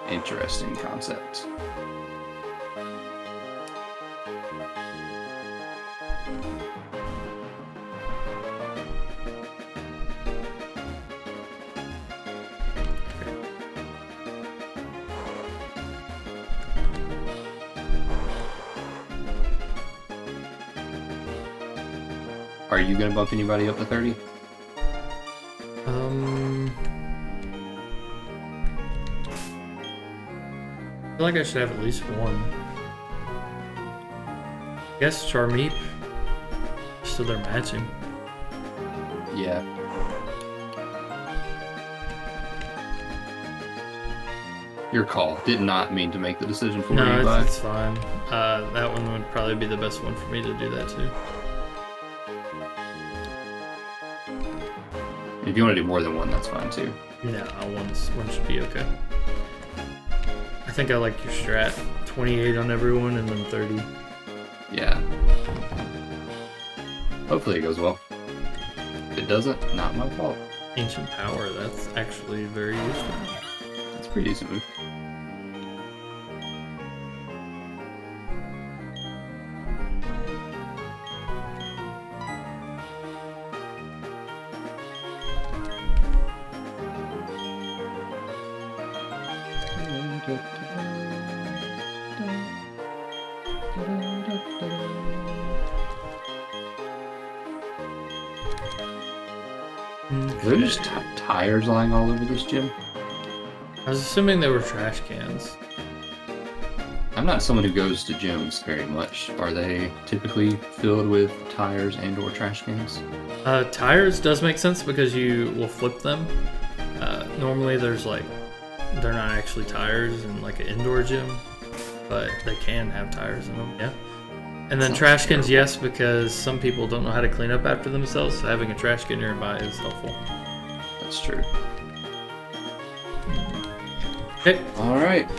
Interesting concept. Are you gonna bump anybody up to 30? I feel like I should have at least one. I guess Charmeep. So they're matching. Yeah. Your call. Did not mean to make the decision for you, No, but it's fine. That one would probably be the best one for me to do that too. if you want to do more than one, that's fine too. No, one should be okay. I think I like your strat. 28 on everyone and then 30. Yeah. Hopefully it goes well. If it doesn't, not my fault. Ancient Power, that's actually very useful. It's a pretty decent move. Are there just tires lying all over this gym? I was assuming they were trash cans. I'm not someone who goes to gyms very much. Are they typically filled with tires and or trash cans? Tires does make sense because you will flip them. Normally there's like, they're not actually tires in like an indoor gym, but they can have tires in them, yeah. And then trash cans, yes, because some people don't know how to clean up after themselves, so having a trash can nearby is helpful. That's true. Okay. Alright.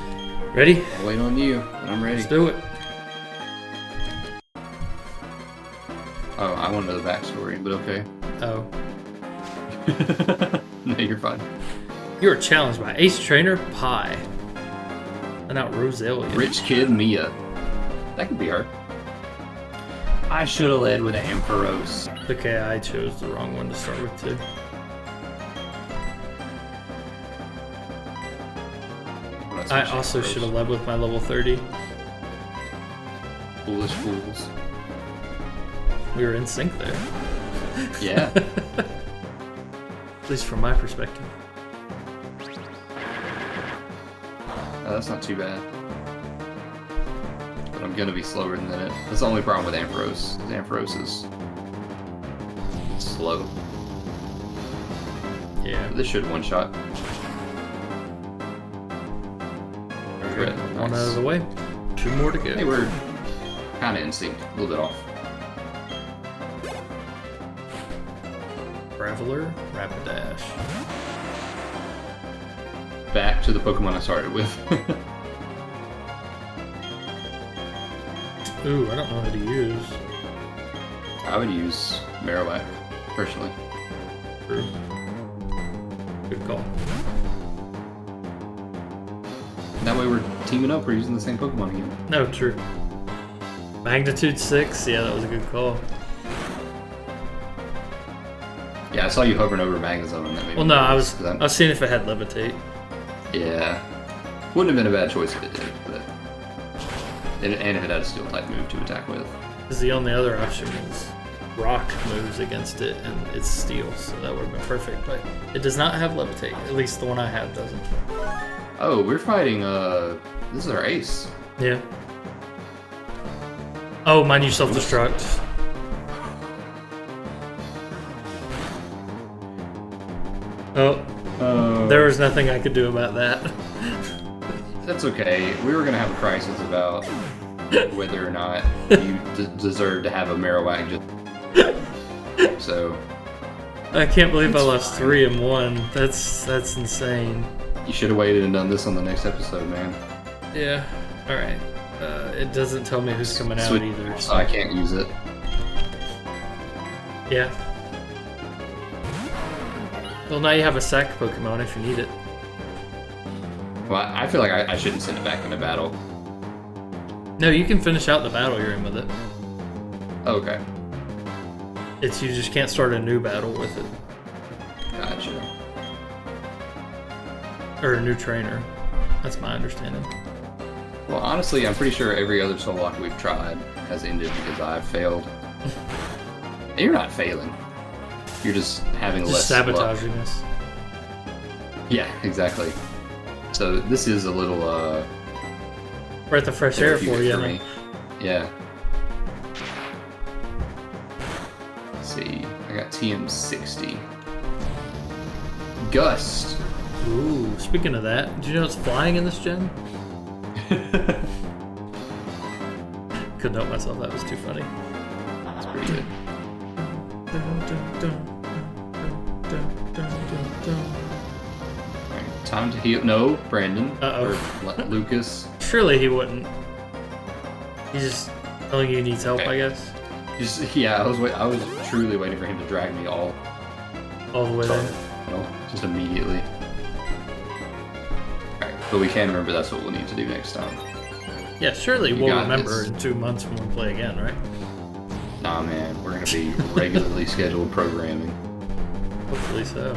Ready? I'll wait on you, and I'm ready. Let's do it. Oh, I want to know the backstory, but okay. Oh. No, you're fine. You are challenged by Ace Trainer Pi. And out Roselia. Rich Kid Mia. That could be her. I should have led with Ampharos. Okay, I chose the wrong one to start with too. I also should have led with my level 30. Foolish fools. We were in sync there. Yeah. At least from my perspective. Oh, that's not too bad. But I'm gonna be slower than it. That's the only problem with Ampharos. Ampharos is slow. Yeah. This should one shot. Good. One out of the way. 2 more to go. Hey, we're kind of in sync. A little bit off. Traveler, Rapidash. Back to the Pokemon I started with. Ooh, I don't know how to use. I would use Marowak, personally. True. Good call. That way we're teaming up, we're using the same Pokemon again. No, true. Magnitude 6, yeah, that was a good call. Yeah, I saw you hovering over Magnezone. That made Well, me no, I nervous, was 'cause seeing if it had Levitate. Yeah. Wouldn't have been a bad choice if it did, but... And if it had a Steel-type move to attack with. Because the only other option was Rock moves against it, and it's Steel, so that would have been perfect. But it does not have Levitate. At least the one I have doesn't. Oh, we're fighting, this is our ace. Yeah. Oh, mine you self-destruct. Oh, there was nothing I could do about that. That's okay. We were gonna have a crisis about whether or not you deserve to have a Marowak just... So... I can't believe I lost 3 and 1. That's insane. You should have waited and done this on the next episode, man. Yeah. Alright. It doesn't tell me who's coming out either. So I can't use it. Yeah. Well, now you have a sack Pokemon if you need it. Well, I feel like I shouldn't send it back into battle. No, you can finish out the battle you're in with it. Okay. It's you just can't start a new battle with it. Gotcha. Or a new trainer. That's my understanding. Well, honestly, I'm pretty sure every other Sollock we've tried has ended because I've failed. And you're not failing. You're just having Just less sabotaging luck. us. Yeah, exactly. So this is a little Breath of fresh air for therapeutic you. me. Yeah. Let's see. I got TM60. Gust. Ooh, speaking of that, did you know it's flying in this gen? Couldn't help myself, that was too funny. That's pretty good. Alright, time to heal. No, Brandon. Uh-oh. Or Lucas. Surely he wouldn't. He's just telling you he needs help, Okay. I guess. Yeah, I was truly waiting for him to drag me all the way there. you know, just immediately. Alright, but we can remember that's what we'll need to do next time. Yeah, surely You we'll got remember this. in 2 months when we play again, right? Nah, man, we're gonna be regularly scheduled programming. Hopefully so.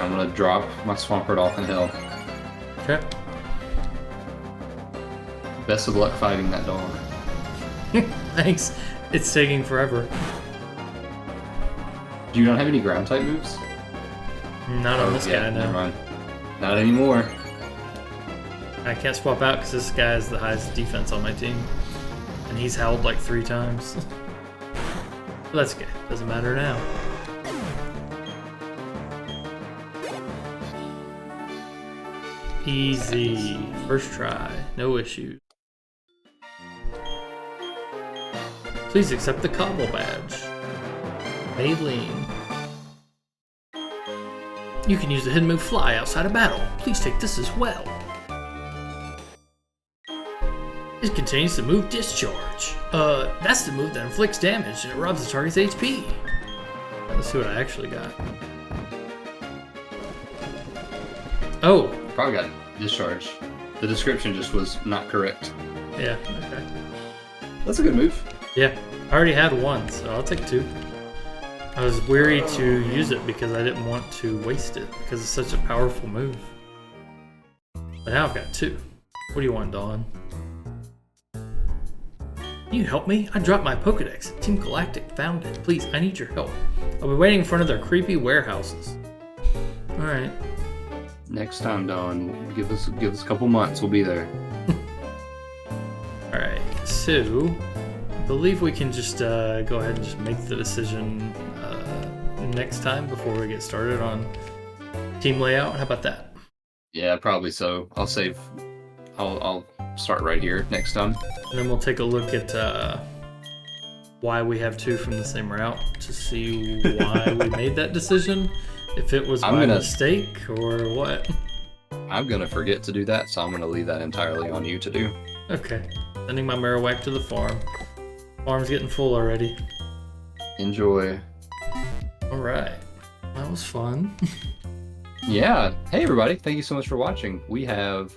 I'm gonna drop my Swampert off in hell. Okay. Best of luck fighting that dog. Thanks. It's taking forever. Do you not have any ground type moves? Not on this guy, Never no. mind. Not anymore. I can't swap out because this guy has the highest defense on my team. And he's howled like 3 times. But that's okay. Doesn't matter now. Easy. First try. No issues. Please accept the Cobble badge. Maylene. You can use the hidden move Fly outside of battle. Please take this as well. It contains the move Discharge. That's the move that inflicts damage and it robs the target's HP. Let's see what I actually got. Oh, Probably got discharge. The description just was not correct. yeah, okay. That's a good move. Yeah, I already had one, so I'll take 2. I was weary to use it because I didn't want to waste it because it's such a powerful move. But now I've got 2. What do you want, Dawn? Can you help me? I dropped my Pokedex. Team Galactic found it. Please, I need your help. I'll be waiting in front of their creepy warehouses. Alright. Next time, Dawn, give us a couple months. We'll be there. Alright, so I believe we can just go ahead and just make the decision next time before we get started on team layout. How about that? Yeah, probably so. I'll save. I'll start right here next time. And then we'll take a look at why we have 2 from the same route to see why we made that decision. If it was by mistake or what. I'm gonna forget to do that, so I'm gonna leave that entirely on you to do. Okay. Sending my Marowak to the farm. Farm's getting full already. Enjoy. Alright. That was fun. Yeah. Hey, everybody. Thank you so much for watching. We have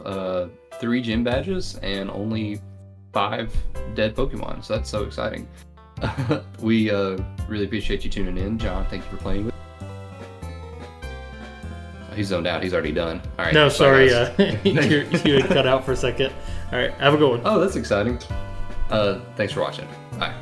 3 gym badges and only 5 dead Pokemon, so that's so exciting. We really appreciate you tuning in. John, thank you for playing with. He's zoned out. He's already done. All right. No, bye, sorry. guys. You had cut out for a second. Alright, have a good one. Oh, that's exciting. Thanks for watching. Bye.